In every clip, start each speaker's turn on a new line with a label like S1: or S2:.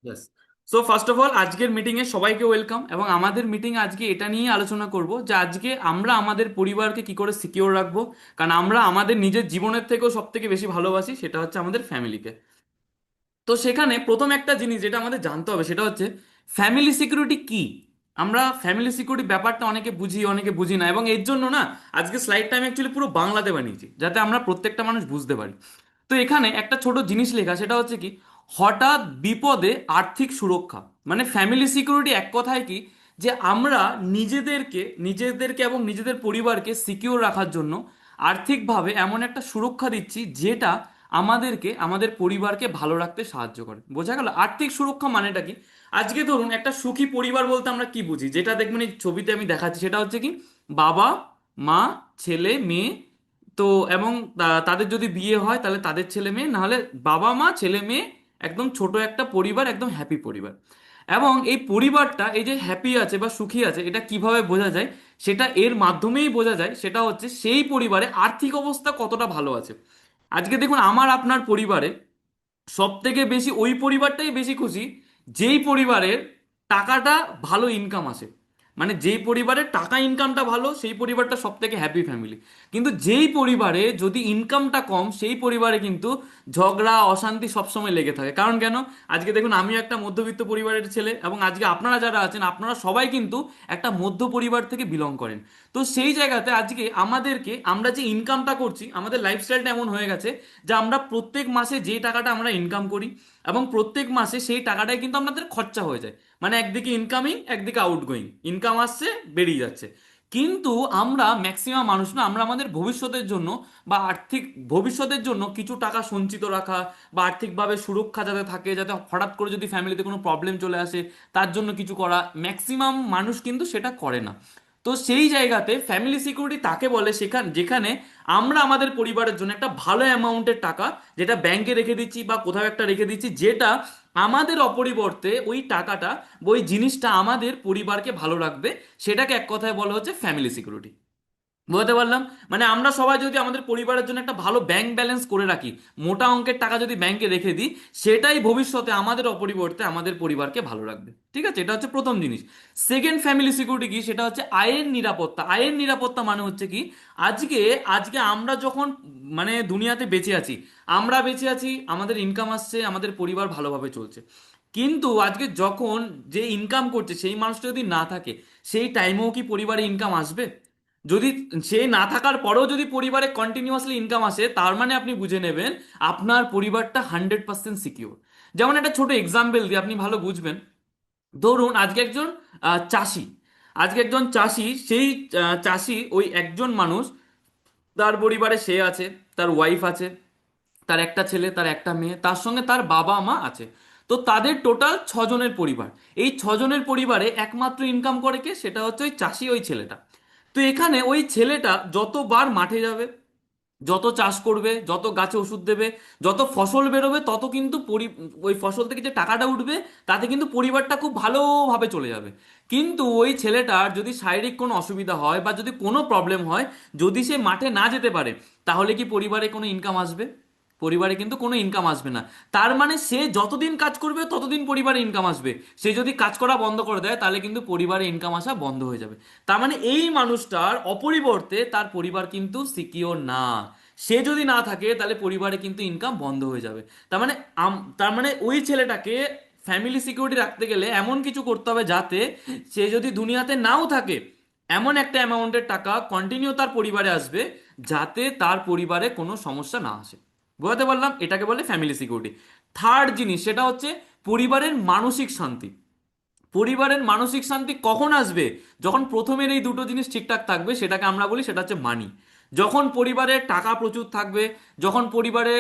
S1: Yes. So first of all আজকের meeting এ সবাইকে welcome, এবং আমাদের মিটিং আজকে এটা নিয়ে আলোচনা করব যে আজকে আমরা আমাদের পরিবারকে কি করে সিকিওর রাখবো। কারণ আমরা আমাদের নিজের জীবনের থেকেও সব থেকে বেশি ভালোবাসি, সেটা হচ্ছে আমাদের ফ্যামিলিকে। তো সেখানে প্রথম একটা জিনিস যেটা আমাদের জানতে হবে সেটা হচ্ছে ফ্যামিলি সিকিউরিটি কি। আমরা ফ্যামিলি সিকিউরিটি ব্যাপারটা অনেকে বুঝি অনেকে বুঝি না, এবং এর জন্য না আজকে স্লাইডটা আমি অ্যাকচুয়ালি পুরো বাংলাতে বানিয়েছি যাতে আমরা প্রত্যেকটা মানুষ বুঝতে পারি। তো এখানে একটা ছোট জিনিস লেখা, সেটা হচ্ছে কি হঠাৎ বিপদে আর্থিক সুরক্ষা। মানে ফ্যামিলি সিকিউরিটি এক কথায় কি, যে আমরা নিজেদেরকে নিজেদেরকে এবং নিজেদের পরিবারকে সিকিউর রাখার জন্য আর্থিকভাবে এমন একটা সুরক্ষা দিচ্ছি যেটা আমাদেরকে আমাদের পরিবারকে ভালো রাখতে সাহায্য করে। বোঝা গেল আর্থিক সুরক্ষা মানেটা কি। আজকে ধরুন একটা সুখী পরিবার বলতে আমরা কি বুঝি, যেটা দেখবেন এই ছবিতে আমি দেখাচ্ছি, সেটা হচ্ছে কি বাবা মা ছেলে মেয়ে। তো এবং তাদের যদি বিয়ে হয় তাহলে তাদের ছেলে মেয়ে, নাহলে বাবা মা ছেলে মেয়ে, একদম ছোট একটা পরিবার, একদম হ্যাপি পরিবার। এবং এই পরিবারটা এই যে হ্যাপি আছে বা সুখী আছে, এটা কিভাবে বোঝা যায়, সেটা এর মাধ্যমেই বোঝা যায়। সেটা হচ্ছে সেই পরিবারে আর্থিক অবস্থা কতটা ভালো আছে। আজকে দেখুন আমার আপনার পরিবারে সব থেকে বেশি ওই পরিবারটাই বেশি খুশি যেই পরিবারের টাকাটা ভালো ইনকাম আসে। মানে যেই পরিবারের টাকা ইনকামটা ভালো সেই পরিবারটা সব থেকে হ্যাপি ফ্যামিলি। কিন্তু যেই পরিবারে যদি ইনকামটা কম সেই পরিবারে কিন্তু ঝগড়া অশান্তি সবসময় লেগে থাকে। কারণ কেন, আজকে দেখুন আমিও একটা মধ্যবিত্ত পরিবারের ছেলে, এবং আজকে আপনারা যারা আছেন আপনারা সবাই কিন্তু একটা মধ্য পরিবার থেকে বিলং করেন। তো সেই জায়গাতে আজকে আমাদেরকে, আমরা যে ইনকামটা করছি, আমাদের লাইফস্টাইলটা এমন হয়ে গেছে যে আমরা প্রত্যেক মাসে যে টাকাটা আমরা ইনকাম করি এবং প্রত্যেক মাসে সেই টাকাটাই কিন্তু আমাদের খরচা হয়ে যায়। মানে একদিকে ইনকামিং একদিকে আউটগোয়িং, ইনকাম আসছে বেরিয়ে যাচ্ছে। কিন্তু আমরা ম্যাক্সিমাম মানুষ না, আমরা আমাদের ভবিষ্যতের জন্য বা আর্থিক ভবিষ্যতের জন্য কিছু টাকা সঞ্চিত রাখা বা আর্থিকভাবে সুরক্ষা যাতে থাকে, যাতে হঠাৎ করে যদি ফ্যামিলিতে কোনো প্রবলেম চলে আসে তার জন্য কিছু করা, ম্যাক্সিমাম মানুষ কিন্তু সেটা করে না। তো সেই জায়গাতে ফ্যামিলি সিকিউরিটি তাকে বলে যেখানে আমরা আমাদের পরিবারের জন্য একটা ভালো অ্যামাউন্টের টাকা যেটা ব্যাংকে রেখে দিচ্ছি বা কোথাও একটা রেখে দিচ্ছি, যেটা আমাদের অপরিবর্তে ওই টাকাটা ওই জিনিসটা আমাদের পরিবারকে ভালো রাখবে। সেটাকে এক কথায় বলা হচ্ছে ফ্যামিলি সিকিউরিটি। বুঝতে পারলাম। মানে আমরা সবাই যদি আমাদের পরিবারের জন্য একটা ভালো ব্যাংক ব্যালেন্স করে রাখি, মোটা অঙ্কের টাকা যদি ব্যাংকে রেখে দিই, সেটাই ভবিষ্যতে আমাদের অপরিবর্তে আমাদের পরিবারকে ভালো রাখবে। ঠিক আছে, এটা হচ্ছে প্রথম জিনিস। সেকেন্ড ফ্যামিলি সিকিউরিটি কি, সেটা হচ্ছে আয়ের নিরাপত্তা। আয়ের নিরাপত্তা মানে হচ্ছে কি, আজকে আজকে আমরা যখন মানে দুনিয়াতে বেঁচে আছি, আমরা বেঁচে আছি, আমাদের ইনকাম আসছে, আমাদের পরিবার ভালোভাবে চলছে। কিন্তু আজকে যখন যে ইনকাম করছে সেই মানুষটা যদি না থাকে, সেই টাইমেও কি পরিবারে ইনকাম আসবে? যদি সে না থাকার পরেও যদি পরিবারে কন্টিনিউয়াসলি ইনকাম আসে, তার মানে আপনি বুঝে নেবেন আপনার পরিবারটা 100% সিকিউর। যেমন একটা ছোট এক্সাম্পল দিয়ে আপনি ভালো বুঝবেন। ধরুন আজকে একজন চাষি, আজকে একজন চাষি, সেই চাষি ওই একজন মানুষ, তার পরিবারে সে আছে, তার ওয়াইফ আছে, তার একটা ছেলে, তার একটা মেয়ে, তার সঙ্গে তার বাবা মা আছে। তো তাদের টোটাল ছজনের পরিবার। এই ছজনের পরিবারে একমাত্র ইনকাম করে কে, সেটা হচ্ছে ওই চাষি, ওই ছেলেটা। তো এখানে ওই ছেলেটা যতবার মাঠে যাবে, যত চাষ করবে, যত গাছে ওষুধ দেবে, যত ফসল বেরোবে, তত কিন্তু ওই ফসল থেকে যে টাকাটা উঠবে তাতে কিন্তু পরিবারটা খুব ভালোভাবে চলে যাবে। কিন্তু ওই ছেলেটার যদি শারীরিক কোনো অসুবিধা হয় বা যদি কোনো প্রবলেম হয়, যদি সে মাঠে না যেতে পারে, তাহলে কি পরিবারে কোনো ইনকাম আসবে? পরিবারে কিন্তু কোনো ইনকাম আসবে না। তার মানে সে যতদিন কাজ করবে ততদিন পরিবারে ইনকাম আসবে। সে যদি কাজ করা বন্ধ করে দেয় তাহলে কিন্তু পরিবারে ইনকাম আসা বন্ধ হয়ে যাবে। তার মানে এই মানুষটার অপরিবর্তে তার পরিবার কিন্তু সিকিওর না। সে যদি না থাকে তাহলে পরিবারে কিন্তু ইনকাম বন্ধ হয়ে যাবে। তার মানে তার মানে ওই ছেলেটাকে ফ্যামিলি সিকিউরিটি রাখতে গেলে এমন কিছু করতে হবে যাতে সে যদি দুনিয়াতে নাও থাকে, এমন একটা অ্যামাউন্টের টাকা কন্টিনিউ তার পরিবারে আসবে যাতে তার পরিবারে কোনো সমস্যা না আসে। বোঝাতে পারলাম, এটাকে বলে ফ্যামিলি সিকিউরিটি। থার্ড জিনিস সেটা হচ্ছে পরিবারের মানসিক শান্তি। পরিবারের মানসিক শান্তি কখন আসবে, যখন প্রথমের এই দুটো জিনিস ঠিকঠাক থাকবে, সেটাকে আমরা বলি সেটা হচ্ছে মানি। যখন পরিবারে টাকা প্রচুর থাকবে, যখন পরিবারে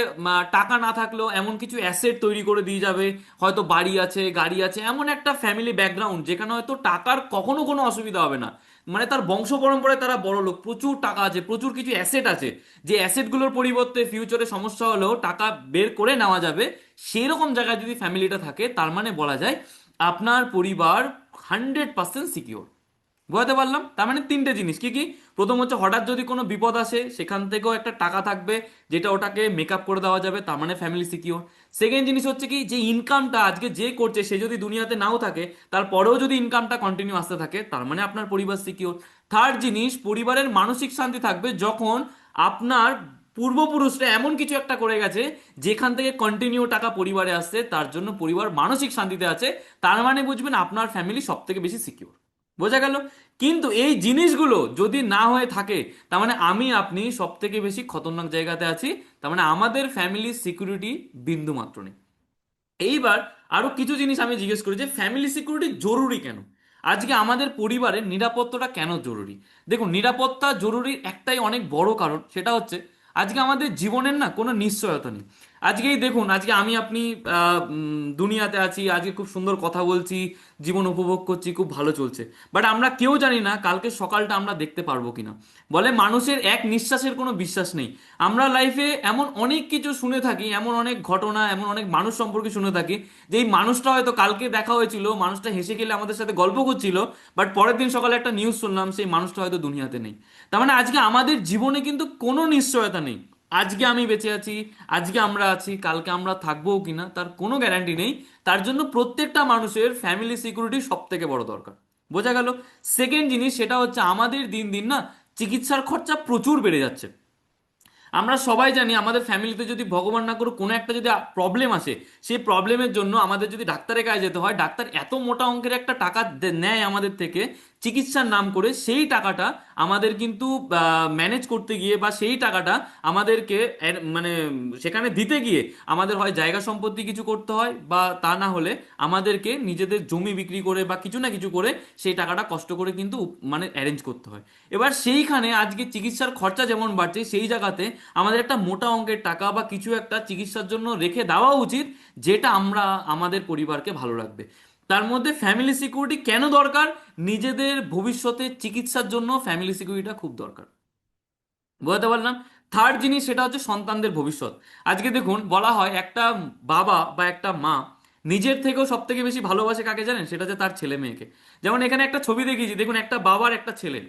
S1: টাকা না থাকলেও এমন কিছু অ্যাসেট তৈরি করে দিয়ে যাবে, হয়তো বাড়ি আছে গাড়ি আছে, এমন একটা ফ্যামিলি ব্যাকগ্রাউন্ড যেখানে হয়তো টাকার কখনো কোনো অসুবিধা হবে না। মানে তার বংশ পরম্পরায় তারা বড় লোক, প্রচুর টাকা আছে, প্রচুর কিছু অ্যাসেট আছে, যে অ্যাসেটগুলোর পরিবর্তে ফিউচারে সমস্যা হলেও টাকা বের করে নেওয়া যাবে। সেই রকম জায়গায় যদি ফ্যামিলিটা থাকে, তার মানে বলা যায় আপনার পরিবার 100% সিকিওর। বোঝাতে পারলাম? তার মানে তিনটে জিনিস কি কি? প্রথম হচ্ছে হঠাৎ যদি কোনো বিপদ আসে সেখান থেকেও একটা টাকা থাকবে, যেটা ওটাকে মেকআপ করে দেওয়া যাবে, তার মানে ফ্যামিলি সিকিউর। সেকেন্ড জিনিস হচ্ছে কি, যে ইনকামটা আজকে যে করছে সে যদি দুনিয়াতে নাও থাকে, তারপরেও যদি ইনকামটা কন্টিনিউ আসতে থাকে, তার মানে আপনার পরিবার সিকিউর। থার্ড জিনিস, পরিবারের মানসিক শান্তি থাকবে যখন আপনার পূর্বপুরুষরা এমন কিছু একটা করে গেছে যেখান থেকে কন্টিনিউ টাকা পরিবারে আসছে, তার জন্য পরিবার মানসিক শান্তিতে আছে। তার মানে বুঝবেন আপনার ফ্যামিলি সব থেকে বেশি সিকিউর। বোঝা গেল? কিন্তু এই জিনিসগুলো যদি না হয়ে থাকে, তার মানে আমি আপনি সব থেকে বেশি খতরনাক জায়গাতে আছি। তার মানে আমাদের ফ্যামিলির সিকিউরিটি বিন্দু মাত্র নেই। এইবার আরো কিছু জিনিস আমি জিজ্ঞেস করি যে ফ্যামিলি সিকিউরিটি জরুরি কেন? আজকে আমাদের পরিবারের নিরাপত্তাটা কেন জরুরি? দেখুন, নিরাপত্তা জরুরি একটাই অনেক বড় কারণ, সেটা হচ্ছে আজকে আমাদের জীবনের না কোনো নিশ্চয়তা নেই। আজকেই দেখুন, আজকে আমি আপনি দুনিয়াতে আছি, আজকে খুব সুন্দর কথা বলছি, জীবন উপভোগ করছি, খুব ভালো চলছে। বাট আমরা কেউ জানি না কালকে সকালটা আমরা দেখতে পারবো কিনা। বলে মানুষের এক নিঃশ্বাসের কোনো বিশ্বাস নেই। আমরা লাইফে এমন অনেক কিছু শুনে থাকি, এমন অনেক ঘটনা, এমন অনেক মানুষ সম্পর্কে শুনে থাকি যে এই মানুষটা হয়তো কালকে দেখা হয়েছিল, মানুষটা হেসে খেলে আমাদের সাথে গল্প করছিল, বাট পরের দিন সকালে একটা নিউজ শুনলাম সেই মানুষটা হয়তো দুনিয়াতে নেই। তার মানে আজকে আমাদের জীবনে কিন্তু কোনো নিশ্চয়তা নেই। আজকে আমি বেঁচে আছি, আজকে আমরা আছি, কালকে আমরা থাকবো কিনা তার কোনো গ্যারান্টি নেই। তার জন্য প্রত্যেকটা মানুষের ফ্যামিলি সিকিউরিটি সব থেকে বড় দরকার। বোঝা গেল? সেকেন্ড জিনিস, সেটা হচ্ছে আমাদের দিন দিন না চিকিৎসার খরচা প্রচুর বেড়ে যাচ্ছে। আমরা সবাই জানি আমাদের ফ্যামিলিতে যদি ভগবান না করুক কোনো একটা যদি প্রবলেম আসে, সেই প্রবলেমের জন্য আমাদের যদি ডাক্তারের কাছে যেতে হয়, ডাক্তার এত মোটা অঙ্কের একটা টাকা নেয় আমাদের থেকে চিকিৎসার নাম করে। সেই টাকাটা আমাদের কিন্তু ম্যানেজ করতে গিয়ে বা সেই টাকাটা আমাদেরকে মানে সেখানে দিতে গিয়ে আমাদের হয় জায়গা সম্পত্তি কিছু করতে হয়, বা তা না হলে আমাদেরকে নিজেদের জমি বিক্রি করে বা কিছু না কিছু করে সেই টাকাটা কষ্ট করে কিন্তু মানে অ্যারেঞ্জ করতে হয়। এবার সেইখানে আজকে চিকিৎসার খরচা যেমন বাড়ছে, সেই জায়গাতে আমাদের একটা মোটা অঙ্কের টাকা বা কিছু একটা চিকিৎসার জন্য রেখে দেওয়া উচিত, যেটা আমরা আমাদের পরিবারকে ভালো রাখবে। তার মধ্যে ফ্যামিলি সিকিউরিটি কেন দরকার? নিজেদের ভবিষ্যতে চিকিৎসার জন্য ফ্যামিলি সিকিউরিটিটা খুব দরকার। বুঝতে পারলাম? থার্ড জিনিস, সেটা হচ্ছে সন্তানদের ভবিষ্যৎ। আজকে দেখুন, বলা হয় একটা বাবা বা একটা মা নিজের থেকেও সব থেকে বেশি ভালোবাসে কাকে জানেন? সেটা হচ্ছে তার ছেলে মেয়েকে। যেমন এখানে একটা ছবি দেখিয়েছি, দেখুন একটা বাবার একটা ছেলে।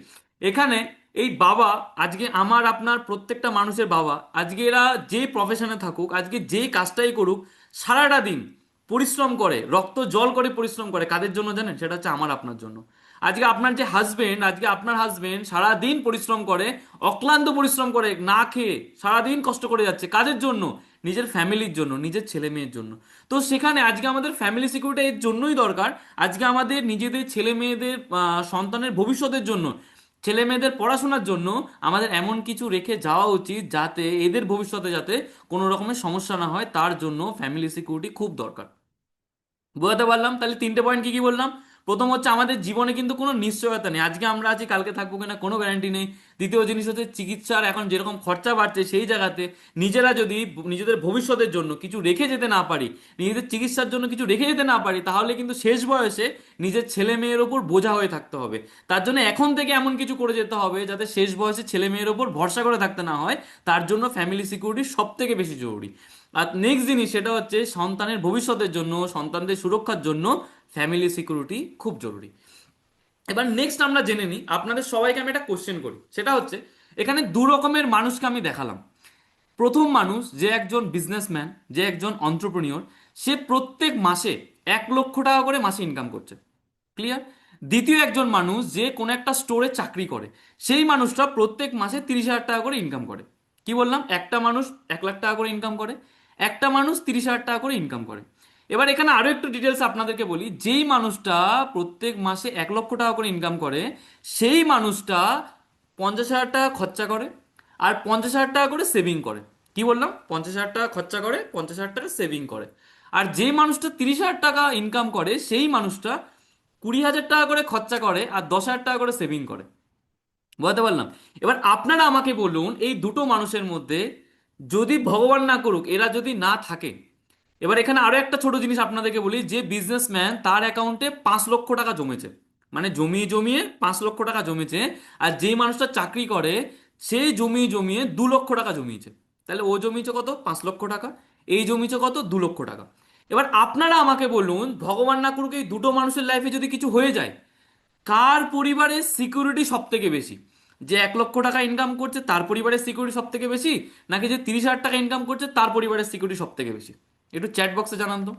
S1: এখানে এই বাবা, আজকে আমার আপনার প্রত্যেকটা মানুষের বাবা, আজকে এরা যে প্রফেশনে থাকুক, আজকে যেই কাজটাই করুক, সারাটা দিন পরিশ্রম করে, রক্ত জল করে পরিশ্রম করে। কাদের জন্য জানেন? সেটা হচ্ছে আমার আপনার জন্য। আজকে আপনার যে হাজবেন্ড, আজকে আপনার হাজবেন্ড সারাদিন পরিশ্রম করে, অক্লান্ত পরিশ্রম করে, না খেয়ে সারাদিন কষ্ট করে যাচ্ছে কাদের জন্য? নিজের ফ্যামিলির জন্য, নিজের ছেলে মেয়ের জন্য। তো সেখানে আজকে আমাদের ফ্যামিলি সিকিউরিটি এর জন্যই দরকার। আজকে আমাদের নিজেদের ছেলে মেয়েদের সন্তানের ভবিষ্যতের জন্য, ছেলে মেয়েদের পড়াশোনার জন্য আমাদের এমন কিছু রেখে যাওয়া উচিত যাতে এদের ভবিষ্যতে যাতে কোনো রকমের সমস্যা না হয়, তার জন্য ফ্যামিলি সিকিউরিটি খুব দরকার। বোঝাতে পারলাম? তাহলে তিনটে পয়েন্ট কি কি বললাম? প্রথম হচ্ছে আমাদের জীবনে কিন্তু কোনো নিশ্চয়তা নেই, আজকে আমরা আছি কালকে থাকবো কিনা কোনো গ্যারান্টি নেই। দ্বিতীয় জিনিস হচ্ছে চিকিৎসার এখন যেরকম খরচা বাড়ছে, সেই জায়গাতে নিজেরা যদি নিজেদের ভবিষ্যতের জন্য কিছু রেখে যেতে না পারি, নিজেদের চিকিৎসার জন্য কিছু রেখে যেতে না পারি, তাহলে কিন্তু শেষ বয়সে নিজের ছেলে মেয়ের ওপর বোঝা হয়ে থাকতে হবে। তার জন্য এখন থেকে এমন কিছু করে যেতে হবে যাতে শেষ বয়সে ছেলে মেয়ের ওপর ভরসা করে থাকতে না হয়। তার জন্য ফ্যামিলি সিকিউরিটি সব থেকে বেশি জরুরি। আর নেক্সট জিনিস, সেটা হচ্ছে সন্তানের ভবিষ্যতের জন্য, সন্তানদের সুরক্ষার জন্য ফ্যামিলি সিকিউরিটি খুব জরুরি। এবার নেক্সট আমরা জেনে নিই, আপনাদের সবাইকে আমি একটা কোশ্চেন করি, সেটা হচ্ছে এখানে দু রকমের মানুষকে আমি দেখালাম। প্রথম মানুষ যে একজন বিজনেসম্যান, যে একজন অন্ত্রপ্রেনিওর, সে প্রত্যেক মাসে 1 লক্ষ টাকা করে মাসে ইনকাম করছে। ক্লিয়ার? দ্বিতীয় একজন মানুষ যে কোনো একটা স্টোরে চাকরি করে, সেই মানুষটা প্রত্যেক মাসে 30,000 টাকা করে ইনকাম করে। কি বললাম? একটা মানুষ 1 লাখ টাকা করে ইনকাম করে, একটা মানুষ 30,000 টাকা করে ইনকাম করে। এবার এখানে আরো একটু ডিটেলস আপনাদেরকে বলি, যেই মানুষটা প্রত্যেক মাসে 1 লক্ষ টাকা করে ইনকাম করে, সেই মানুষটা 50,000 টাকা খরচা করে আর 50,000 টাকা করে সেভিং করে। কি বললাম? 50,000 টাকা খরচা করে, 50,000 টাকা সেভিং করে। আর যে মানুষটা 30,000 টাকা ইনকাম করে, সেই মানুষটা 20,000 টাকা করে খরচা করে আর 10,000 টাকা করে সেভিং করে। বুঝতে পারলাম? এবার আপনারা আমাকে বলুন, এই দুটো মানুষের মধ্যে যদি ভগবান না করুক এরা যদি না থাকে, এবার এখানে আরো একটা ছোট জিনিস আপনাদেরকে বলি, যে বিজনেসম্যান তার অ্যাকাউন্টে 5 লক্ষ টাকা জমেছে, মানে জমিয়ে জমিয়ে 5 লক্ষ টাকা জমেছে, আর যেই মানুষটা চাকরি করে সেই জমিয়ে জমিয়ে 2 লক্ষ টাকা জমিয়েছে। তাহলে ও জমিয়েছে কত? 5 লক্ষ টাকা। এই জমিয়েছে কত? 2 লক্ষ টাকা। এবার আপনারা আমাকে বলুন, ভগবান না করুক এই দুটো মানুষের লাইফে যদি কিছু হয়ে যায়, কার পরিবারের সিকিউরিটি সব থেকে বেশি? যে 1 লক্ষ টাকা ইনকাম করছে তার পরিবারের সিকিউরিটি সব থেকে বেশি, নাকি যে 30,000 টাকা ইনকাম করছে তার পরিবারের সিকিউরিটি সব থেকে বেশি? একটু চ্যাট বক্সে জানান তো।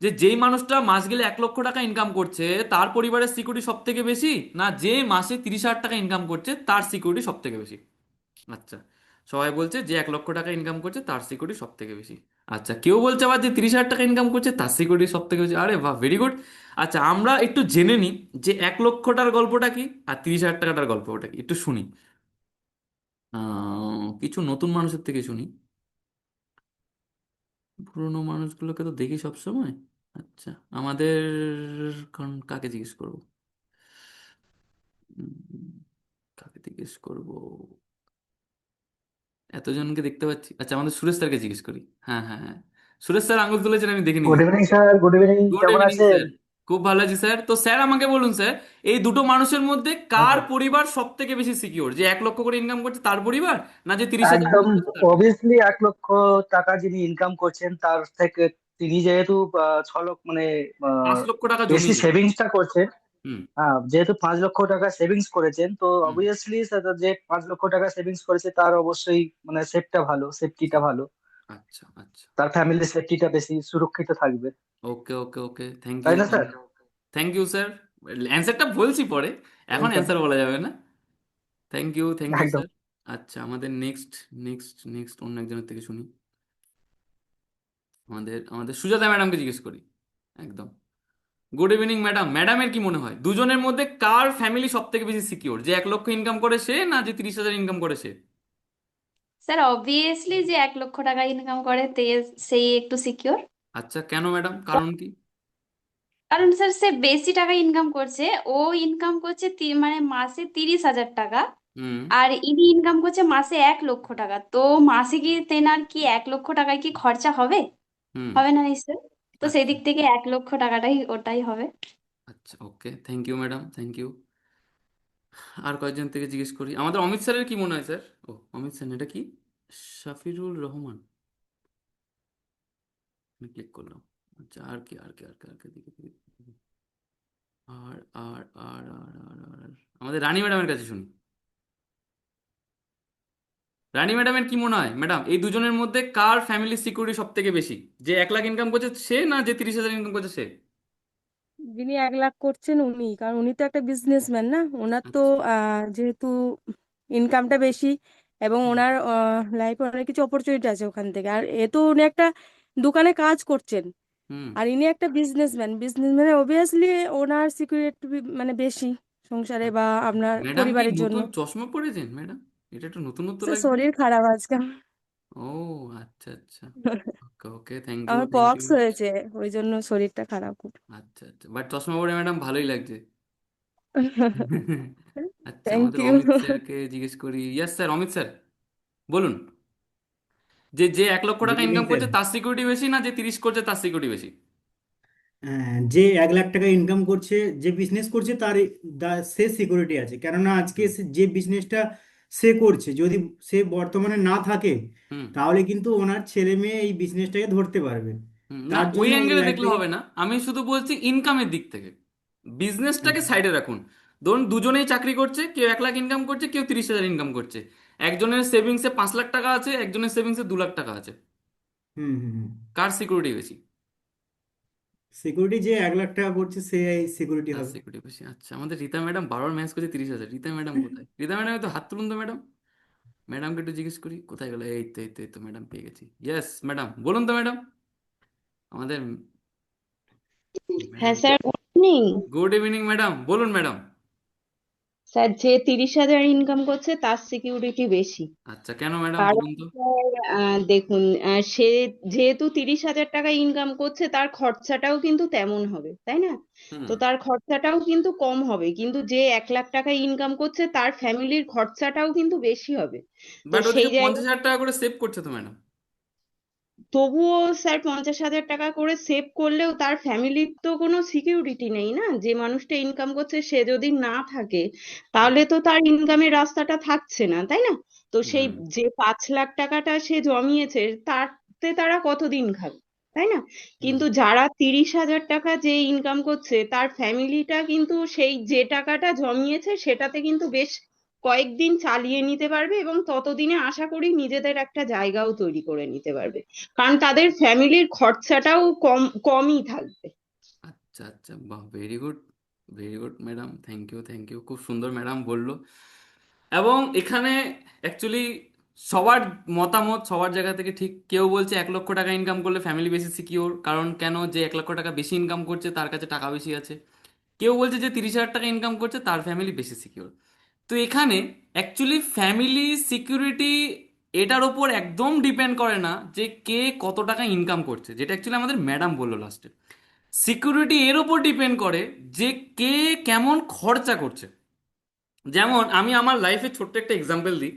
S1: যে যেই মানুষটা মাস গেলে 1 লক্ষ টাকা ইনকাম করছে তার পরিবারের সিকিউরিটি সব থেকে বেশি, না যে মাসে 30,000 টাকা ইনকাম করছে তার সিকিউরিটি সব থেকে বেশি? আচ্ছা, সবাই বলছে যে 1 লক্ষ টাকা ইনকাম করছে তার সিকিউরিটি সব থেকে বেশি। আচ্ছা, কেউ বলছে আবার যে 30,000 টাকা ইনকাম করছে তার সিকিউরিটি সব থেকে বেশি। আরে বাহ, ভেরি গুড। আচ্ছা, আমরা একটু জেনে নিই যে 1 লক্ষটার গল্পটা কি আর 30,000 টাকাটার গল্পটা কি, একটু শুনি। কিছু নতুন মানুষের থেকে শুনি। পুরোনো মানুষগুলোকে তো দেখি সব সময়। আচ্ছা, আমাদের কাকে জিজ্ঞেস করবো? উম, কাকে জিজ্ঞেস করবো? এতজনকে দেখতে পাচ্ছি। আচ্ছা, আমাদের সুরেশ স্যারকে জিজ্ঞেস করি। হ্যাঁ, হ্যাঁ, হ্যাঁ, সুরেশ স্যার আঙুল তুলেছেন, আমি দেখে
S2: গুড
S1: নিয়েছি।
S2: Evening sir, good evening.
S1: Good
S2: কেমন
S1: ইভিনিং
S2: আছেন?
S1: স্যার। খুব ভালো আছি স্যার। তো স্যার আমাকে বলুন স্যার, এই দুটো মানুষের মধ্যে কার
S2: হ্যাঁ,
S1: পরিবার সব থেকে বেশি সিকিউর? যে 1 লক্ষ করে ইনকাম করছে তার পরিবার, না যে 30,000
S2: একদম।
S1: ইনকাম করছে তার পরিবার?
S2: অবভিয়াসলি 1 লক্ষ টাকা যিনি ইনকাম করছেন তার থেকে তিনি যেহেতু 6 লক্ষ মানে
S1: 5 লক্ষ টাকা
S2: বেশি
S1: জমিয়েছে।
S2: সেভিংসটা করছেন।
S1: হুম।
S2: হ্যাঁ, যেহেতু 5 লক্ষ টাকা সেভিংস করেছেন তো
S1: হুম।
S2: অবভিয়াসলি যে 5 লক্ষ টাকা সেভিংস করেছে তার অবশ্যই মানে সেফটা ভালো, সেফটিটা ভালো।
S1: আচ্ছা, আচ্ছা।
S2: তার ফ্যামিলির সেফটিটা বেশি সুরক্ষিত থাকবে।
S1: ওকে, ওকে, ওকে, থ্যাংক
S2: তাই
S1: ইউ,
S2: না
S1: thank
S2: sir?
S1: You. Thank you sir. অ্যান্সারটা বলছি পরে, এখন
S2: একদম,
S1: অ্যান্সার বলা যাবে না। থ্যাংক ইউ, থ্যাংক ইউ
S2: একদম।
S1: স্যার। আচ্ছা, আমাদের নেক্সট নেক্সট নেক্সট অন্য একজনের থেকে শুনি। আমাদের আমাদের সুজাতা ম্যাডামকে জিজ্ঞেস করি। একদম। Good evening madam. ম্যাডামের কি মনে হয় দুজনের মধ্যে কার ফ্যামিলি সব থেকে বেশি সিকিউর? যে 1 লক্ষ ইনকাম করে সে, না যে 30,000 ইনকাম করে সে?
S3: স্যার অবভিয়াসলি যে 1 লক্ষ টাকা ইনকাম করে সেই একটু সিকিওর।
S1: আচ্ছা, কেন ম্যাডাম, কারণ কি?
S3: কারণ স্যার সে বেশি টাকা ইনকাম করছে। ও ইনকাম করছে মানে মাসে 30,000 টাকা,
S1: হুম।
S3: আর ইনি ইনকাম করছে মাসে 1 লক্ষ টাকা। তো মাসে কি তেনার কি 1 লক্ষ টাকায় কি খরচা হবে?
S1: হুম।
S3: হবে না নিশ্চয়। তো সেই
S1: আচ্ছা,
S3: দিক থেকে 1 লক্ষ টাকাটাই ওটাই হবে।
S1: আচ্ছা, okay, thank you madam, thank you. আর কয়েকজন থেকে জিজ্ঞেস করি। আমাদের অমিত স্যারের কি মনে হয় স্যার? ও, অমিত স্যার না, এটা কি? শাফিরুল রহমান। ক্লিক করলাম। আচ্ছা, আর কি, আর কি, আর কি, আর কি, দেখি, দেখি, দেখি। আর আর আর আর আর আর আমাদের রানী ম্যাডামের কাছে শুনি। রানী ম্যাডামের কি মনে হয় ম্যাডাম, এই দুজনের মধ্যে কার ফ্যামিলি সিকিউরিটি সব থেকে বেশি? যে 1 লাখ ইনকাম করছে সে, না যে 30,000 ইনকাম করছে সে?
S4: যিনি 1 লাখ করছেন উনি, কারণ উনি তো একটা বিজনেসম্যান না। ওনার তো
S1: আচ্ছা।
S4: যেহেতু ইনকামটা বেশি এবং
S1: হুম।
S4: ওনার লাইফে অনেক কিছু অপরচুনিটি আছে ওখান থেকে। আর এ তো উনি একটা দোকানে কাজ করছেন,
S1: হুম।
S4: আর ইনি একটা বিজনেসম্যান। বিজনেসম্যানে অবভিয়াসলি ওনার সিকিউরিটি মানে বেশি সংসারে বা
S1: আচ্ছা,
S4: আপনার
S1: ম্যাডাম কি
S4: পরিবারের জন্য।
S1: নতুন চশমা পরেছেন ম্যাডাম? এটা একটু নতুনত্ব
S4: স্যার
S1: লাগছে।
S4: শরীর খারাপ আজকাল।
S1: ও, আচ্ছা, আচ্ছা। ওকে, ওকে, থ্যাংক ইউ,
S4: আমার
S1: থ্যাংক ইউ।
S4: পক্স হয়েছে, ওই জন্য শরীরটা খারাপ খুব।
S1: আচ্ছা, আচ্ছা, বাট চশমা পরে ম্যাডাম ভালোই লাগছে। আচ্ছা,
S4: থ্যাংক
S1: আমাদের
S4: ইউ।
S1: অমিত স্যারকে জিজ্ঞেস করি। ইয়েস স্যার, অমিত স্যার বলুন। যে যে 1 লক্ষ টাকা
S5: গুড ইভিনিং
S1: ইনকাম
S5: স্যার।
S1: করছে তার সিকিউরিটি বেশি, না যে 30 করছে তার সিকিউরিটি বেশি?
S5: যে 1 লাখ টাকা ইনকাম করছে, যে বিজনেস করছে তার সে সিকিউরিটি আছে। কেননা আজকে
S1: হুম।
S5: যে বিজনেসটা সে করছে, যদি সে বর্তমানে না থাকে
S1: হুম।
S5: তাহলে কিন্তু ওনার ছেলে মেয়ে এই বিজনেসটাকে ধরতে পারবে।
S1: না,
S5: তার
S1: ওই
S5: জন্য ও
S1: অ্যাঙ্গেলে
S5: লাইফ
S1: দেখলে
S5: থেকে।
S1: হবে না, আমি শুধু বলছি ইনকামের দিক থেকে। বিজনেসটাকে
S5: আচ্ছা।
S1: সাইডে রাখুন। ধরুন দুজনেই চাকরি করছে, কেউ 1 লাখ ইনকাম করছে, কেউ 30,000 ইনকাম করছে। একজনের সেভিংসে 5 লাখ টাকা আছে, একজনের সেভিংসে 2 লাখ টাকা আছে।
S5: হুম, হুম, হুম।
S1: কার সিকিউরিটি বেশি?
S5: সিকিউরিটি যে 1 লাখ টাকা করছে সে সিকিউরিটি
S1: তার
S5: হবে।
S1: সিকিউরিটি বেশি। আচ্ছা, আমাদের রীতা ম্যাডাম বারবার ম্যাচ করছে 30,000। রীতা ম্যাডাম কোথায়? রীতা ম্যাডাম তো হাত তুলুন তো ম্যাডাম। ম্যাডামকে একটু জিজ্ঞেস করি কোথায় গেল। এই তো, এই তো, এই তো ম্যাডাম, পেয়ে গেছি। ইয়েস ম্যাডাম, বলুন তো ম্যাডাম। আমাদের ম্যাডাম।
S6: হ্যাঁ sir, good evening.
S1: Good evening madam, বলুন ম্যাডাম।
S6: স্যার যে 30,000 ইনকাম করছে তার সিকিউরিটি বেশি।
S1: আচ্ছা, কেন ম্যাডাম,
S6: কারণ
S1: বলুন তো।
S6: স্যার দেখুন, সে যেহেতু 30,000 টাকা ইনকাম করছে তার খরচাটাও কিন্তু তেমন হবে, তাই না?
S1: হুম।
S6: তো তার খরচাটাও কিন্তু কম হবে, কিন্তু যে 1 লাখ টাকা ইনকাম করছে তার ফ্যামিলির খরচাটাও কিন্তু বেশি হবে। তো
S1: বাট
S6: সেই
S1: ওদিকে
S6: জায়গা
S1: 50,000 টাকা করে সেভ করছে তো ম্যাডাম।
S6: তবুও স্যার 50,000 টাকা করে সেভ করলেও তার ফ্যামিলির তো কোনো সিকিউরিটি নেই না। যে মানুষটা ইনকাম করছে সে যদি না থাকে তাহলে তো তার ইনকামের রাস্তাটা থাকছে না, তাই না? তো সেই
S1: হুম।
S6: যে 5 লাখ টাকাটা সে জমিয়েছে তাতে তারা কতদিন খাবে? তাই না? কিন্তু যারা 30,000 টাকা যে ইনকাম করছে তার ফ্যামিলিটা কিন্তু সেই যে টাকাটা জমিয়েছে সেটাতে কিন্তু বেশ কয়েকদিন চালিয়ে নিতে পারবে, এবং ততদিনে আশা করি নিজেদের একটা জায়গাও তৈরি করে নিতে পারবে, কারণ তাদের ফ্যামিলির খরচাটাও কমই থাকবে।
S1: আচ্ছা আচ্ছা, বাহ, very good madam, thank you thank you, খুব সুন্দর ম্যাডাম বললো। এবং এখানে অ্যাকচুয়ালি সবার মতামত সবার জায়গা থেকে ঠিক। কেউ বলছে 1 লক্ষ টাকা ইনকাম করলে ফ্যামিলি বেশি সিকিওর, কারণ কেন, যে 1 লক্ষ টাকা বেশি ইনকাম করছে তার কাছে টাকা বেশি আছে। কেউ বলছে যে 30,000 টাকা ইনকাম করছে তার ফ্যামিলি বেশি সিকিওর। তো এখানে অ্যাকচুয়ালি ফ্যামিলি সিকিউরিটি এটার ওপর একদম ডিপেন্ড করে না যে কে কত টাকা ইনকাম করছে, যেটা অ্যাকচুয়ালি আমাদের ম্যাডাম বললো লাস্টে। সিকিউরিটি এর ওপর ডিপেন্ড করে যে কে কেমন খরচা করছে। যেমন আমি আমার লাইফে ছোট্ট একটা এক্সাম্পল দিই।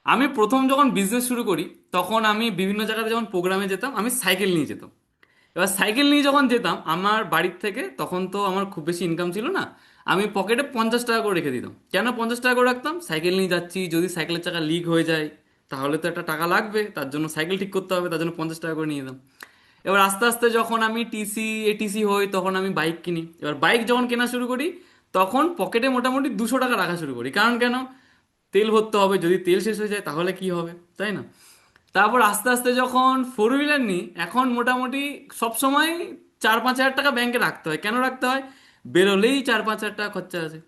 S1: আমি প্রথম যখন বিজনেস শুরু করি তখন আমি বিভিন্ন জায়গাতে যখন প্রোগ্রামে যেতাম আমি সাইকেল নিয়ে যেতাম। এবার সাইকেল নিয়ে যখন যেতাম আমার বাড়ির থেকে, তখন তো আমার খুব বেশি ইনকাম ছিল না, আমি পকেটে 50 টাকা করে রেখে দিতাম। কেন 50 টাকা করে রাখতাম? সাইকেল নিয়ে যাচ্ছি, যদি সাইকেলের চাকা লিক হয়ে যায় তাহলে তো একটা টাকা লাগবে, তার জন্য সাইকেল ঠিক করতে হবে, তার জন্য 50 টাকা করে নিয়ে যেতাম। এবার আস্তে আস্তে যখন আমি এটিসি হই তখন আমি বাইক কিনি। এবার বাইক যখন কেনা শুরু করি তখন পকেটে মোটামুটি 200 টাকা রাখা শুরু করি, কারণ কেন, তেল ভরতে হবে, যদি তেল শেষ হয়ে যায় তাহলে কি হবে, তাই না? তারপর আস্তে আস্তে যখন 4 হুইলার নিই এখন মোটামুটি সবসময় 4-5 হাজার টাকা ব্যাংকে রাখতে হয়। কেন রাখতে হয়? বেরোলেই 4-5 হাজার টাকা খরচা আছে।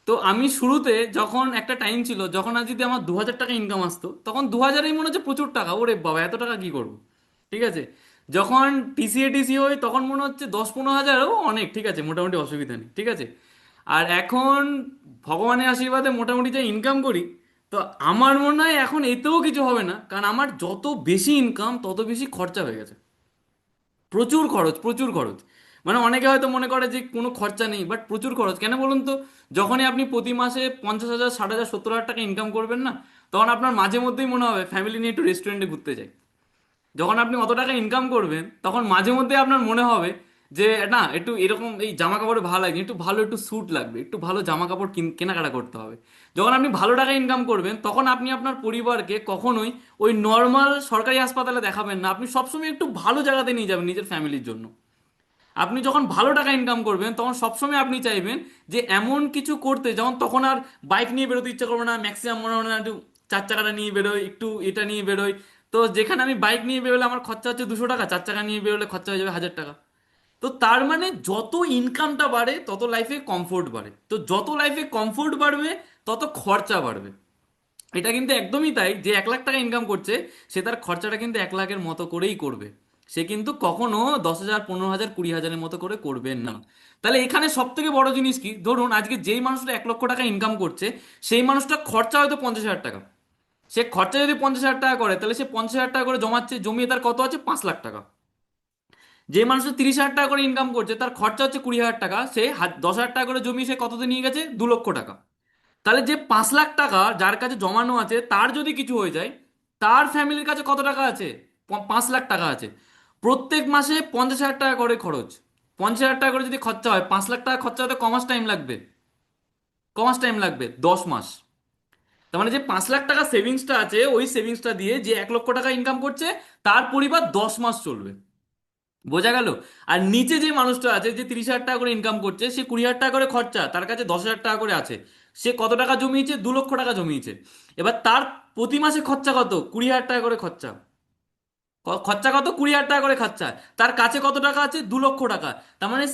S1: তো আমি শুরুতে যখন একটা টাইম ছিল যখন আর যদি আমার 2,000 টাকা ইনকাম আসতো তখন 2,000ই মনে হচ্ছে প্রচুর টাকা, ওরে বাবা এত টাকা কি করবো, ঠিক আছে। যখন টিসি হই তখন মনে হচ্ছে 10-15 হাজারও অনেক, ঠিক আছে, মোটামুটি অসুবিধা নেই, ঠিক আছে। আর এখন ভগবানের আশীর্বাদে মোটামুটি যা ইনকাম করি, তো আমার মনে হয় এখন এতেও কিছু হবে না, কারণ আমার যত বেশি ইনকাম তত বেশি খরচা হয়ে গেছে। প্রচুর খরচ, প্রচুর খরচ। মানে অনেকে হয়তো মনে করে যে কোনো খরচা নেই, বাট প্রচুর খরচ। কেন বলুন তো? যখনই আপনি প্রতি মাসে 50,000, 60,000, 70,000 টাকা ইনকাম করবেন না, তখন আপনার মাঝে মধ্যেই মনে হবে ফ্যামিলি নিয়ে একটু রেস্টুরেন্টে ঘুরতে যাই। যখন আপনি অত টাকা ইনকাম করবেন তখন মাঝে মধ্যে আপনার মনে হবে যে না, একটু এরকম এই জামা কাপড়ে ভালো লাগে, একটু ভালো একটু স্যুট লাগবে, একটু ভালো জামা কাপড় কেনাকাটা করতে হবে। যখন আপনি ভালো টাকা ইনকাম করবেন তখন আপনি আপনার পরিবারকে কখনোই ওই নর্মাল সরকারি হাসপাতালে দেখাবেন না, আপনি সবসময় একটু ভালো জায়গাতে নিয়ে যাবেন নিজের ফ্যামিলির জন্য। আপনি যখন ভালো টাকা ইনকাম করবেন তখন সবসময় আপনি চাইবেন যে এমন কিছু করতে, যেমন তখন আর বাইক নিয়ে বেরোতে ইচ্ছা করবে না, ম্যাক্সিমাম মনে হয় না একটু 4 চাকাটা নিয়ে বেরোয়, একটু এটা নিয়ে বেরোয়। তো যেখানে আমি বাইক নিয়ে বেরোলে আমার খরচা হচ্ছে 200 টাকা, 4 চাকা নিয়ে বেরোলে খরচা হয়ে যাবে 1,000 টাকা। তো তার মানে যত ইনকামটা বাড়ে তত লাইফে কমফোর্ট বাড়ে, তো যত লাইফে কমফোর্ট বাড়বে তত খরচা বাড়বে। এটা কিন্তু একদমই তাই, যে 1 লাখ টাকা ইনকাম করছে সে তার খরচাটা কিন্তু 1 লাখের মতো করেই করবে। সে কিন্তু কখনো 10,000, 15,000, 20,000-এর মতো করে করবেন না। তাহলে এখানে সব থেকে বড় জিনিস কি, ধরুন আজকে যেই মানুষটা 1 লক্ষ টাকা ইনকাম করছে সেই মানুষটা খরচা হয়তো 50,000 টাকা। সে খরচা যদি 50,000 টাকা করে তাহলে সে 50,000 টাকা করে জমাচ্ছে, জমিয়ে তার কত আছে, 5 লাখ টাকা। যে মানুষটা 30,000 টাকা করে ইনকাম করছে তার খরচা হচ্ছে 20,000 টাকা, সে 10,000 টাকা করে জমিয়ে সে কততে নিয়ে গেছে, 2 লক্ষ টাকা। তাহলে যে 5 লাখ টাকা যার কাছে জমানো আছে তার যদি কিছু হয়ে যায়, তার ফ্যামিলির কাছে কত টাকা আছে, 5 লাখ টাকা আছে। প্রত্যেক মাসে 50,000 টাকা করে খরচ, 50,000 টাকা করে যদি খরচা হয়, 5 লাখ টাকা খরচা হতে কমাস টাইম লাগবে, কমাস টাইম লাগবে 10 মাস। তার মানে যে 5 লাখ টাকা সেভিংসটা আছে ওই সেভিংসটা দিয়ে যে 1 লক্ষ টাকা ইনকাম করছে তার পরিবার 10 মাস চলবে। বোঝা গেল? আর নিচে যে মানুষটা আছে যে 30,000 টাকা করে ইনকাম করছে, সে 20,000 টাকা করে খরচা, তার কাছে 10,000 টাকা করে আছে, সে কত টাকা জমিয়েছে, 2 লক্ষ টাকা জমিয়েছে। এবার তার প্রতি মাসে খরচা কত, 20,000 টাকা করে খরচা। খরচা কত, 20,000 টাকা করে খরচা। তার কাছে কত টাকা আছে, 2 লক্ষ টাকা। তার মানে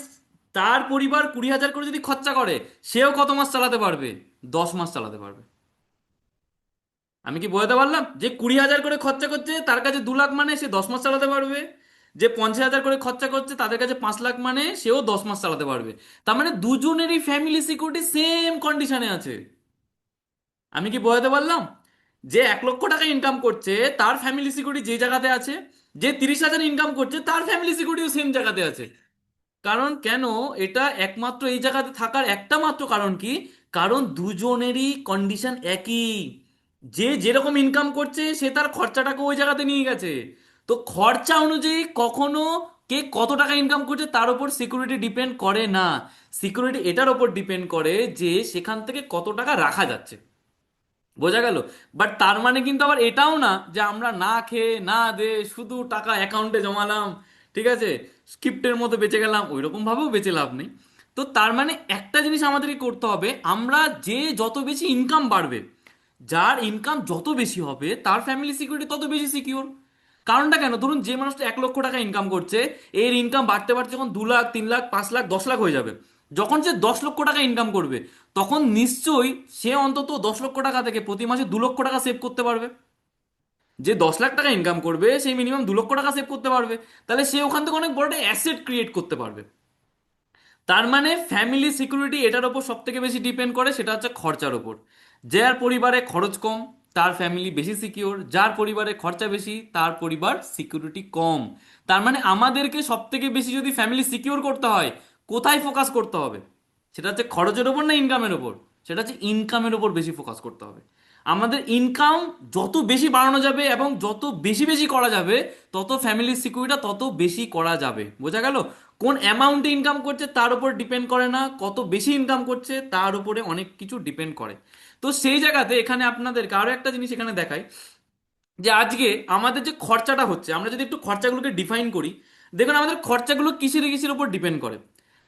S1: তার পরিবার 20,000 করে যদি খরচা করে, সেও কত মাস চালাতে পারবে, 10 মাস চালাতে পারবে। আমি কি বোঝাতে পারলাম? যে 20,000 করে খরচা করছে তার কাছে 2 লাখ মানে সে 10 মাস চালাতে পারবে, যে 50,000 করে খরচা করছে তাদের কাছে 5 লাখ মানে সেও 10 মাস চালাতে পারবে। তার মানে দুজনেরই ফ্যামিলি সিকিউরিটি সেম কন্ডিশনে আছে। আমি কি বোঝাতে পারলাম? যে 1 লক্ষ টাকা ইনকাম করছে তার ফ্যামিলি সিকিউরিটি যে জায়গাতে আছে, যে 30,000 ইনকাম করছে তার ফ্যামিলি সিকিউরিটিও সেম জায়গাতে আছে। কারণ কেন, এটা একমাত্র এই জায়গাতে থাকার একটা মাত্র কারণ কি, কারণ দুজনেরই কন্ডিশন একই। যে যেরকম ইনকাম করছে সে তার খরচাটাকে ওই জায়গাতে নিয়ে গেছে। তো খরচা অনুযায়ী কখনো কে কত টাকা ইনকাম করছে তার উপর সিকিউরিটি ডিপেন্ড করে না। সিকিউরিটি এটার উপর ডিপেন্ড করে যে সেখান থেকে কত টাকা রাখা যাচ্ছে। বোঝা গেল? বাট তার মানে কিন্তু আবার এটাও না যে আমরা না খেয়ে না দে শুধু টাকা অ্যাকাউন্টে জমালাম, ঠিক আছে, স্ক্রিপ্টের মতো বেঁচে গেলাম, ওই রকম ভাবেও বেঁচে লাভ নেই। তো তার মানে একটা জিনিস আমাদেরকে করতে হবে, আমরা যে যত বেশি ইনকাম বাড়বে, যার ইনকাম যত বেশি হবে তার ফ্যামিলি সিকিউরিটি তত বেশি সিকিউর। কারণটা কেন, ধরুন যে মানুষটা 1 লক্ষ টাকা ইনকাম করছে, এর ইনকাম বাড়তে বাড়তে যখন 2 লাখ, 3 লাখ, 5 লাখ, 10 লাখ হয়ে যাবে, যখন সে 10 লক্ষ টাকা ইনকাম করবে, তখন নিশ্চয়ই সে অন্তত 10 লক্ষ টাকা থেকে প্রতি মাসে 2 লক্ষ টাকা সেভ করতে পারবে। যে 10 লাখ টাকা ইনকাম করবে সেই মিনিমাম 2 লক্ষ টাকা সেভ করতে পারবে। তাহলে সে ওখান থেকে অনেক বড় একটা অ্যাসেট ক্রিয়েট করতে পারবে। তার মানে ফ্যামিলি সিকিউরিটি এটার ওপর সব থেকে বেশি ডিপেন্ড করে, সেটা হচ্ছে খরচার ওপর। যার পরিবারে খরচ কম তার ফ্যামিলি বেশি সিকিউর, যার পরিবারে খরচা বেশি তার পরিবার সিকিউরিটি কম। তার মানে আমাদেরকে সব থেকে বেশি যদি ফ্যামিলি সিকিউর করতে হয়, কোথায় ফোকাস করতে হবে? সেটা হচ্ছে খরচের ওপর না ইনকামের ওপর? সেটা হচ্ছে ইনকামের ওপর বেশি ফোকাস করতে হবে। আমাদের ইনকাম যত বেশি বাড়ানো যাবে এবং যত বেশি বেশি করা যাবে, তত ফ্যামিলি সিকিউরিটিটা তত বেশি করা যাবে। বোঝা গেল? কোন অ্যামাউন্টে ইনকাম করছে তার উপর ডিপেন্ড করে না, কত বেশি ইনকাম করছে তার উপরে অনেক কিছু ডিপেন্ড করে। তো সেই জায়গাতে এখানে আপনাদেরকে আরো একটা জিনিস এখানে দেখাই, যে আজকে আমাদের যে খরচাটা হচ্ছে, আমরা যদি একটু খরচাগুলোকে ডিফাইন করি, দেখুন আমাদের খরচাগুলো কিসের কিসের উপর ডিপেন্ড করে।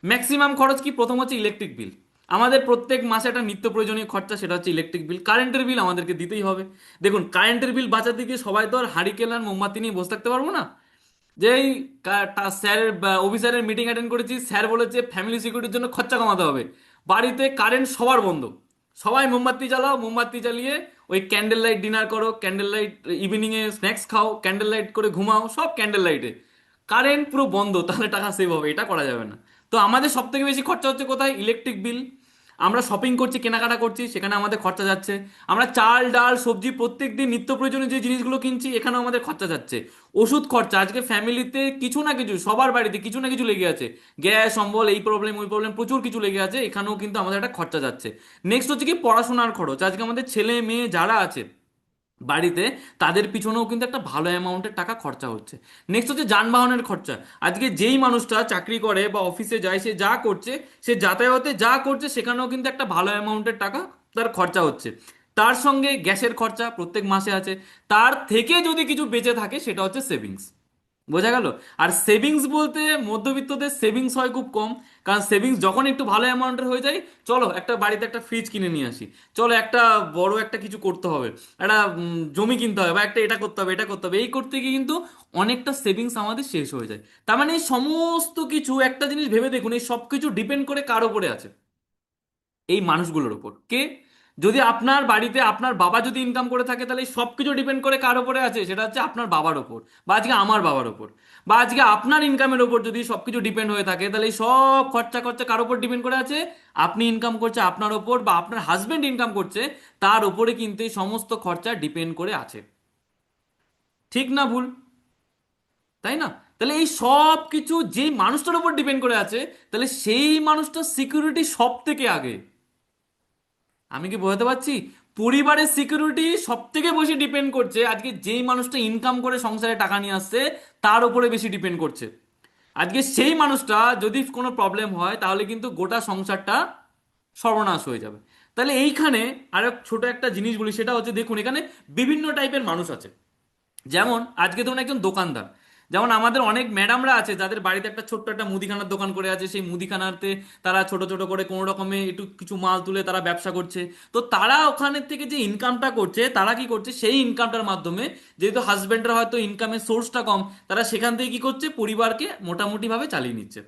S1: ম্যাক্সিমাম খরচ কি? প্রথম হচ্ছে ইলেকট্রিক বিল। আমাদের প্রত্যেক মাসে একটা নিত্য প্রয়োজনীয় খরচা, সেটা হচ্ছে ইলেকট্রিক বিল। কারেন্টের বিল আমাদেরকে দিতেই হবে। দেখুন কারেন্টের বিল বাঁচাতে গিয়ে সবাই তো আর হারিকেন আর মোমবাতি নিয়ে বসে থাকতে পারবো না। যেই স্যারের অফিসারের মিটিং অ্যাটেন্ড করেছি, স্যার বলেছে ফ্যামিলি সিকিউরিটির জন্য খরচা কমাতে হবে, বাড়িতে কারেন্ট সবার বন্ধ, সবাই মোমবাতি জ্বালাও, মোমবাতি জ্বালিয়ে ওই ক্যান্ডেল লাইট ডিনার করো, ক্যান্ডেল লাইট ইভিনিং এ স্ন্যাক্স খাও, ক্যান্ডেল লাইট করে ঘুমাও, সব ক্যান্ডেল লাইটে, কারেন্ট পুরো বন্ধ, তাহলে টাকা সেভ হবে? এটা করা যাবে না। তো আমাদের সব থেকে বেশি খরচা হচ্ছে কোথায়? Electric bill. আমরা শপিং করছি, কেনাকাটা করছি, সেখানে আমাদের খরচা যাচ্ছে। আমরা চাল ডাল সবজি প্রত্যেক দিন নিত্য প্রয়োজনীয় যে জিনিসগুলো কিনছি, এখানেও আমাদের খরচা যাচ্ছে। ওষুধ খরচা, আজকে ফ্যামিলিতে কিছু না কিছু, সবার বাড়িতে কিছু না কিছু লেগে আছে, গ্যাস অম্বল, এই প্রবলেম ওই প্রবলেম, প্রচুর কিছু লেগে আছে, এখানেও কিন্তু আমাদের একটা খরচা যাচ্ছে। নেক্সট হচ্ছে কি? পড়াশোনার খরচ। আজকে আমাদের ছেলে মেয়ে যারা আছে বাড়িতে, তাদের পিছনেও কিন্তু একটা ভালো অ্যামাউন্টের টাকা খরচা হচ্ছে। নেক্সট হচ্ছে যানবাহনের খরচা। আজকে যেই মানুষটা চাকরি করে বা অফিসে যায়, সে যা করছে, সে যাতায়াতে যা করছে, সেখানেও কিন্তু একটা ভালো অ্যামাউন্টের টাকা তার খরচা হচ্ছে। তার সঙ্গে গ্যাসের খরচা প্রত্যেক মাসে আছে। তার থেকে যদি কিছু বেঁচে থাকে সেটা হচ্ছে সেভিংস। বোঝা গেল? আর সেভিংস বলতে মধ্যবিত্তদের সেভিংস হয় খুব কম। কারণ সেভিংস যখন একটু ভালো অ্যামাউন্টের হয়ে যায়, চলো একটা বাড়িতে একটা ফ্রিজ কিনে নিয়ে আসি, চলো একটা বড় একটা কিছু করতে হবে, একটা জমি কিনতে হবে, বা একটা এটা করতে হবে, এটা করতে হবে, এই করতে গিয়ে কিন্তু অনেকটা সেভিংস আমাদের শেষ হয়ে যায়। তার মানে এই সমস্ত কিছু, একটা জিনিস ভেবে দেখুন, এই সব কিছু ডিপেন্ড করে কার উপরে আছে? এই মানুষগুলোর উপর। কে? যদি আপনার বাড়িতে আপনার বাবা যদি ইনকাম করে থাকে, তাহলে এই সবকিছু ডিপেন্ড করে কার উপরে আছে? সেটা হচ্ছে আপনার বাবার ওপর, বা আজকে আমার বাবার ওপর, বা আজকে আপনার ইনকামের ওপর যদি সবকিছু ডিপেন্ড হয়ে থাকে, তাহলে এই সব খরচা খরচা কার উপর ডিপেন্ড করে আছে? আপনি ইনকাম করছে আপনার ওপর, বা আপনার হাজবেন্ড ইনকাম করছে তার উপরে কিন্তু এই সমস্ত খরচা ডিপেন্ড করে আছে। ঠিক না ভুল? তাই না? তাহলে এই সব কিছু যেই মানুষটার উপর ডিপেন্ড করে আছে, তাহলে সেই মানুষটার সিকিউরিটি সব থেকে আগে। আমি কি বোঝাতে পারছি? পরিবারের সিকিউরিটি সব থেকে বেশি ডিপেন্ড করছে আজকে যেই মানুষটা ইনকাম করে সংসারে টাকা নিয়ে আসছে, তার উপরে বেশি ডিপেন্ড করছে। আজকে সেই মানুষটা যদি কোনো প্রবলেম হয়, তাহলে কিন্তু গোটা সংসারটা সর্বনাশ হয়ে যাবে। তাহলে এইখানে আরো ছোট একটা জিনিস বলি, সেটা হচ্ছে দেখুন এখানে বিভিন্ন টাইপের মানুষ আছে। যেমন আজকে ধরুন একজন দোকানদার, যেমন আমাদের অনেক ম্যাডামরা আছে যাদের বাড়িতে একটা ছোট্ট একটা মুদিখানার দোকান করে আছে, সেই মুদিখানাতে তারা ছোট ছোট করে কোনো রকমে একটু কিছু মাল তুলে তারা ব্যবসা করছে। তো তারা ওখানের থেকে যে ইনকামটা করছে, তারা কি করছে? সেই ইনকামটার মাধ্যমে, যেহেতু হাজবেন্ডরা হয়তো ইনকামের সোর্সটা কম, তারা সেখান থেকে কি করছে? পরিবারকে মোটামুটি ভাবে চালিয়ে নিচ্ছে।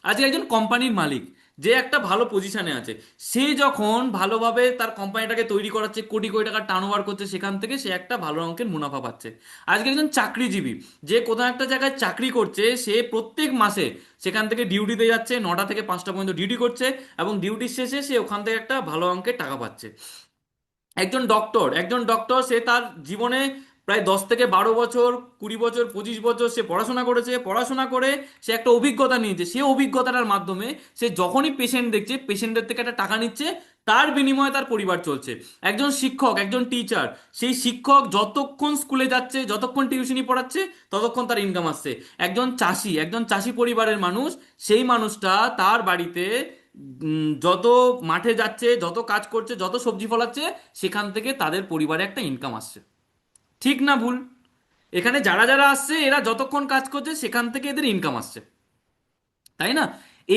S1: আজকে একজন কোম্পানির মালিক, যে একটা ভালো পজিশনে আছে, সে যখন ভালোভাবে তার কোম্পানিটাকে তৈরি করাচ্ছে, কোটি কোটি টাকা টার্ন ওভার করছে, সেখান থেকে সে একটা ভালো অঙ্কের মুনাফা পাচ্ছে। আজকে একজন চাকরিজীবী, যে কোথাও একটা জায়গায় চাকরি করছে, সে প্রত্যেক মাসে সেখান থেকে ডিউটিতে যাচ্ছে, 9টা থেকে 5টা পর্যন্ত ডিউটি করছে, এবং ডিউটির শেষে সে ওখান থেকে একটা ভালো অঙ্কের টাকা পাচ্ছে। একজন ডক্টর সে তার জীবনে প্রায় 10 থেকে 12 বছর, 20 বছর, 25 বছর সে পড়াশোনা করেছে, পড়াশোনা করে সে একটা অভিজ্ঞতা নিয়েছে, সেই অভিজ্ঞতাটার মাধ্যমে সে যখনই পেশেন্ট দেখছে, পেশেন্টের থেকে একটা টাকা নিচ্ছে, তার বিনিময়ে তার পরিবার চলছে। একজন শিক্ষক, একজন টিচার, সেই শিক্ষক যতক্ষণ স্কুলে যাচ্ছে, যতক্ষণ টিউশনি পড়াচ্ছে, ততক্ষণ তার ইনকাম আসছে। একজন চাষি পরিবারের মানুষ, সেই মানুষটা তার বাড়িতে যত মাঠে যাচ্ছে, যত কাজ করছে, যত সবজি ফলাচ্ছে, সেখান থেকে তাদের পরিবারে একটা ইনকাম আসছে। ঠিক না ভুল? এখানে যারা যারা আসছে এরা যতক্ষণ কাজ করছে সেখান থেকে এদের ইনকাম আসছে, তাই না?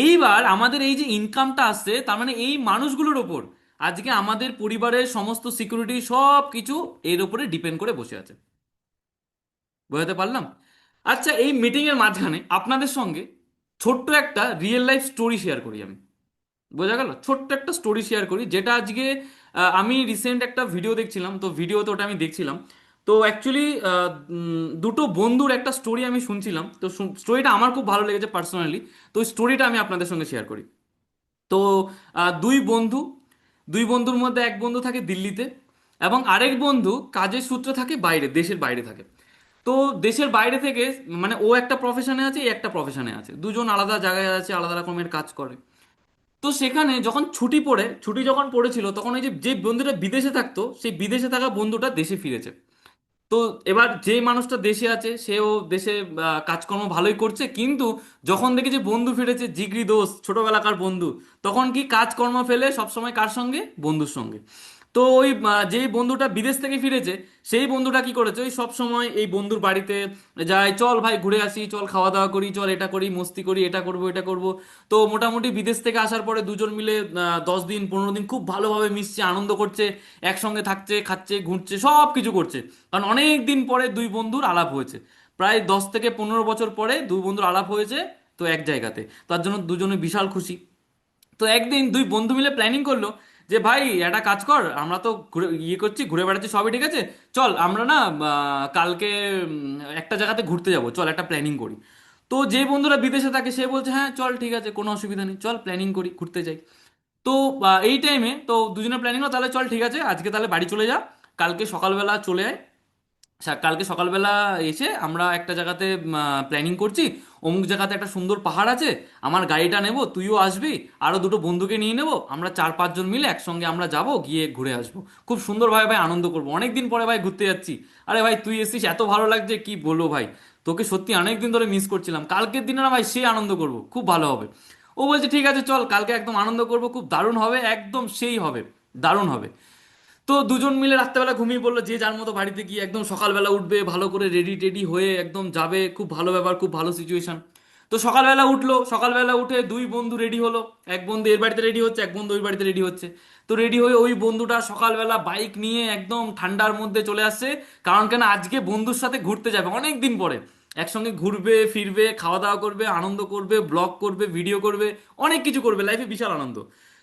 S1: এইবার আমাদের এই যে ইনকামটা আসছে, তার মানে এই মানুষগুলোর ওপর আজকে আমাদের পরিবারের সমস্ত সিকিউরিটি সব কিছু এর উপরে ডিপেন্ড করে বসে আছে। বোঝাতে পারলাম? আচ্ছা, এই মিটিং এর মাঝখানে আপনাদের সঙ্গে ছোট্ট একটা রিয়েল লাইফ স্টোরি শেয়ার করি আমি। বোঝা গেল? ছোট্ট একটা স্টোরি শেয়ার করি, যেটা আজকে আমি রিসেন্ট একটা ভিডিও দেখছিলাম, তো ভিডিওতে ওটা আমি দেখছিলাম। তো অ্যাকচুয়ালি দুটো বন্ধুর একটা স্টোরি আমি শুনছিলাম, তো স্টোরিটা আমার খুব ভালো লেগেছে পার্সোনালি। তো ওই স্টোরিটা আমি আপনাদের সঙ্গে শেয়ার করি। তো দুই বন্ধু, দুই বন্ধুর মধ্যে এক বন্ধু থাকে দিল্লিতে, এবং আরেক বন্ধু কাজের সূত্রে থাকে বাইরে, দেশের বাইরে থাকে। তো দেশের বাইরে থেকে, মানে ও একটা প্রফেশনে আছে, এ একটা প্রফেশনে আছে, দুজন আলাদা জায়গায় আছে, আলাদা রকমের কাজ করে। তো সেখানে যখন ছুটি যখন পড়েছিল, তখন ওই যে যে বন্ধুটা বিদেশে থাকতো, সেই বিদেশে থাকা বন্ধুটা দেশে ফিরেছে। তো এবার যে মানুষটা দেশে আছে সেও দেশে কাজকর্ম ভালোই করছে, কিন্তু যখন দেখে যে বন্ধু ফিরেছে, জিগরি দোস্ত, ছোটবেলাকার বন্ধু, তখন কি কাজকর্ম ফেলে সবসময় কার সঙ্গে? বন্ধুর সঙ্গে। তো ওই যেই বন্ধুটা বিদেশ থেকে ফিরেছে, সেই বন্ধুটা কি করেছে, ওই সব সময় এই বন্ধুর বাড়িতে যায়, চল ভাই ঘুরে আসি, চল খাওয়া দাওয়া করি, চল এটা করি, মস্তি করি, এটা করবো, এটা করবো। তো মোটামুটি বিদেশ থেকে আসার পরে দুজন মিলে 10 দিন 15 দিন খুব ভালোভাবে মিশছে, আনন্দ করছে, একসঙ্গে থাকছে, খাচ্ছে, ঘুরছে, সব কিছু করছে। কারণ অনেক দিন পরে দুই বন্ধুর আলাপ হয়েছে, প্রায় 10 থেকে 15 বছর পরে দুই বন্ধুর আলাপ হয়েছে, তো এক জায়গাতে। তার জন্য দুজনে বিশাল খুশি। তো একদিন দুই বন্ধু মিলে প্ল্যানিং করলো যে ভাই একটা কাজ কর, আমরা তো ঘুরে করছি, ঘুরে বেড়াচ্ছি, সবই ঠিক আছে, চল আমরা না কালকে একটা জায়গাতে ঘুরতে যাব, চল একটা প্ল্যানিং করি। তো যে বন্ধুরা বিদেশে থাকে সে বলছে হ্যাঁ চল ঠিক আছে, কোনো অসুবিধা নেই, চল প্ল্যানিং করি, ঘুরতে যাই। তো এই টাইমে তো দুজনের প্ল্যানিং হলো, তাহলে চল ঠিক আছে, আজকে তাহলে বাড়ি চলে যা, কালকে সকালবেলা চলে আয়। কালকে সকালবেলা এসে আমরা একটা জায়গাতে প্ল্যানিং করছি, অমুক জায়গাতে একটা সুন্দর পাহাড় আছে, আমার গাড়িটা নেব, তুইও আসবি, আরো দুটো বন্ধুকে নিয়ে নেব, আমরা 4-5 জন মিলে একসঙ্গে আমরা যাব, গিয়ে ঘুরে আসবো, খুব সুন্দরভাবে ভাই আনন্দ করবো, অনেকদিন পরে ভাই ঘুরতে যাচ্ছি। আরে ভাই তুই এসেছিস, এত ভালো লাগছে কি বলবো ভাই, তোকে সত্যি অনেকদিন ধরে মিস করছিলাম, কালকের দিনে না ভাই সে আনন্দ করব, খুব ভালো হবে। ও বলছে ঠিক আছে চল, কালকে একদম আনন্দ করব, খুব দারুণ হবে, একদম সেই হবে, দারুণ হবে। তো দুজন মিলে রাত্রেবেলা ঘুমিয়ে পড়লো, যে যার মতো বাড়িতে গিয়ে একদম সকালবেলা উঠবে, ভালো করে রেডি টেডি হয়ে একদম যাবে, খুব ভালো ব্যাপার, খুব ভালো সিচুয়েশন। তো সকালবেলা উঠলো, সকালবেলা উঠে দুই বন্ধু রেডি হলো, এক বন্ধু এর বাড়িতে রেডি হচ্ছে, এক বন্ধু ওই বাড়িতে রেডি হচ্ছে। তো রেডি হয়ে ওই বন্ধুটা সকালবেলা বাইক নিয়ে একদম ঠান্ডার মধ্যে চলে আসছে, কারণ কেন আজকে বন্ধুর সাথে ঘুরতে যাবে অনেক দিন পরে, একসঙ্গে ঘুরবে ফিরবে, খাওয়া দাওয়া করবে, আনন্দ করবে, ব্লগ করবে, ভিডিও করবে, অনেক কিছু করবে, লাইফে বিশাল আনন্দ।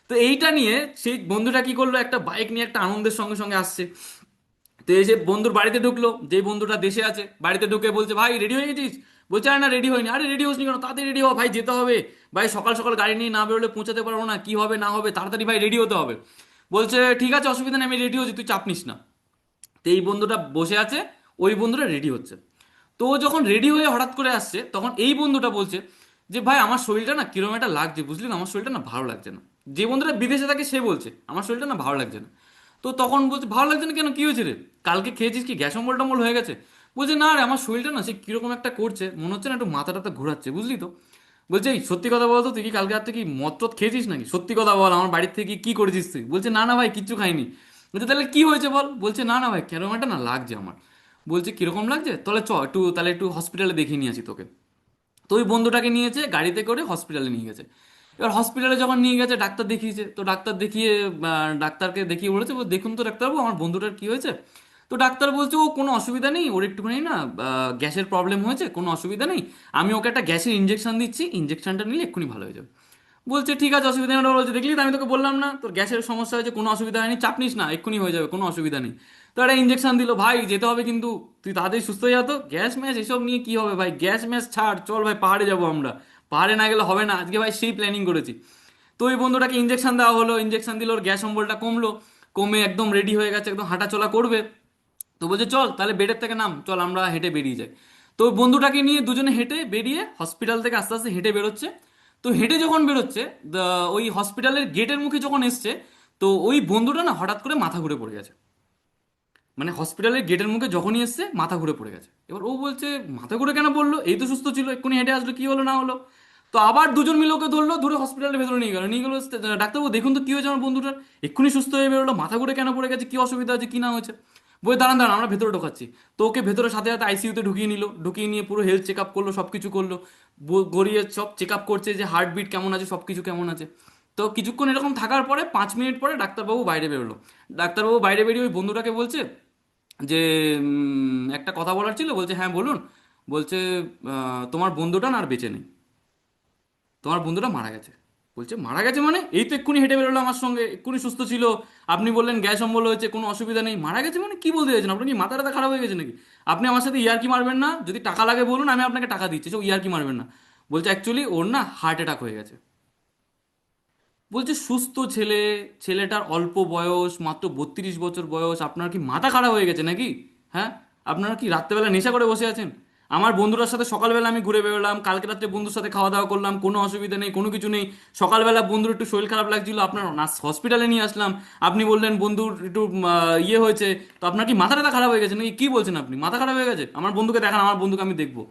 S1: তো এইটা নিয়ে সেই বন্ধুটা কি করলো, একটা বাইক নিয়ে একটা আনন্দের সঙ্গে সঙ্গে আসছে। তো এসে বন্ধুর বাড়িতে ঢুকলো, যে বন্ধুটা দেশে আছে, বাড়িতে ঢুকে বলছে ভাই রেডি হয়ে গেছিস? বলছে আরে না রেডি হয়নি। আরে রেডি হসনি কেন? তাড়াতাড়ি রেডি হও ভাই, যেতে হবে ভাই, সকাল সকাল গাড়ি নিয়ে না বেরোলে পৌঁছাতে পারবো না, কি হবে না হবে, তাড়াতাড়ি ভাই রেডি হতে হবে। বলছে ঠিক আছে অসুবিধা নেই, আমি রেডি হচ্ছি, তুই চাপ নিস না। তো এই বন্ধুটা বসে আছে, ওই বন্ধুটা রেডি হচ্ছে। তো ও যখন রেডি হয়ে হঠাৎ করে আসছে, তখন এই বন্ধুটা বলছে যে ভাই আমার শরীরটা না কিরকম একটা লাগছে, বুঝলি না, আমার শরীরটা না ভালো লাগছে না। যে বন্ধুটা বিদেশে থাকে সে বলছে আমার শরীরটা না ভালো লাগছে না। তো তখন বলছে ভালো লাগছে না কেন, কি হয়েছে রে, কালকে খেয়েছিস কি, গ্যাস অম্বল টম্বল হয়ে গেছে? বলছে না রে, আমার শরীরটা না সে কিরকম একটা করছে, মনে হচ্ছে না একটু মাথা টাথা ঘোরাচ্ছে, বুঝলি তো। বলছে এই সত্যি কথা বলতো, তুই কি কালকে রাত্রে কি মদ টদ খেয়েছিস নাকি, সত্যি কথা বল, আমার বাড়ির থেকে কি করেছিস তুই? বলছে না না ভাই কিচ্ছু খাইনি। বলছে তাহলে কি হয়েছে বল? বলছে না না ভাই কেরকম একটা না লাগছে আমার। বলছে কিরকম লাগছে, তাহলে একটু তাহলে একটু হসপিটালে দেখিয়ে নিয়ে আসি তোকে। তো ওই বন্ধুটাকে নিয়েছে, গাড়িতে করে হসপিটালে নিয়ে গেছে। এবার হসপিটালে যখন নিয়ে গেছে, ডাক্তার দেখিয়েছে, তো ডাক্তার দেখিয়ে ডাক্তারকে দেখিয়ে বলেছে দেখুন তো ডাক্তারবাবু আমার বন্ধুটার কি হয়েছে। তো ডাক্তার বলছে ও কোনো অসুবিধা নেই, ওর একটুখানি না গ্যাসের প্রবলেম হয়েছে, কোনো অসুবিধা নেই, আমি ওকে একটা গ্যাসের ইঞ্জেকশন দিচ্ছি, ইঞ্জেকশনটা নিলে এক্ষুনি ভালো হয়ে যাবে। বলছে ঠিক আছে অসুবিধা নেই। ওরা বলছে দেখলি তো আমি তোকে বললাম না তোর গ্যাসের সমস্যা হয়েছে, কোনো অসুবিধা হয়নি, চাপ নিস না, এক্ষুনি হয়ে যাবে, কোনো অসুবিধা নেই। তো একটা ইঞ্জেকশন দিল, ভাই যেতে হবে কিন্তু, তুই তাড়াতাড়ি সুস্থ হয়ে যা তো, গ্যাস ম্যাচ এসব নিয়ে কি হবে ভাই, গ্যাস ম্যাচ ছাড়, চল ভাই পাহাড়ে যাবো আমরা, পাহাড়ে না গেলে হবে না, আজকে ভাই সেই প্ল্যানিং করেছি। তো ওই বন্ধুটাকে ইঞ্জেকশন দেওয়া হলো, ইঞ্জেকশন দিল, ওর গ্যাস অম্বলটা কমলো, কমে একদম রেডি হয়ে গেছে, একদম হাঁটাচলা করবে। তো বলছে চল তাহলে বেডের থেকে নাম, চল আমরা হেঁটে বেরিয়ে যাই। তো ওই বন্ধুটাকে নিয়ে দুজনে হেঁটে বেরিয়ে হসপিটাল থেকে আস্তে আস্তে হেঁটে বেরোচ্ছে। তো হেঁটে যখন বেরোচ্ছে, ওই হসপিটালের গেটের মুখে যখন এসছে, তো ওই বন্ধুটা না হঠাৎ করে মাথা ঘুরে পড়ে গেছে। মানে হসপিটালের গেটের মুখে যখনই এসছে মাথা ঘুরে পড়ে গেছে। এবার ও বলছে মাথা ঘুরে কেন পড়লো, এই তো সুস্থ ছিল, এক্ষুনি হেঁটে আসলো, কি হলো না হলো। তো আবার দুজন মিলে ওকে ধরলো, ধরে হসপিটালের ভেতরে নিয়ে গেলো, ডাক্তারবাবু দেখুন তো কি হয়েছে আমার বন্ধুটার, এক্ষুনি সুস্থ হয়ে বেরোলো, মাথা ঘুরে কেন পড়ে গেছে, কি অসুবিধা হয়েছে কি না হয়েছে। বলে দাঁড়ান দাঁড়ান আমরা ভেতরে ঢোকাচ্ছি। তো ওকে ভেতরে সাথে সাথে আইসিইউতে ঢুকিয়ে নিল, ঢুকিয়ে নিয়ে পুরো হেলথ চেক আপ করলো, সব কিছু করলো, গড়িয়ে সব চেক আপ করছে যে হার্টবিট কেমন আছে, সব কিছু কেমন আছে। তো কিছুক্ষণ এরকম থাকার পরে 5 মিনিট পরে ডাক্তারবাবু বাইরে বেরোলো। ডাক্তারবাবু বাইরে বেরিয়ে ওই বন্ধুটাকে বলছে যে একটা কথা বলার ছিল। বলছে হ্যাঁ বলুন। বলছে তোমার বন্ধুটা না আর বেঁচে নেই, তোমার বন্ধুটা মারা গেছে। বলছে মারা গেছে মানে? এই তো এক্ষুনি হেঁটে বেরোলো আমার সঙ্গে, এক্ষুনি সুস্থ ছিল, আপনি বললেন গ্যাস অম্বল হয়েছে, কোনো অসুবিধা নেই, মারা গেছে মানে কি বলতে চাইছেন? আপনার কি মাথা টাথা খারাপ হয়ে গেছে নাকি? আপনি আমার সাথে ইয়ার্কি মারবেন না, যদি টাকা লাগে বলুন আমি আপনাকে টাকা দিচ্ছি, সব ইয়ার্কি মারবেন না। বলছে অ্যাকচুয়ালি ওর না হার্ট অ্যাটাক হয়ে গেছে। বলছে সুস্থ ছেলে, ছেলেটার অল্প বয়স, মাত্র 32 বছর বয়স, আপনার কি মাথা খারাপ হয়ে গেছে নাকি? হ্যাঁ, আপনারা কি রাত্রেবেলা নেশা করে বসে আছেন? আমার বন্ধুরার সাথে সকালবেলা আমি ঘুরে বেরোলাম, কালকে রাত্রে বন্ধুর সাথে খাওয়া দাওয়া করলাম, কোনো অসুবিধা নেই, কোনো কিছু নেই। সকালবেলা বন্ধুর একটু শরীর খারাপ লাগছিল, আপনার হসপিটালে নিয়ে আসলাম, আপনি বললেন বন্ধুর একটু ইয়ে হয়েছে। তো আপনার কি মাথা টাথা খারাপ হয়ে গেছে নাকি? কি বলছেন আপনি? মাথা খারাপ হয়ে গেছে? আমার বন্ধুকে দেখান, আমার বন্ধুকে আমি দেখবো।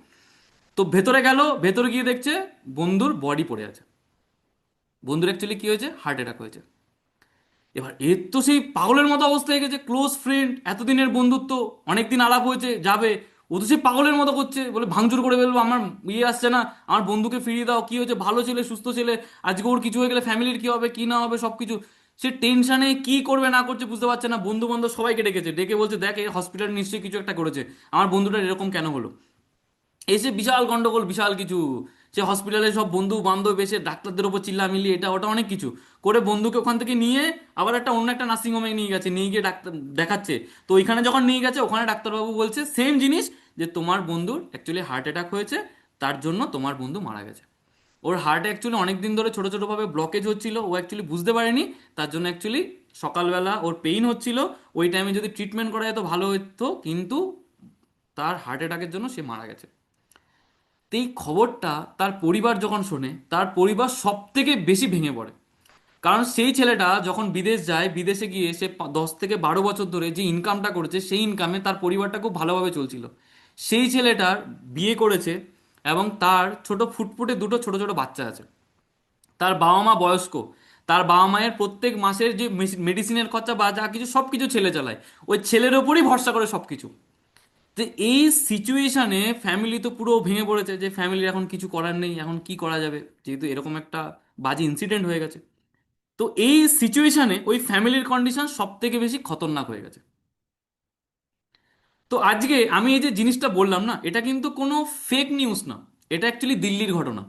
S1: তো ভেতরে গেল, ভেতরে গিয়ে দেখছে বন্ধুর বডি পড়ে আছে। বন্ধুর অ্যাকচুয়ালি কি হয়েছে? হার্ট অ্যাটাক হয়েছে। এবার এর তো সেই পাগলের মতো অবস্থা হয়ে গেছে, ক্লোজ ফ্রেন্ড, এতদিনের বন্ধুত্ব, অনেকদিন আলাপ হয়েছে, যাবে, ও তো সেই পাগলের মতো করছে, বলে ভাঙচুর করে ফেলবো, আমার ইয়ে আসছে না, আমার বন্ধুকে ফিরিয়ে দাও, কি হয়েছে, ভালো ছেলে, সুস্থ ছেলে, আজকে ওর কিছু হয়ে গেলে ফ্যামিলির কি হবে কি না হবে সব কিছু। সে টেনশনে কি করবে না করছে বুঝতে পারছে না। বন্ধু বান্ধব সবাইকে ডেকেছে, ডেকে বলছে দেখ এই হসপিটাল নিশ্চয়ই কিছু একটা করেছে, আমার বন্ধুটার এরকম কেন হলো। এসে বিশাল গন্ডগোল, বিশাল কিছু। সে হসপিটালে সব বন্ধু বান্ধব এসে ডাক্তারদের ওপর চিল্লামিল্লি, এটা ওটা অনেক কিছু করে বন্ধুকে ওখান থেকে নিয়ে আবার একটা অন্য একটা নার্সিং হোমে নিয়ে গেছে, নিয়ে গিয়ে ডাক্তার দেখাচ্ছে। তো ওইখানে যখন নিয়ে গেছে, ওখানে ডাক্তারবাবু বলছে সেম জিনিস, যে তোমার বন্ধুর অ্যাকচুয়ালি হার্ট অ্যাটাক হয়েছে, তার জন্য তোমার বন্ধু মারা গেছে। ওর হার্ট অ্যাকচুয়ালি অনেক দিন ধরে ছোট ছোটোভাবে ব্লকেজ হচ্ছিল, ও অ্যাকচুয়ালি বুঝতে পারেনি, তার জন্য অ্যাকচুয়ালি সকালবেলা ওর পেইন হচ্ছিল, ওই টাইমে যদি ট্রিটমেন্ট করা যেত ভালো হতো, কিন্তু তার হার্ট অ্যাটাকের জন্য সে মারা গেছে। তো এই খবরটা তার পরিবার যখন শোনে, তার পরিবার সব থেকে বেশি ভেঙে পড়ে। কারণ সেই ছেলেটা যখন বিদেশ যায়, বিদেশে গিয়ে সে 10 থেকে 12 বছর ধরে যে ইনকামটা করেছে, সেই ইনকামে তার পরিবারটা খুব ভালোভাবে চলছিল। সেই ছেলেটার বিয়ে করেছে এবং তার ছোট ফুটফুটে দুটো ছোট ছোট বাচ্চা আছে। তার বাবা মা বয়স্ক, তার বাবা মায়ের প্রত্যেক মাসের যে মেডিসিনের খরচা বা যা কিছু সব কিছু ছেলে চালায়, ওই ছেলের ওপরই ভরসা করে সব কিছু। তো এই সিচুয়েশনে ফ্যামিলি তো পুরো ভেঙে পড়েছে, যে ফ্যামিলির এখন কিছু করার নেই, এখন কি করা যাবে, যেহেতু এরকম একটা বাজে ইনসিডেন্ট হয়ে গেছে। তো এই সিচুয়েশনে ওই ফ্যামিলির কন্ডিশন সব থেকে বেশি খতরনাক হয়ে গেছে। তো আজকে আমি এই যে জিনিসটা বললাম না, এটা কিন্তু কোনো ফেক নিউজ না, এটা অ্যাকচুয়ালি দিল্লির ঘটনা।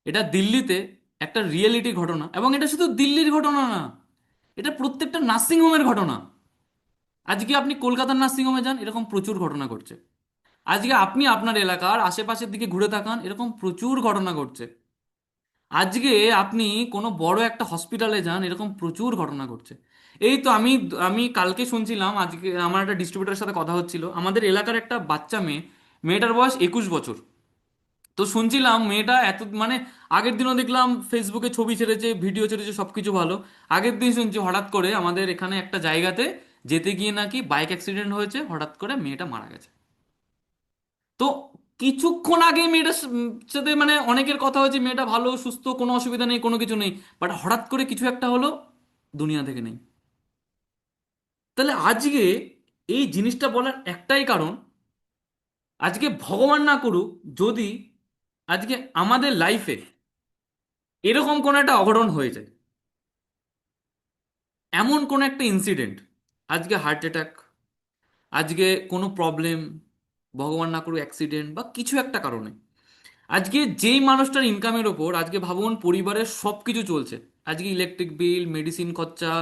S1: এটা দিল্লিতে একটা রিয়েলিটি ঘটনা, এবং এটা শুধু দিল্লির ঘটনা না, এটা প্রত্যেকটা নার্সিং হোমের ঘটনা। আজকে আপনি কলকাতার নার্সিং হোমে যান, এরকম প্রচুর ঘটনা ঘটছে। আজকে আপনি আপনার এলাকার আশেপাশের দিকে ঘুরে তাকান, এরকম প্রচুর ঘটনা ঘটছে। আজকে আপনি কোনো বড় একটা হসপিটালে যান, এরকম প্রচুর ঘটনা ঘটছে। এই তো আমি আমি কালকে শুনছিলাম, আজকে আমার একটা ডিস্ট্রিবিউটারের সাথে কথা হচ্ছিল, আমাদের এলাকার একটা বাচ্চা মেয়ে, মেয়েটার বয়স 21 বছর। তো শুনছিলাম মেয়েটা এত মানে, আগের দিনও দেখলাম ফেসবুকে ছবি ছেড়েছে, ভিডিও ছেড়েছে, সবকিছু ভালো। আগের দিন শুনছি হঠাৎ করে আমাদের এখানে একটা জায়গাতে যেতে গিয়ে নাকি বাইক অ্যাক্সিডেন্ট হয়েছে, হঠাৎ করে মেয়েটা মারা গেছে। তো কিছুক্ষণ আগে মেয়েটার সাথে মানে অনেকের কথা হয়েছে, মেয়েটা ভালো সুস্থ, কোনো অসুবিধা নেই, কোনো কিছু নেই, বাট হঠাৎ করে কিছু একটা হলো, দুনিয়া থেকে নেই। তাহলে আজকে এই জিনিসটা বলার একটাই কারণ, আজকে ভগবান না করুক যদি আজকে আমাদের লাইফে এরকম কোনো একটা অঘটন হয়ে যায়, এমন কোনো একটা ইনসিডেন্ট, আজকে হার্ট অ্যাটাক, আজকে কোনো প্রবলেম, ভগবান না করুক অ্যাক্সিডেন্ট বা কিছু একটা কারণে, আজকে যেই মানুষটার ইনকামের ওপর আজকে ভাবুন পরিবারের সব কিছু চলছে, আজকে ইলেকট্রিক বিল, মেডিসিন খরচা,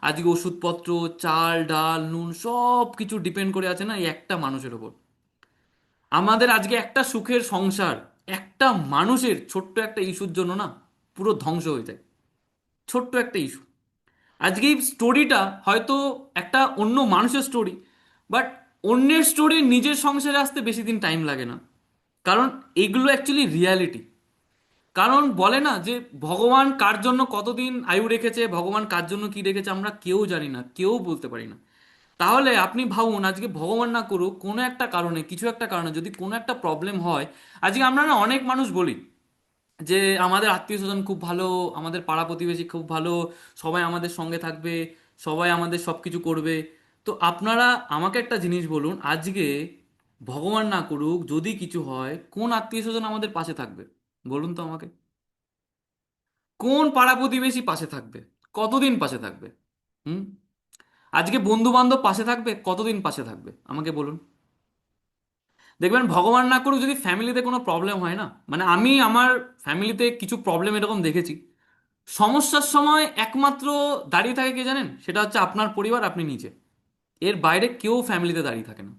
S1: আজকে ওষুধপত্র, চাল ডাল নুন সব কিছু ডিপেন্ড করে আছে না এই একটা মানুষের ওপর। আমাদের আজকে একটা সুখের সংসার একটা মানুষের ছোট্ট একটা ইস্যুর জন্য না পুরো ধ্বংস হয়ে যায়। ছোট্ট একটা ইস্যু। আজকে এই স্টোরিটা হয়তো একটা অন্য মানুষের স্টোরি, বাট অন্যের স্টোরি নিজের সংসারে আসতে বেশি দিন টাইম লাগে না, কারণ এগুলো অ্যাকচুয়ালি রিয়ালিটি। কারণ বলে না যে ভগবান কার জন্য কতদিন আয়ু রেখেছে, ভগবান কার জন্য কি রেখেছে আমরা কেউ জানি না, কেউ বলতে পারি না। তাহলে আপনি ভাবুন আজকে ভগবান না করুক কোনো একটা কারণে, কিছু একটা কারণে যদি কোনো একটা প্রবলেম হয়, আজকে আমরা না অনেক মানুষ বলি যে আমাদের আত্মীয় স্বজন খুব ভালো, আমাদের পাড়া প্রতিবেশী খুব ভালো, সবাই আমাদের সঙ্গে থাকবে, সবাই আমাদের সব কিছু করবে, তো আপনারা আমাকে একটা জিনিস বলুন, আজকে ভগবান না করুক যদি কিছু হয়, কোন আত্মীয় স্বজন আমাদের পাশে থাকবে? বলুন তো আমাকে। কোন পাড়া প্রতিবেশী পাশে থাকবে? কতদিন পাশে থাকবে? হুম? আজকে বন্ধু বান্ধব পাশে থাকবে? কতদিন পাশে থাকবে আমাকে বলুন। দেখবেন ভগবান না করুক যদি ফ্যামিলিতে কোনো প্রবলেম হয় না, মানে আমি আমার ফ্যামিলিতে কিছু প্রবলেম এরকম দেখেছি, সমস্যার সময় একমাত্র দাঁড়িয়ে থাকে কে জানেন? সেটা হচ্ছে আপনার পরিবার, আপনি নিজে। এর বাইরে কেউ ফ্যামিলিতে দাঁড়িয়ে থাকে না।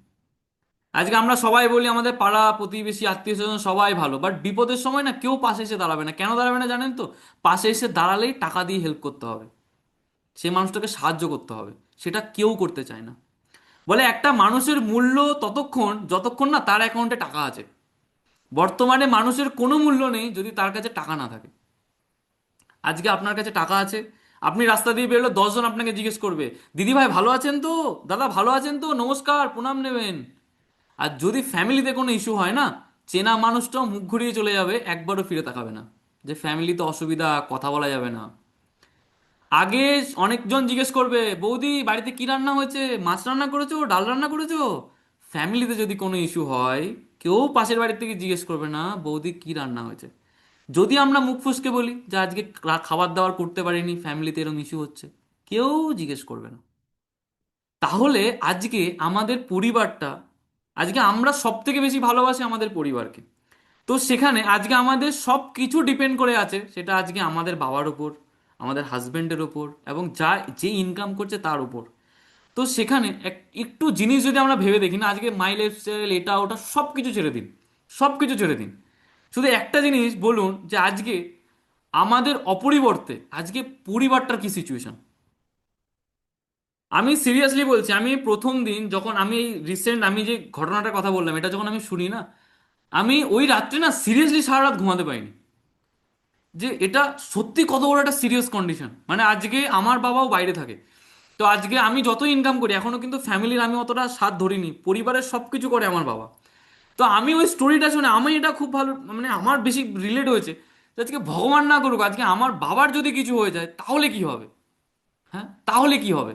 S1: আজকে আমরা সবাই বলি আমাদের পাড়া প্রতিবেশী আত্মীয় স্বজন সবাই ভালো, বাট বিপদের সময় না কেউ পাশে এসে দাঁড়াবে না। কেন দাঁড়াবে না জানেন তো? পাশে এসে দাঁড়ালেই টাকা দিয়ে হেল্প করতে হবে, সেই মানুষটাকে সাহায্য করতে হবে, সেটা কেউ করতে চায় না। বলে একটা মানুষের মূল্য ততক্ষণ যতক্ষণ না তার অ্যাকাউন্টে টাকা আছে। বর্তমানে মানুষের কোনো মূল্য নেই যদি তার কাছে টাকা না থাকে। আজকে আপনার কাছে টাকা আছে, আপনি রাস্তা দিয়ে বেরোলে 10 জন আপনাকে জিজ্ঞেস করবে, দিদি ভাই ভালো আছেন তো, দাদা ভালো আছেন তো, নমস্কার প্রণাম নেবেন। আর যদি ফ্যামিলিতে কোনো ইস্যু হয় না, চেনা মানুষটাও মুখ ঘুরিয়ে চলে যাবে, একবারও ফিরে তাকাবে না, যে ফ্যামিলিতে অসুবিধা, কথা বলা যাবে না। আগে অনেকজন জিজ্ঞেস করবে, বৌদি বাড়িতে কি রান্না হয়েছে, মাছ রান্না করেছো, ডাল রান্না করেছো। ফ্যামিলিতে যদি কোনো ইস্যু হয়, কেউ পাশের বাড়ির থেকে জিজ্ঞেস করবে না বৌদি কি রান্না হয়েছে। যদি আমরা মুখ ফুসকে বলি যে আজকে খাবার দাবার করতে পারিনি, ফ্যামিলিতে এরকম ইস্যু হচ্ছে, কেউ জিজ্ঞেস করবে না। তাহলে আজকে আমাদের পরিবারটা, আজকে আমরা সব থেকে বেশি ভালোবাসি আমাদের পরিবারকে। তো সেখানে আজকে আমাদের সব কিছু ডিপেন্ড করে আছে, সেটা আজকে আমাদের বাবার ওপর, আমাদের হাজবেন্ডের ওপর, এবং যে ইনকাম করছে তার উপর। তো সেখানে একটু জিনিস যদি আমরা ভেবে দেখি না, আজকে মাই লাইফস্টাইল এটা ওটা সব কিছু ছেড়ে দিন, সব কিছু ছেড়ে দিন। শুধু একটা জিনিস বলুন যে আজকে আমাদের অপরিবর্তে আজকে পরিবারটার কি সিচুয়েশন। আমি সিরিয়াসলি বলছি, আমি প্রথম দিন যখন আমি রিসেন্ট আমি যে ঘটনাটার কথা বললাম, এটা যখন আমি শুনি না, আমি ওই রাত্রে না সিরিয়াসলি সারা রাত ঘুমাতে পারিনি। যে এটা সত্যি কত বড় একটা সিরিয়াস কন্ডিশন। মানে আজকে আমার বাবাও বাইরে থাকে, তো আজকে আমি যত ইনকাম করি এখনো কিন্তু ফ্যামিলির আমি অতটা সাথ ধরিনি, পরিবারের সব কিছু করে আমার বাবা। তো আমি ওই স্টোরিটা শুনে আমি এটা খুব ভালো, মানে আমার বেশি রিলেট হয়েছে যে আজকে ভগবান না করুক আজকে আমার বাবার যদি কিছু হয়ে যায় তাহলে কি হবে। হ্যাঁ, তাহলে কি হবে?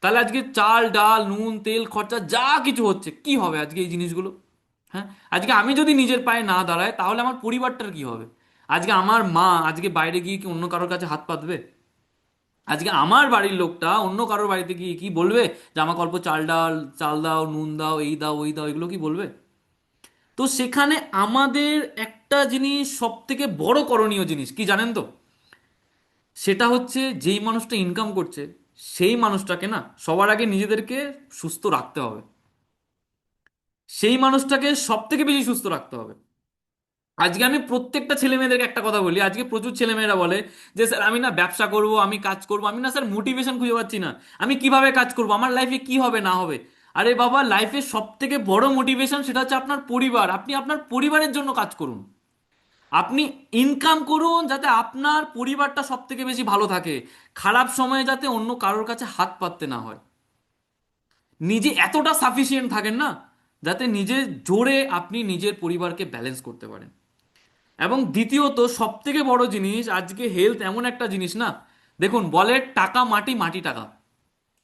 S1: তাহলে আজকে চাল ডাল নুন তেল খরচা যা কিছু হচ্ছে কি হবে আজকে এই জিনিসগুলো। হ্যাঁ, আজকে আমি যদি নিজের পায়ে না দাঁড়াই তাহলে আমার পরিবারটার কি হবে? আজকে আমার মা আজকে বাইরে গিয়ে কি অন্য কারোর কাছে হাত পাতবে? আজকে আমার বাড়ির লোকটা অন্য কারোর বাড়িতে গিয়ে কি বলবে যে আমাকে অল্প চাল দাও নুন দাও এই দাও ওই দাও, এগুলো কি বলবে? তো সেখানে আমাদের একটা জিনিস সব থেকে বড় করণীয় জিনিস কি জানেন তো? সেটা হচ্ছে যেই মানুষটা ইনকাম করছে সেই মানুষটাকে না সবার আগে নিজেদেরকে সুস্থ রাখতে হবে, সেই মানুষটাকে সব থেকে বেশি সুস্থ রাখতে হবে। আজকে আমি প্রত্যেকটা ছেলে মেয়েদেরকে একটা কথা বলি, আজকে প্রচুর ছেলেমেয়েরা বলে যে স্যার আমি না ব্যবসা করব, আমি কাজ করব, আমি না স্যার মোটিভেশন খুঁজে পাচ্ছি না, আমি কিভাবে কাজ করব, আমার লাইফে কি হবে না হবে। আরে বাবা, লাইফের সব থেকে বড় মোটিভেশন সেটা হচ্ছে আপনার পরিবার। আপনি আপনার পরিবারের জন্য কাজ করুন, আপনি ইনকাম করুন যাতে আপনার পরিবারটা সব থেকে বেশি ভালো থাকে, খারাপ সময়ে যাতে অন্য কারোর কাছে হাত পাততে না হয়, নিজে এতটা সাফিসিয়েন্ট থাকেন না যাতে নিজের জোরে আপনি নিজের পরিবারকে ব্যালেন্স করতে পারেন। এবং দ্বিতীয়ত সব থেকে বড় জিনিস, আজকে হেলথ এমন একটা জিনিস না, দেখুন বলে টাকা মাটি মাটি টাকা,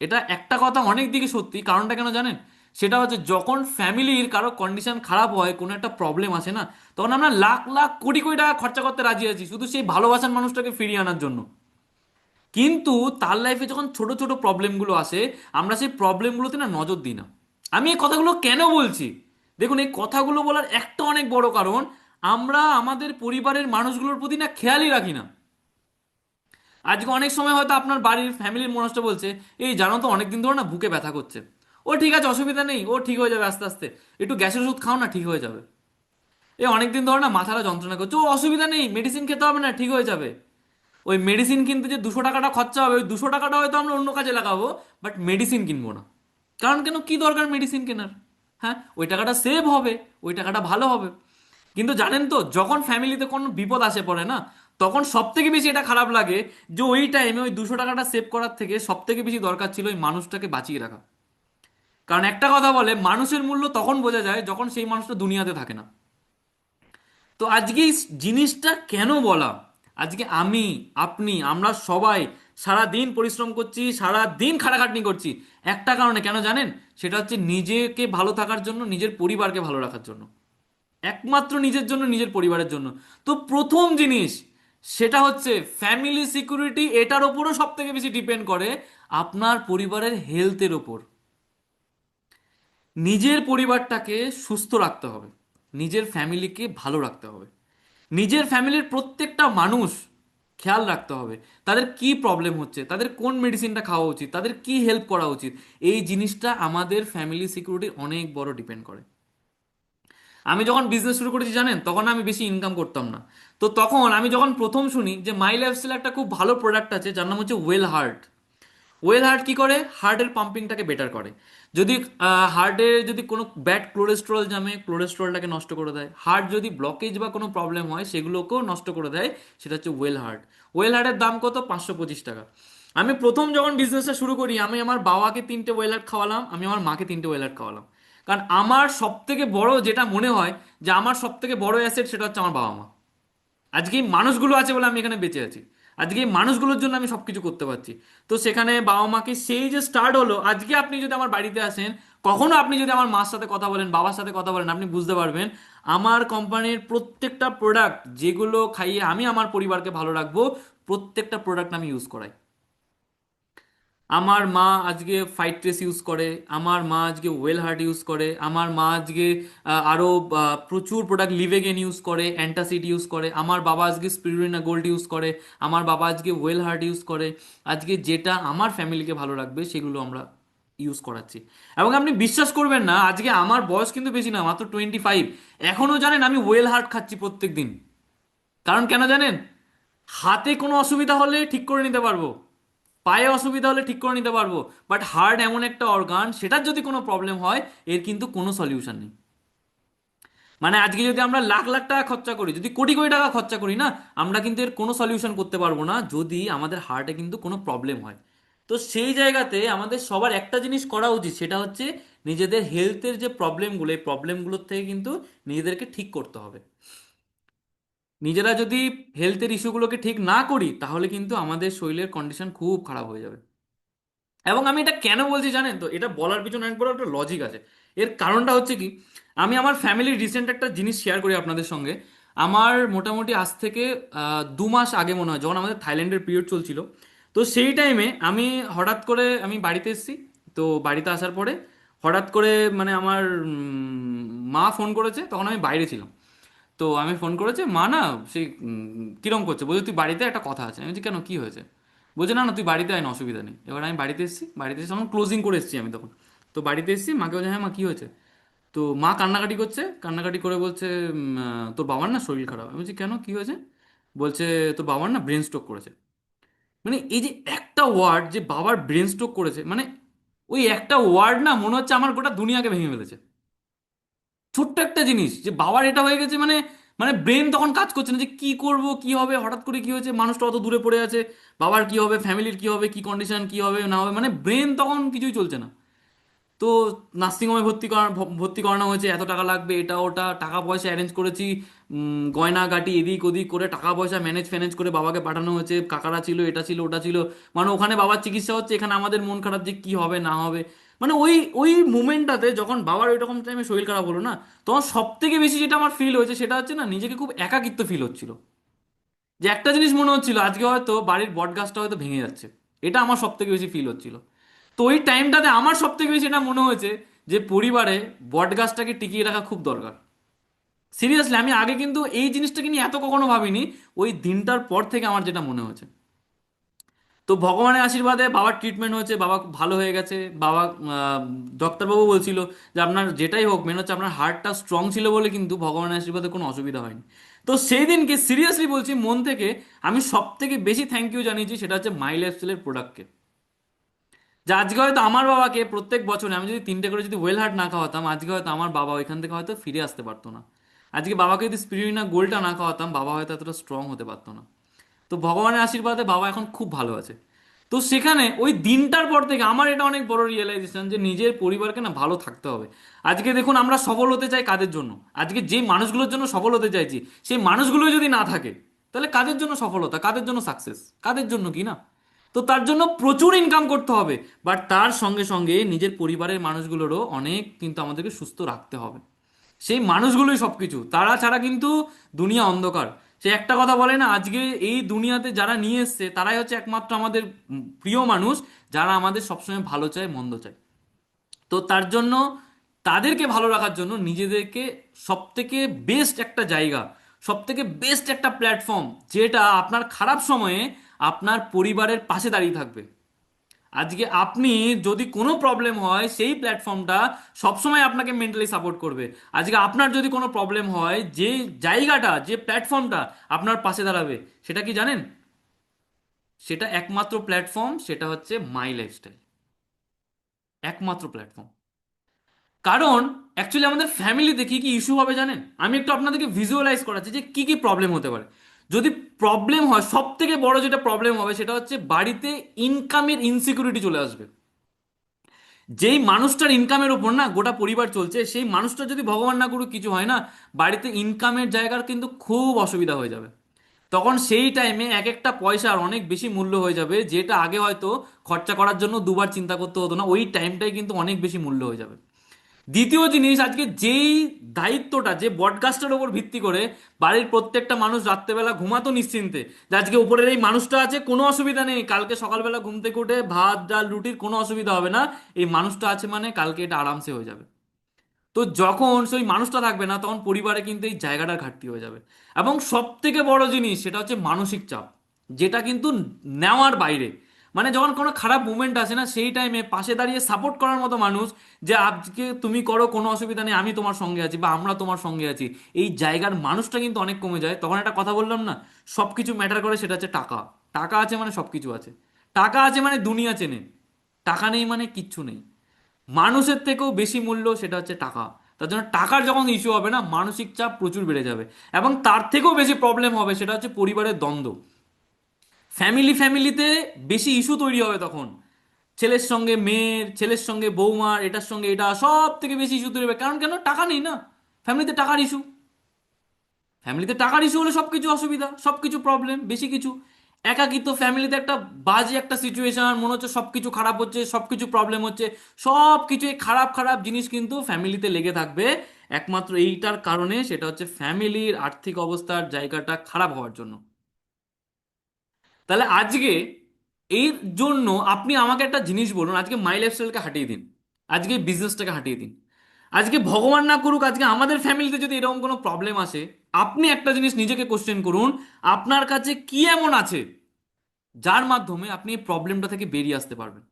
S1: এটা একটা কথা অনেক দিকে সত্যি। কারণটা কেন জানেন? সেটা হচ্ছে যখন ফ্যামিলির কারো কন্ডিশন খারাপ হয়, কোনো একটা প্রবলেম আসে না, তখন আমরা লাখ লাখ কোটি কোটি টাকা খরচা করতে রাজি আছি শুধু সেই ভালোবাসার মানুষটাকে ফিরিয়ে আনার জন্য। কিন্তু তার লাইফে যখন ছোট ছোট প্রবলেমগুলো আসে, আমরা সেই প্রবলেমগুলোতে না নজর দিই না। আমি এই কথাগুলো কেন বলছি? দেখুন, এই কথাগুলো বলার একটা অনেক বড় কারণ, আমরা আমাদের পরিবারের মানুষগুলোর প্রতি না খেয়ালই রাখি না। আজকে অনেক সময় হয়তো আপনার বাড়ির ফ্যামিলির মানুষটা বলছে, এই জানো তো অনেকদিন ধরে না বুকে ব্যথা করছে, ও ঠিক আছে অসুবিধা নেই, ও ঠিক হয়ে যাবে আস্তে আস্তে, একটু গ্যাসের ওষুধ খাও না ঠিক হয়ে যাবে। এই অনেকদিন ধরে না মাথাটা যন্ত্রণা করছে, ও অসুবিধা নেই মেডিসিন খেতে হবে না ঠিক হয়ে যাবে। ওই মেডিসিন কিনতে যে 200 টাকাটা খরচা হবে, ওই 200 টাকাটা হয়তো আমরা অন্য কাজে লাগাবো, বাট মেডিসিন কিনবো না। কারণ কেন, কি দরকার মেডিসিন কেনার? হ্যাঁ, ওই টাকাটা সেভ হবে, ওই টাকাটা ভালো হবে। কিন্তু জানেন তো, যখন ফ্যামিলিতে কোনো বিপদ আসে পড়ে না, তখন সব থেকে বেশি এটা খারাপ লাগে যে ওই টাইমে ওই 200 টাকাটা সেভ করার থেকে সব থেকে বেশি দরকার ছিল ওই মানুষটাকে বাঁচিয়ে রাখা। কারণ একটা কথা বলে, মানুষের মূল্য তখন বোঝা যায় যখন সেই মানুষটা দুনিয়াতে থাকে না। তো আজকে এই জিনিসটা কেন বলা, আজকে আমি আপনি আমরা সবাই সারা দিন পরিশ্রম করছি, সারা দিন খাটাখাটনি করছি একটা কারণে, কেন জানেন? সেটা হচ্ছে নিজেকে ভালো থাকার জন্য, নিজের পরিবারকে ভালো রাখার জন্য, একমাত্র নিজের জন্য, নিজের পরিবারের জন্য। তো প্রথম জিনিস সেটা হচ্ছে ফ্যামিলি সিকিউরিটি। এটার ওপরও সব থেকে বেশি ডিপেন্ড করে আপনার পরিবারের হেলথের ওপর। নিজের পরিবারটাকে সুস্থ রাখতে হবে, নিজের ফ্যামিলিকে ভালো রাখতে হবে, নিজের ফ্যামিলির প্রত্যেকটা মানুষ খেয়াল রাখতে হবে, তাদের কি প্রবলেম হচ্ছে, তাদের কোন মেডিসিনটা খাওয়া উচিত, তাদের কি হেল্প করা উচিত। এই জিনিসটা আমাদের ফ্যামিলি সিকিউরিটির অনেক বড় ডিপেন্ড করে। আমি যখন বিজনেস শুরু করেছি জানেন, তখন আমি বেশি ইনকাম করতাম না। তো তখন আমি যখন প্রথম শুনি যে মাই লাইফস্টাইল একটা খুব ভালো প্রোডাক্ট আছে যার নাম হচ্ছে ওয়েল হার্ট। ওয়েল হার্ট কি করে? হার্টের পাম্পিংটাকে বেটার করে। যদি হার্টে যদি কোনো ব্যাড কোলেস্ট্রল জমে, কোলেস্ট্রলটাকে নষ্ট করে দেয়। হার্ট যদি ব্লকেজ বা কোনো প্রবলেম হয়, সেগুলোকেও নষ্ট করে দেয়। সেটা হচ্ছে ওয়েল হার্ট। ওয়েল হার্টের দাম কত? 525 টাকা। আমি প্রথম যখন বিজনেসটা শুরু করি, আমি আমার বাবাকে 3টে ওয়েল হার্ট খাওয়ালাম, আমি আমার মাকে 3টে ওয়েল হার্ট খাওয়ালাম। কারণ আমার সব থেকে বড় যেটা মনে হয় যে আমার সব থেকে বড় অ্যাসেট, সেটা হচ্ছে আমার বাবা মা। আজকে এই মানুষগুলো আছে বলে আমি এখানে বেঁচে আছি, আজকে এই মানুষগুলোর জন্য আমি সবকিছু করতে পারছি। তো সেখানে বাবা মাকে সেই যে স্টার্ট হলো, আজকে আপনি যদি আমার বাড়িতে আসেন, কখনো আপনি যদি আমার মার সাথে কথা বলেন, বাবার সাথে কথা বলেন, আপনি বুঝতে পারবেন আমার কোম্পানির প্রত্যেকটা প্রোডাক্ট যেগুলো খাইয়ে আমি আমার পরিবারকে ভালো রাখবো, প্রত্যেকটা প্রোডাক্ট আমি ইউজ করাই। আমার মা আজকে ফাইট ট্রেস ইউজ করে, আমার মা আজকে ওয়েল হার্ট ইউজ করে, আমার মা আজকে আরো প্রচুর প্রোডাক্ট লিভেগেন ইউজ করে, অ্যান্টাসিড ইউজ করে, আমার বাবা আজকে স্পিরুলিনা গোল্ড ইউজ করে, আমার বাবা আজকে ওয়েল হার্ট ইউজ করে। আজকে যেটা আমার ফ্যামিলিকে ভালো রাখবে সেগুলো আমরা ইউজ করাচ্ছি। এবং আপনি বিশ্বাস করবেন না, আজকে আমার বয়স কিন্তু বেশি না, মাত্র 25। এখনো জানেন আমি ওয়েল হার্ট খাচ্ছি প্রত্যেক দিন। কারণ কেন জানেন? হাতে কোনো অসুবিধা হলে ঠিক করে নিতে পারবো, পায়ে অসুবিধা হলে ঠিক করে নিতে পারবো, বাট হার্ট এমন একটা অর্গান, সেটার যদি কোনো প্রবলেম হয়, এর কিন্তু কোনো সলিউশন নেই। মানে আজকে যদি আমরা লাখ লাখ টাকা খরচা করি, যদি কোটি কোটি টাকা খরচা করি না, আমরা কিন্তু এর কোনো সলিউশন করতে পারবো না যদি আমাদের হার্টে কিন্তু কোনো প্রবলেম হয়। তো সেই জায়গাতে আমাদের সবার একটা জিনিস করা উচিত, সেটা হচ্ছে নিজেদের হেলথের যে প্রবলেমগুলো, এই প্রবলেমগুলোর থেকে কিন্তু নিজেদেরকে ঠিক করতে হবে। নিজেরা যদি হেলথের ইস্যুগুলোকে ঠিক না করি, তাহলে কিন্তু আমাদের শরীরের কন্ডিশন খুব খারাপ হয়ে যাবে। এবং আমি এটা কেন বলছি জানেন তো? এটা বলার পিছনে অনেক বড় একটা লজিক আছে। এর কারণটা হচ্ছে কি, আমি আমার ফ্যামিলির রিসেন্ট একটা জিনিস শেয়ার করি আপনাদের সঙ্গে। আমার মোটামুটি আজ থেকে 2 মাস আগে মনে হয়, যখন আমাদের থাইল্যান্ডের পিরিয়ড চলছিল, তো সেই টাইমে আমি হঠাৎ করে আমি বাড়িতে এসেছি। তো বাড়িতে আসার পরে হঠাৎ করে মানে আমার মা ফোন করেছে, তখন আমি বাইরে ছিলাম। তো আমি ফোন করেছে, মা না সেই কিরম করছে, বলছে তুই বাড়িতে, একটা কথা আছে। আমি বলছি কেন, কি হয়েছে? বলছে না না তুই বাড়িতে আয় না, অসুবিধা নেই। এবার আমি বাড়িতে এসেছি, বাড়িতে এসে তখন ক্লোজিং করে এসেছি আমি তখন। তো বাড়িতে এসেছি, মাকে বলছে হ্যাঁ মা কি হয়েছে? তো মা কান্নাকাটি করছে, কান্নাকাটি করে বলছে তোর বাবার না শরীর খারাপ। আমি বলছি কেন, কি হয়েছে? বলছে তোর বাবার না ব্রেন স্ট্রোক করেছে। মানে এই যে একটা ওয়ার্ড, যে বাবার ব্রেন স্ট্রোক করেছে, মানে ওই একটা ওয়ার্ড না মনে হচ্ছে আমার গোটা দুনিয়াকে ভেঙে ফেলেছে। ছোট্ট একটা জিনিস যে বাবার এটা হয়ে গেছে, মানে মানে ব্রেন তখন কাজ করছে না যে কি করব, কি হবে, হঠাৎ করে কি হয়েছে, মানুষটা অত দূরে পড়ে আছে, বাবার কি হবে, ফ্যামিলির কি হবে, কি কন্ডিশন, কি হবে না হবে, মানে ব্রেন তখন কিছুই চলছে না। তো নার্সিংহোমে ভর্তি করানো হয়েছে, এত টাকা লাগবে, এটা ওটা, টাকা পয়সা অ্যারেঞ্জ করেছি, গয়না গাটি এদিক ওদিক করে টাকা পয়সা ম্যানেজ ফ্যানেজ করে বাবাকে পাঠানো হয়েছে, কাকারা ছিল, এটা ছিল ওটা ছিল। মানে ওখানে বাবার চিকিৎসা হচ্ছে, এখানে আমাদের মন খারাপ যে কি হবে না হবে। মানে ওই ওই মুমেন্টটাতে যখন বাবার ওই রকম টাইমে শরীর খারাপ হলো না, তখন সব থেকে বেশি যেটা আমার ফিল হয়েছে, সেটা হচ্ছে না, নিজেকে খুব একাকিত্ব ফিল হচ্ছিল। যে একটা জিনিস মনে হচ্ছিল আজকে হয়তো বাড়ির বট গাছটা হয়তো ভেঙে যাচ্ছে, এটা আমার সব থেকে বেশি ফিল হচ্ছিল। তো ওই টাইমটাতে আমার সব থেকে বেশি এটা মনে হয়েছে যে পরিবারে বট গাছটাকে টিকিয়ে রাখা খুব দরকার। সিরিয়াসলি আমি আগে কিন্তু এই জিনিসটাকে নিয়ে এত কখনো ভাবিনি, ওই দিনটার পর থেকে আমার যেটা মনে হয়েছে। তো ভগবানের আশীর্বাদে বাবার ট্রিটমেন্ট হয়েছে, বাবা খুব ভালো হয়ে গেছে। বাবা ডাক্তারবাবু বলছিল যে আপনার যেটাই হোক, মেন হচ্ছে আপনার হার্টটা স্ট্রং ছিল বলে কিন্তু ভগবানের আশীর্বাদে কোনো অসুবিধা হয়নি। তো সেই দিনকে সিরিয়াসলি বলছি, মন থেকে আমি সব থেকে বেশি থ্যাংক ইউ জানিয়েছি, সেটা হচ্ছে মাই লাইফস্টাইলের প্রোডাক্টকে। যে আজকে হয়তো আমার বাবাকে প্রত্যেক বছরে আমি যদি 3টে করে যদি ওয়েল হার্ট না খাওয়াতাম, আজকে হয়তো আমার বাবা ওইখান থেকে হয়তো ফিরে আসতে পারতো না। আজকে বাবাকে যদি স্পিরুলিনা গোল্ডটা না খাওয়াতাম, বাবা হয়তো এতটা স্ট্রং হতে পারতো না। তো ভগবানের আশীর্বাদে বাবা এখন খুব ভালো আছে। তো সেখানে ওই দিনটার পর থেকে আমার এটা অনেক বড় রিয়েলাইজেশন যে নিজের পরিবারকে না ভালো থাকতে হবে। আজকে দেখুন আমরা সফল হতে চাই কাদের জন্য? আজকে যে মানুষগুলোর জন্য সফল হতে চাইছি, সেই মানুষগুলো যদি না থাকে, তাহলে কাদের জন্য সফলতা, কাদের জন্য সাকসেস, কাদের জন্য কি না? তো তার জন্য প্রচুর ইনকাম করতে হবে, বাট তার সঙ্গে সঙ্গে নিজের পরিবারের মানুষগুলোরও অনেক কিন্তু আমাদেরকে সুস্থ রাখতে হবে। সেই মানুষগুলোই সবকিছু, তারা ছাড়া কিন্তু দুনিয়া অন্ধকার। সে একটা কথা বলে না, আজকে এই দুনিয়াতে যারা নিয়ে এসছে তারাই হচ্ছে একমাত্র আমাদের প্রিয় মানুষ, যারা আমাদের সবসময় ভালো চায় মন্দ চায়। তো তার জন্য তাদেরকে ভালো রাখার জন্য নিজেদেরকে সব থেকে বেস্ট একটা জায়গা, সব থেকে বেস্ট একটা প্ল্যাটফর্ম, যেটা আপনার খারাপ সময়ে আপনার পরিবারের পাশে দাঁড়িয়ে থাকবে। আজকে আপনি যদি কোনো প্রবলেম হয়, সেই প্ল্যাটফর্মটা সবসময় আপনাকে মেন্টালি সাপোর্ট করবে। আজকে আপনার যদি কোনো প্রবলেম হয়, যে জায়গাটা, যে প্ল্যাটফর্মটা আপনার পাশে দাঁড়াবে, সেটা কি জানেন? সেটা একমাত্র প্ল্যাটফর্ম, সেটা হচ্ছে মাই লাইফস্টাইল। একমাত্র প্ল্যাটফর্ম। কারণ অ্যাকচুয়ালি আমাদের ফ্যামিলিতে কি কি ইস্যু হবে জানেন? আমি একটু আপনাদেরকে ভিজুয়ালাইজ করাচ্ছি যে কি কি প্রবলেম হতে পারে। যদি প্রবলেম হয়, সব থেকে বড় যেটা প্রবলেম হবে সেটা হচ্ছে বাড়িতে ইনকামের ইনসিকিউরিটি চলে আসবে। যেই মানুষটার ইনকামের ওপর না গোটা পরিবার চলছে, সেই মানুষটা যদি ভগবান না করুক কিছু হয় না, বাড়িতে ইনকামের জায়গার কিন্তু খুব অসুবিধা হয়ে যাবে। তখন সেই টাইমে এক একটা পয়সার অনেক বেশি মূল্য হয়ে যাবে, যেটা আগে হয়তো খরচা করার জন্য দুবার চিন্তা করতে হতো না, ওই টাইমটাই কিন্তু অনেক বেশি মূল্য হয়ে যাবে। দ্বিতীয় জিনিস, আজকে যেই দায়িত্বটা, যে বটগাছটার ওপর ভিত্তি করে বাড়ির প্রত্যেকটা মানুষ রাত্রেবেলা ঘুমাতো নিশ্চিন্তে, যে আজকে উপরের এই মানুষটা আছে, কোনো অসুবিধা নেই, কালকে সকালবেলা ঘুম থেকে উঠে ভাত ডাল রুটির কোনো অসুবিধা হবে না, এই মানুষটা আছে মানে কালকে এটা আরামসে হয়ে যাবে। তো যখন সেই মানুষটা থাকবে না, তখন পরিবারে কিন্তু এই জায়গাটার ঘাটতি হয়ে যাবে। এবং সব থেকে বড় জিনিস সেটা হচ্ছে মানসিক চাপ, যেটা কিন্তু নেওয়ার বাইরে। মানে যখন কোনো খারাপ মুভমেন্ট আসে না, সেই টাইমে পাশে দাঁড়িয়ে সাপোর্ট করার মতো মানুষ, যে আজকে তুমি করো, কোনো অসুবিধা নেই, আমি তোমার সঙ্গে আছি বা আমরা তোমার সঙ্গে আছি, এই জায়গার মানুষটা কিন্তু অনেক কমে যায়। তখন একটা কথা বললাম না, সব কিছু ম্যাটার করে, সেটা হচ্ছে টাকা। টাকা আছে মানে সব কিছু আছে। টাকা আছে মানে দুনিয়া চেনে। টাকা নেই মানে কিচ্ছু নেই। মানুষের থেকেও বেশি মূল্য সেটা হচ্ছে টাকা। তার জন্য টাকার যখন ইস্যু হবে না, মানসিক চাপ প্রচুর বেড়ে যাবে। এবং তার থেকেও বেশি প্রবলেম হবে, সেটা হচ্ছে পরিবারের দ্বন্দ্ব। ফ্যামিলিতে বেশি ইস্যু তৈরি হবে তখন। ছেলের সঙ্গে মেয়ের, ছেলের সঙ্গে বৌমার, এটার সঙ্গে এটা, সব থেকে বেশি ইস্যু তৈরি হবে। কারণ কেন? টাকা নেই না। ফ্যামিলিতে টাকার ইস্যু। ফ্যামিলিতে টাকার ইস্যু হলে সবকিছু অসুবিধা, সবকিছু প্রবলেম, বেশি কিছু। একাকিত্ব, ফ্যামিলিতে একটা বাজে একটা সিচুয়েশন, মনে হচ্ছে সবকিছু খারাপ হচ্ছে, সবকিছু প্রবলেম হচ্ছে, সবকিছু এই খারাপ খারাপ জিনিস কিন্তু ফ্যামিলিতে লেগে থাকবে, একমাত্র এইটার কারণে, সেটা হচ্ছে ফ্যামিলির আর্থিক অবস্থার জায়গাটা খারাপ হওয়ার জন্য। তাহলে আজকে এর জন্য আপনি আমাকে একটা জিনিস বলুন, আজকে মাই লাইফস্টাইলকে হাঁটিয়ে দিন, আজকে বিজনেসটাকে হাঁটিয়ে দিন। আজকে ভগবান না করুক, আজকে আমাদের ফ্যামিলিতে যদি এরকম কোনো প্রবলেম আসে, আপনি একটা জিনিস নিজেকে কোশ্চেন করুন, আপনার কাছে কি এমন আছে যার মাধ্যমে আপনি এই প্রবলেমটা থেকে বেরিয়ে আসতে পারবেন?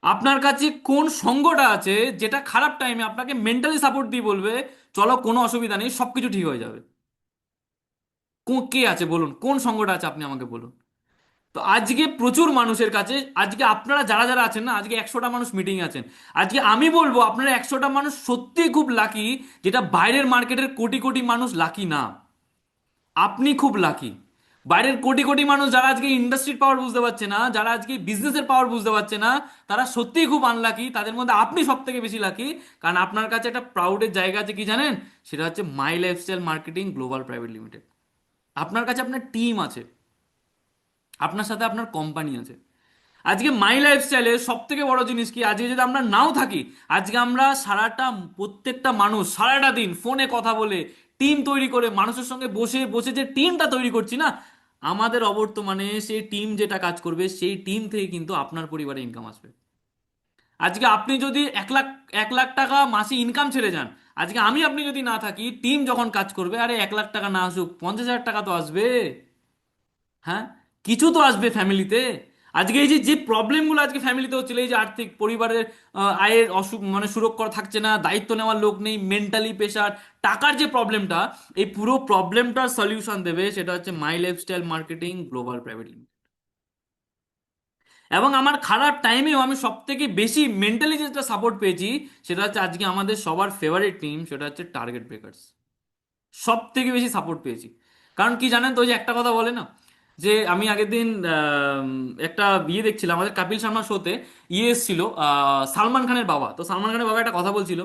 S1: আপনার কাছে কোন সঙ্গটা আছে যেটা খারাপ টাইমে আপনাকে মেন্টালি সাপোর্ট দিয়ে বলবে, চলো কোনো অসুবিধা নেই, সবকিছু ঠিক হয়ে যাবে? কে আছে বলুন, কোন সঙ্গটা আছে আপনি আমাকে বলুন। তো আজকে প্রচুর মানুষের কাছে, আজকে আপনারা যারা যারা আছেন না, আজকে 100টা মানুষ মিটিং আছেন, আজকে আমি বলবো আপনারা 100টা মানুষ সত্যিই খুব লাকি, যেটা বাইরের মার্কেটের কোটি কোটি মানুষ লাকি না। আপনি খুব লাকি। বাইরের কোটি কোটি মানুষ যারা আজকে ইন্ডাস্ট্রির পাওয়ার বুঝতে পারছে না, যারা আজকে বিজনেসের পাওয়ার বুঝতে পারছে না, তারা সত্যিই খুব আনলাকি। তাদের মধ্যে আপনি সব থেকে বেশি লাকি, কারণ আপনার কাছে একটা প্রাউডের জায়গা আছে, কি জানেন? সেটা হচ্ছে মাই lifestyle marketing global private limited. আপনার কাছে আপনার টিম আছে, আপনার সাথে আপনার কোম্পানি আছে। আজকে মাই লাইফস্টাইলের সব থেকে বড় জিনিস কি, আজকে যদি আমরা নাও থাকি, আজকে আমরা সারাটা, প্রত্যেকটা মানুষ সারাটা দিন ফোনে কথা বলে, টিম তৈরি করে, মানুষের সঙ্গে বসে বসে যে টিমটা তৈরি করছি না, আমাদের অবর্তমানে সেই টিম যেটা কাজ করবে, সেই টিম থেকে কিন্তু আপনার পরিবারে ইনকাম আসবে। আজকে আপনি যদি 1 লাখ টাকা মাসে ইনকাম ছেড়ে যান, আজকে আমি আপনি যদি না থাকি, টিম যখন কাজ করবে, আরে 1 লাখ টাকা না আসুক, 50,000 টাকা তো আসবে। হ্যাঁ, কিছু তো আসবে ফ্যামিলিতে। আজকে এই যে যে প্রবলেমগুলো আজকে ফ্যামিলিতে হচ্ছিল, এই যে আর্থিক, পরিবারের আয়ের মানে সুরক্ষা থাকছে না, দায়িত্ব নেওয়ার লোক নেই, মেন্টালি প্রেশার, টাকার যে প্রবলেমটা, এই পুরো প্রবলেমটার সলিউশন দেবে, সেটা হচ্ছে মাই lifestyle marketing global private limited. এবং আমার খারাপ টাইমেও আমি সব থেকে বেশি মেন্টালি যেটা সাপোর্ট পেয়েছি, সেটা হচ্ছে আজকে আমাদের সবার ফেভারিট টিম, সেটা হচ্ছে টার্গেট ব্রেকার্স। সব থেকে বেশি সাপোর্ট পেয়েছি। কারণ কি জানেন তো, ওই যে একটা কথা বলে না, যে আমি আগের দিন একটা দেখছিলাম আমাদের কপিল শর্মা শোতে, এসেছিল সালমান খানের বাবা। তো সালমান খানের বাবা একটা কথা বলছিল,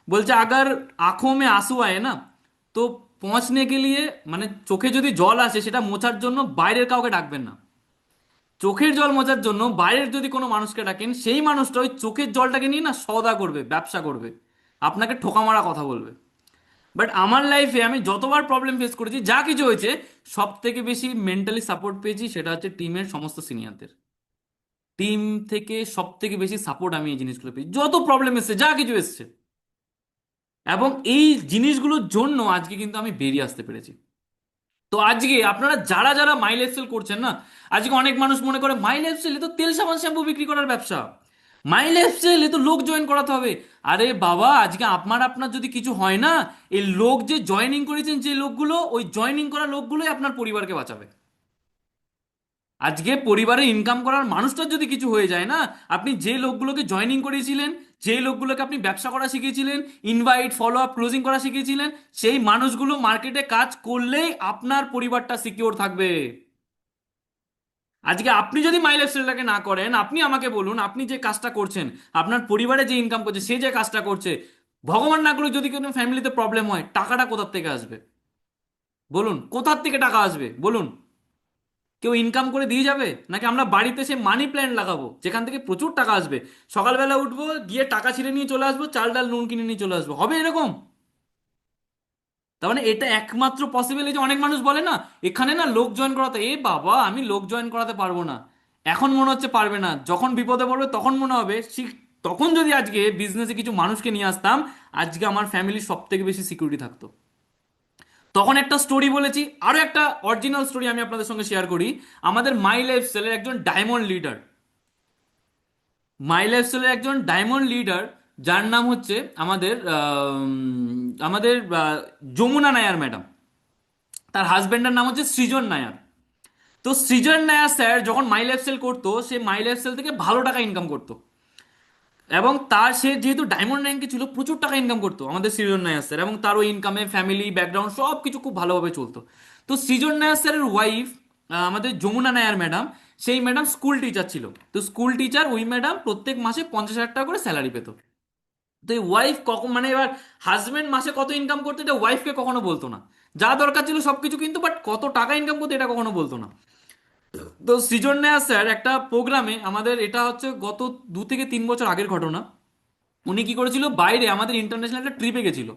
S1: বলছে আগার আঁখোं में आंसू आए না, তো পৌঁছনে কে লিয়ে, মানে চোখে যদি জল আসে, সেটা মোছার জন্য বাইরের কাউকে ডাকবেন না, চোখের জল মোছার জন্য বাইরের যদি কোনো মানুষকে ডাকেন, সেই মানুষটা ওই চোখের জলটাকে নিয়ে না সওদা করবে, ব্যবসা করবে, আপনাকে ঠোকা মারা কথা বলবে। বাট আমার লাইফে আমি যতবার প্রবলেম ফেস করেছি, যা কিছু হয়েছে, সব থেকে বেশি মেন্টালি সাপোর্ট পেয়েছি সেটা হচ্ছে টিমের সমস্ত সিনিয়রদের। টিম থেকে সব থেকে বেশি সাপোর্ট আমি এই জিনিসগুলো পেয়েছি, যত প্রবলেম এসছে, যা কিছু এসছে। এবং এই জিনিসগুলোর জন্য আজকে কিন্তু আমি বেরিয়ে আসতে পেরেছি। তো আজকে আপনারা যারা যারা মাই লাইফস্টাইল করছেন না, আজকে অনেক মানুষ মনে করে মাই লাইফস্টাইল এ তো তেল সাবান শ্যাম্পু বিক্রি করার ব্যবসা, মাই লাইফস্টাইল এ তো লোক জয়েন করাতে হবে। আরে বাবা, আজকে আপনার যদি কিছু হয় না, এই লোক যে জয়েনিং করেছেন, যে লোকগুলো, ওই জয়েনিং করা লোকগুলোই আপনার পরিবারকে বাঁচাবে। আজকে পরিবারে ইনকাম করার মানুষটার যদি কিছু হয়ে যায় না, আপনি যে লোকগুলোকে জয়েনিং করিয়েছিলেন, যে লোকগুলোকে আপনি ব্যবসা করা শিখিয়েছিলেন, ইনভাইট, ফলো আপ, ক্লোজিং করা শিখিয়েছিলেন, সেই মানুষগুলো মার্কেটে কাজ করলেই আপনার পরিবারটা সিকিওর থাকবে। আজকে আপনি যদি মাই লাইফস্টাইলটাকে না করেন, আপনি আমাকে বলুন, আপনি যে কাজটা করছেন, আপনার পরিবারে যে ইনকাম করছে, সে যে কাজটা করছে, ভগবান না করুক যদি কোনো ফ্যামিলিতে প্রবলেম হয়, টাকাটা কোথার থেকে আসবে বলুন? কোথার থেকে টাকা আসবে বলুন? কেউ ইনকাম করে দিয়ে যাবে? নাকি আমরা বাড়িতে সে মানি প্ল্যান্ট লাগাবো যেখান থেকে প্রচুর টাকা আসবে, সকালবেলা উঠবো, গিয়ে টাকা ছিঁড়ে নিয়ে চলে আসবো, চাল ডাল নুন কিনে নিয়ে চলে আসবো? হবে এরকম? তার মানে এটা একমাত্র পসিবল। এই যে অনেক মানুষ বলে না, এখানে না লোক জয়েন করাতে, এ বাবা আমি লোক জয়েন করাতে পারবো না। এখন মনে হচ্ছে পারবে না, যখন বিপদে পড়বে তখন মনে হবে ঠিক তখন যদি আজকে বিজনেসে কিছু মানুষকে নিয়ে আসতাম, আজকে আমার ফ্যামিলির সব থেকে বেশি সিকিউরিটি থাকতো। তখন একটা স্টোরি বলেছি, আরো একটা অরিজিনাল স্টোরি আমি আপনাদের সঙ্গে শেয়ার করি। আমাদের মাই লাইফস্টাইলের একজন ডায়মন্ড লিডার, মাই লাইফস্টাইলের একজন ডায়মন্ড লিডার, যার নাম হচ্ছে আমাদের যমুনা নায়ার ম্যাডাম। তার হাজবেন্ডের নাম হচ্ছে সৃজন নায়ার। তো সৃজন নায়ার স্যার যখন মাই লাইফস্টাইল করতো, সে মাই লাইফস্টাইল থেকে ভালো টাকা ইনকাম করতো। এবং তার সে যেহেতু ডায়মন্ড র্যাঙ্কে ছিল, প্রচুর টাকা ইনকাম করতো আমাদের সৃজন নায়ার স্যার, এবং তার ওই ইনকামে ফ্যামিলি ব্যাকগ্রাউন্ড সব কিছু খুব ভালোভাবে চলতো। তো সৃজন নায়ার স্যারের ওয়াইফ, আমাদের যমুনা নায়ার ম্যাডাম, সেই ম্যাডাম স্কুল টিচার ছিল। তো স্কুল টিচার ওই ম্যাডাম প্রত্যেক মাসে 50,000 টাকা করে স্যালারি পেত। তো এই ওয়াইফ কখন, মানে এবার হাজবেন্ড মাসে কত ইনকাম করতো এটা ওয়াইফকে কখনো বলতো না, যা দরকার ছিল সবকিছু, কিন্তু বাট কত টাকা ইনকাম করতো এটা কখনো বলতো না। তো সৃজন নায়ার স্যার একটা প্রোগ্রামে, আমাদের এটা হচ্ছে গত 2 থেকে 3 বছর আগের ঘটনা, উনি কি করেছিল, বাইরে আমাদের ইন্টারন্যাশনাল একটা ট্রিপে গেছিল।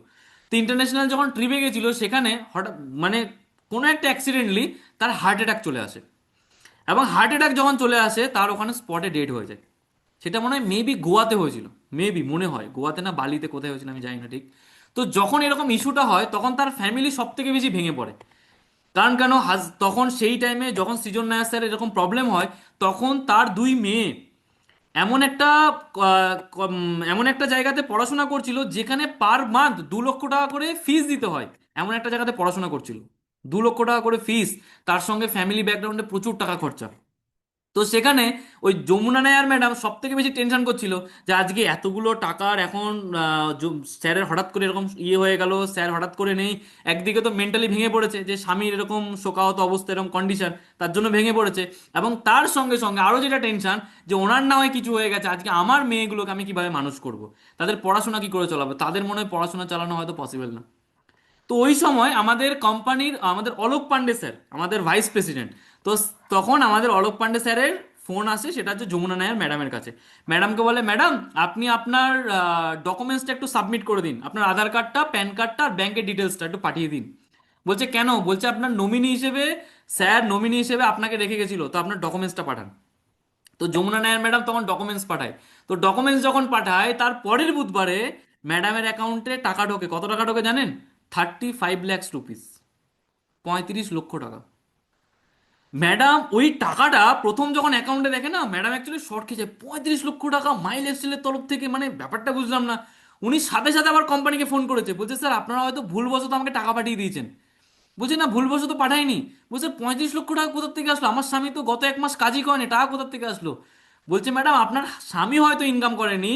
S1: তো ইন্টারন্যাশনাল যখন ট্রিপে গেছিল, সেখানে হঠাৎ মানে কোনো একটা অ্যাক্সিডেন্টলি তার হার্ট অ্যাটাক চলে আসে। এবং হার্ট অ্যাটাক যখন চলে আসে, তার ওখানে স্পটে ডেড হয়ে যায়। সেটা মনে হয় মেবি গোয়াতে হয়েছিল, মেবি মনে হয় গোয়াতে না বালিতে, কোথায় হয়েছিল আমি জানি না ঠিক। তো যখন এরকম ইস্যুটা হয়, তখন তার ফ্যামিলি সব থেকে বেশি ভেঙে পড়ে। কারণ কেন, তখন সেই টাইমে যখন সৃজন নায়ার স্যার এরকম প্রবলেম হয়, তখন তার 2 মেয়ে এমন একটা এমন একটা জায়গাতে পড়াশোনা করছিল, যেখানে পার মান্থ 2 লক্ষ টাকা করে ফিস দিতে হয়। এমন একটা জায়গাতে পড়াশোনা করছিল, 2 লক্ষ টাকা করে ফিস, তার সঙ্গে ফ্যামিলি ব্যাকগ্রাউন্ডে প্রচুর টাকা খরচা। তো সেখানে ওই যমুনা নায়ার ম্যাডাম সব থেকে বেশি টেনশন করছিল, যে আজকে এতগুলো টাকার এখন স্যারের হঠাৎ করে এরকম ইয়ে হয়ে গেল, স্যার হঠাৎ করে নেই। একদিকে তো মেন্টালি ভেঙে পড়েছে, যে স্বামীর এরকম শোকাহত অবস্থা, এরকম কন্ডিশন, তার জন্য ভেঙে পড়েছে। এবং তার সঙ্গে সঙ্গে আরো যেটা টেনশন, যে ওনার না হয় কিছু হয়ে গেছে, আজকে আমার মেয়েগুলোকে আমি কিভাবে মানুষ করব, তাদের পড়াশোনা কি করে চালাবো, তাদের মনে হয় পড়াশোনা চালানো হয়তো পসিবল না। তো ওই সময় আমাদের কোম্পানির, আমাদের অলোক পান্ডে স্যার, আমাদের ভাইস প্রেসিডেন্ট, তো তখন আমাদের অলোক পান্ডে স্যারের ফোন আসে, সেটা হচ্ছে যমুনা নায়ার ম্যাডামের কাছে। ম্যাডামকে বলে, ম্যাডাম আপনি আপনার ডকুমেন্টসটা একটু সাবমিট করে দিন, আপনার আধার কার্ডটা, প্যান কার্ডটা আর ব্যাংকের ডিটেলসটা একটু পাঠিয়ে দিন। বলছে কেন? বলছে আপনার নমিনি হিসেবে, স্যার নমিনি হিসেবে আপনাকে রেখে গেছিল, তো আপনার ডকুমেন্টসটা পাঠান। তো যমুনা নায়ার ম্যাডাম তখন ডকুমেন্টস পাঠায়। তো ডকুমেন্টস যখন পাঠায়, তার পরের বুধবারে ম্যাডামের অ্যাকাউন্টে টাকা ঢোকে। কত টাকা ঢোকে জানেন? 35 লাখ রুপিস, 35 লক্ষ টাকা। ম্যাডাম ওই টাকাটা প্রথম যখন অ্যাকাউন্টে দেখে না, ম্যাডাম অ্যাকচুয়ালি শর্ট খেয়ে যায়। 35 লক্ষ টাকা মাই লাইফস্টাইলের তরফ থেকে, মানে ব্যাপারটা বুঝলাম না। উনি সাথে সাথে আবার কোম্পানিকে ফোন করেছে, বলছে স্যার আপনারা হয়তো ভুলবশত আমাকে টাকা পাঠিয়ে দিয়েছেন। বলছে না, ভুলবশত পাঠায়নি। বলছে 35 লক্ষ টাকা কোথা থেকে আসলো? আমার স্বামী তো গত 1 মাস কাজই করেনি, টাকা কোথা থেকে আসলো? বলছে ম্যাডাম আপনার স্বামী হয়তো ইনকাম করেনি,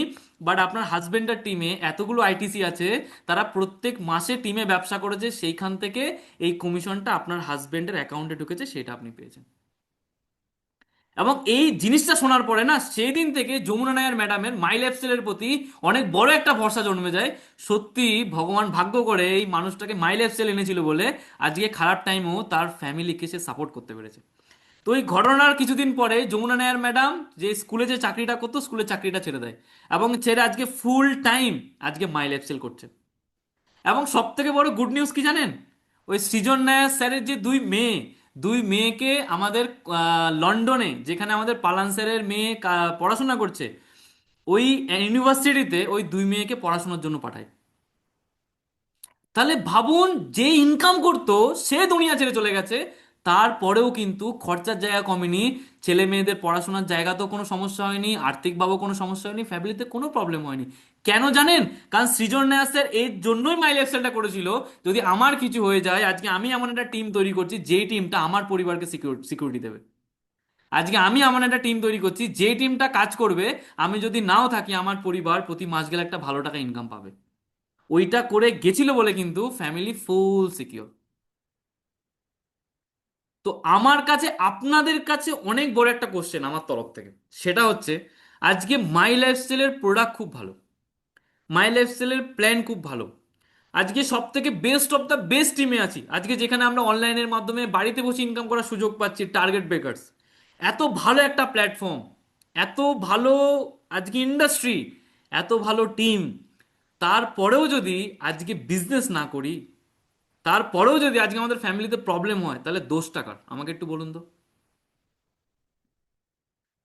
S1: বাট আপনার হাজবেন্ডের টিমে এতগুলো আইটিসি আছে, তারা প্রত্যেক মাসে টিমে ব্যবসা করেছে, সেইখান থেকে এই কমিশনটা আপনার হাজবেন্ডের অ্যাকাউন্টে ঢুকেছে, সেটা আপনি পেয়েছেন। এবং এই জিনিসটা শোনার পরে না, সেই দিন থেকে যমুনা নায়ার ম্যাডামের মাই লাইফস্টাইলের প্রতি অনেক বড় একটা ভরসা জন্মে যায়। সত্যি ভগবান ভাগ্য করে এই মানুষটাকে মাই লাইফস্টাইল এনেছিল বলে আজকে খারাপ টাইমেও তার ফ্যামিলিকে সে সাপোর্ট করতে পেরেছে। তো ওই ঘটনার কিছুদিন পরে যমুনা নায়ার ম্যাডাম যে স্কুলে যে চাকরিটা করতো স্কুলের চাকরিটা ছেড়ে দেয়, এবং ছেড়ে আজকে ফুল টাইম আজকে মাই লাইফস্টাইল করছে। এবং সব থেকে বড় গুড নিউজ কি জানেন? ওই সৃজন নায়ার স্যারের যে দুই মেয়েকে আমাদের লন্ডনে, যেখানে আমাদের পালান স্যারের মেয়ে পড়াশোনা করছে, ওই ইউনিভার্সিটিতে ওই দুই মেয়েকে পড়াশোনার জন্য পাঠায়। তাহলে ভাবুন, যে ইনকাম করতো সে দুনিয়া ছেড়ে চলে গেছে, তারপরেও কিন্তু খরচার জায়গা কমেনি, ছেলে মেয়েদের পড়াশোনার জায়গাতেও কোনো সমস্যা হয়নি, আর্থিকভাবেও কোনো সমস্যা হয়নি, ফ্যামিলিতে কোনো প্রবলেম হয়নি। কেন জানেন? কারণ সৃজন নায়ার স্যার এর জন্যই মাই লাইফস্টাইলটা করেছিল, যদি আমার কিছু হয়ে যায় আজকে আমি এমন একটা টিম তৈরি করছি যেই টিমটা আমার পরিবারকে সিকিউরিটি দেবে। আজকে আমি এমন একটা টিম তৈরি করছি যে টিমটা কাজ করবে, আমি যদি নাও থাকি আমার পরিবার প্রতি মাস গেলে একটা ভালো টাকা ইনকাম পাবে। ওইটা করে গেছিল বলে কিন্তু ফ্যামিলি ফুল সিকিউর। তো আমার কাছে আপনাদের কাছে অনেক বড় একটা কোশ্চেন আমার তরফ থেকে, সেটা হচ্ছে আজকে মাই লাইফস্টাইলের প্রোডাক্ট খুব ভালো, মাই লাইফস্টাইলের প্ল্যান খুব ভালো, আজকে সব থেকে বেস্ট অফ দ্য বেস্ট টিমে আছি আজকে, যেখানে আমরা অনলাইনের মাধ্যমে বাড়িতে বসে ইনকাম করার সুযোগ পাচ্ছি, টার্গেট বেকারস। এত ভালো একটা প্ল্যাটফর্ম, এত ভালো আজকে ইন্ডাস্ট্রি, এত ভালো টিম, তারপরেও যদি আজকে বিজনেস না করি, তারপরেও যদি আজকে আমাদের ফ্যামিলিতে প্রবলেম হয়, তাহলে দোষটা কার? আমাকে একটু বলুন তো।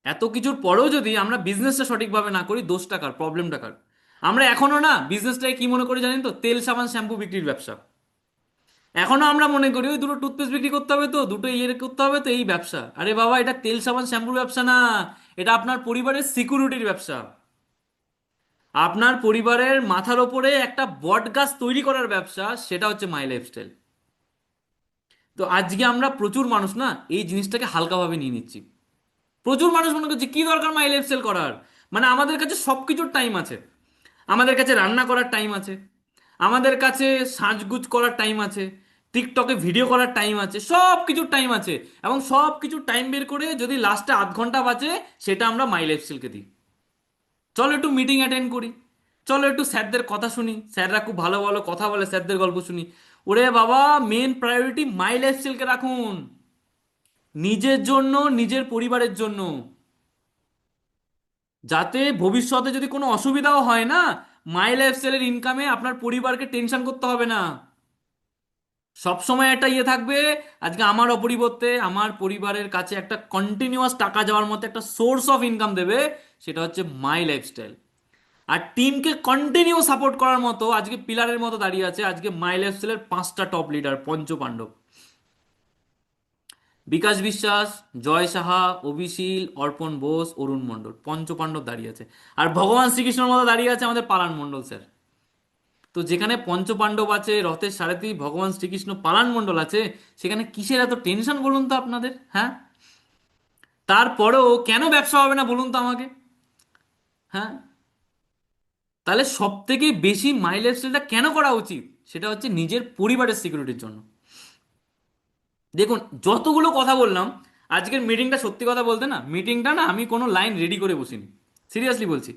S1: এত কিছুর পরেও যদি আমরা বিজনেসটা সঠিকভাবে না করি, দোষটা কার? প্রবলেমটা কার? আমরা এখনো না বিজনেসটাকে কি মনে করি জানেন তো? তেল সাবান শ্যাম্পু বিক্রির ব্যবসা। এখনো আমরা মনে করি ওই দুটো টুথপেস্ট বিক্রি করতে হবে, তো দুটো করতে হবে, তো এই ব্যবসা। আরে বাবা, এটা তেল সাবান শ্যাম্পুর ব্যবসা না, এটা আপনার পরিবারের সিকিউরিটির ব্যবসা। আপনার পরিবারের মাথার ওপরে একটা বট গাছ তৈরি করার ব্যবসা, সেটা হচ্ছে মাই লাইফস্টাইল। তো আজকে আমরা প্রচুর মানুষ না এই জিনিসটাকে হালকাভাবে নিয়ে নিচ্ছি। প্রচুর মানুষ মনে করছে কি দরকার মাই লাইফস্টাইল করার, মানে আমাদের কাছে সবকিছুর টাইম আছে, আমাদের কাছে রান্না করার টাইম আছে, আমাদের কাছে সাজগুজ করার টাইম আছে, টিকটকে ভিডিও করার টাইম আছে, সব কিছুর টাইম আছে। এবং সব কিছুর টাইম বের করে যদি লাস্টে আধ ঘন্টা বাঁচে, সেটা আমরা মাই লাইফস্টাইলকে দিই। চলো একটু মিটিং অ্যাটেন্ড করি, চলো একটু স্যারদের কথা শুনি, স্যাররা খুব ভালো ভালো কথা বলে, স্যারদের গল্প শুনি। ওরে বাবা, মেন প্রায়োরিটি মাই লাইফস্টাইলকে রাখুন, নিজের জন্য, নিজের পরিবারের জন্য, যাতে ভবিষ্যতে যদি কোনো অসুবিধাও হয় না, মাই লাইফস্টাইলের ইনকামে আপনার পরিবারকে টেনশন করতে হবে না। সব সময় একটা ইয়ে থাকবে, আজকে আমার অপরিবর্তে আমার পরিবারের কাছে একটা কন্টিনিউয়াস টাকা যাওয়ার মতো একটা সোর্স অফ ইনকাম দেবে, সেটা হচ্ছে মাই লাইফস্টাইল। আর টিমকে কন্টিনিউ সাপোর্ট করার মতো আজকে পিলারের মতো দাঁড়িয়ে আছে আজকে মাই লাইফস্টাইলের 5টা টপ লিডার, পঞ্চপাণ্ডব: বিকাশ বিশ্বাস, জয় সাহা, অভিশীল, অর্পণ বোস, অরুণ মণ্ডল। পঞ্চপাণ্ডব দাঁড়িয়ে আছে। আর ভগবান শ্রীকৃষ্ণের মতো দাঁড়িয়ে আছে আমাদের পালান মণ্ডল স্যার। তো যেখানে পঞ্চপাণ্ডব আছে, রথের সারথি ভগবান শ্রীকৃষ্ণ, পালান মণ্ডল আছে, সেখানে কিসের এত টেনশন বলুন তো আপনাদের? হ্যাঁ, তারপরেও কেন ব্যবসা হবে না বলুন তো আমাকে? হ্যাঁ, তাহলে সব থেকে বেশি মাই লাইফস্টাইলটা কেন করা উচিত? সেটা হচ্ছে নিজের পরিবারের সিকিউরিটির জন্য। দেখুন, যতগুলো কথা বললাম আজকের মিটিংটা, সত্যি কথা বলতে না, মিটিংটা না আমি কোনো লাইন রেডি করে বসিনি, সিরিয়াসলি বলছি।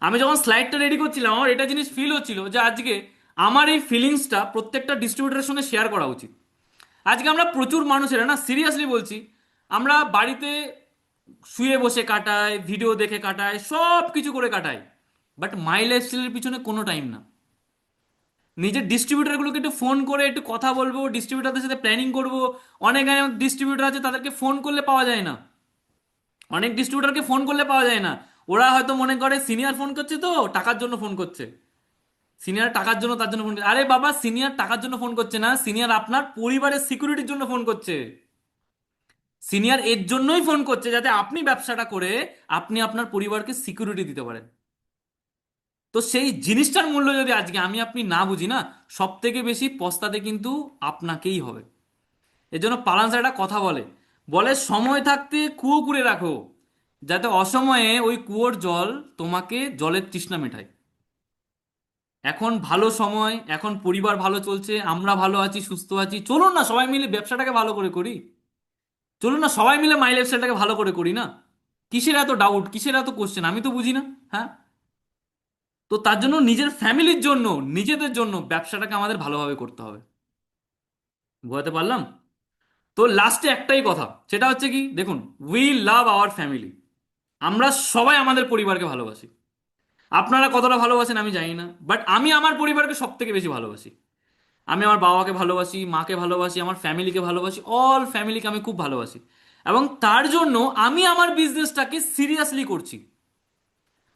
S1: আমি যখন স্লাইডটা রেডি করছিলাম, আমার এটা জিনিস ফিল হচ্ছিল যে আজকে আমার এই ফিলিংসটা প্রত্যেকটা ডিস্ট্রিবিউটরের সঙ্গে শেয়ার করা উচিত। আজকে আমরা প্রচুর মানুষেরা না, সিরিয়াসলি বলছি, আমরা বাড়িতে শুয়ে বসে কাটাই, ভিডিও দেখে কাটাই, সব কিছু করে কাটাই, বাট মাই লাইফস্টাইলের পিছনে কোনো টাইম না। নিজের ডিস্ট্রিবিউটারগুলোকে একটু ফোন করে একটু কথা বলবো, ডিস্ট্রিবিউটারদের সাথে প্ল্যানিং করব। অনেক ডিস্ট্রিবিউটার আছে তাদেরকে ফোন করলে পাওয়া যায় না, অনেক ডিস্ট্রিবিউটারকে ফোন করলে পাওয়া যায় না। ওরা হয়তো মনে করে সিনিয়র ফোন করছে, তো টাকার জন্য ফোন করছে, সিনিয়র টাকার জন্য তার জন্য ফোন করছে। আরে বাবা, সিনিয়র টাকার জন্য ফোন করছে না, সিনিয়র আপনার পরিবারের সিকিউরিটির জন্য ফোন করছে। সিনিয়র এর জন্যই ফোন করছে যাতে আপনি ব্যবসাটা করে আপনি আপনার পরিবারকে সিকিউরিটি দিতে পারেন। তো সেই জিনিসটার মূল্য যদি আজকে আমি আপনি না বুঝি না, সব থেকে বেশি পস্তাতে কিন্তু আপনাকেই হবে। এর জন্য পালান স্যার একটা কথা বলে, বলে সময় থাকতে কুয়ো কুড়ে রাখো, যাতে অসময়ে ওই কুয়োর জল তোমাকে জলের তৃষ্ণা মেটায়। এখন ভালো সময়, এখন পরিবার ভালো চলছে, আমরা ভালো আছি, সুস্থ আছি, চলুন না সবাই মিলে ব্যবসাটাকে ভালো করে করি, চলুন না সবাই মিলে মাই লাইফস্টাইলটাকে ভালো করে করি না। কিসের এত ডাউট, কিসের এত কোশ্চেন, আমি তো বুঝি না। হ্যাঁ, তো তার জন্য নিজের ফ্যামিলির জন্য, নিজেদের জন্য ব্যবসাটাকে আমাদের ভালোভাবে করতে হবে। বোঝাতে পারলাম? তো লাস্টে একটাই কথা, সেটা হচ্ছে কি, দেখুন, উই লাভ আওয়ার ফ্যামিলি। আমরা সবাই আমাদের পরিবারকে ভালোবাসি। আপনারা কতটা ভালোবাসেন আমি জানি না, বাট আমি আমার পরিবারকে সব থেকে বেশি ভালোবাসি। আমি আমার বাবাকে ভালোবাসি, মাকে ভালোবাসি, আমার ফ্যামিলিকে ভালোবাসি, অল ফ্যামিলিকে আমি খুব ভালোবাসি। এবং তার জন্য আমি আমার বিজনেসটাকে সিরিয়াসলি করছি।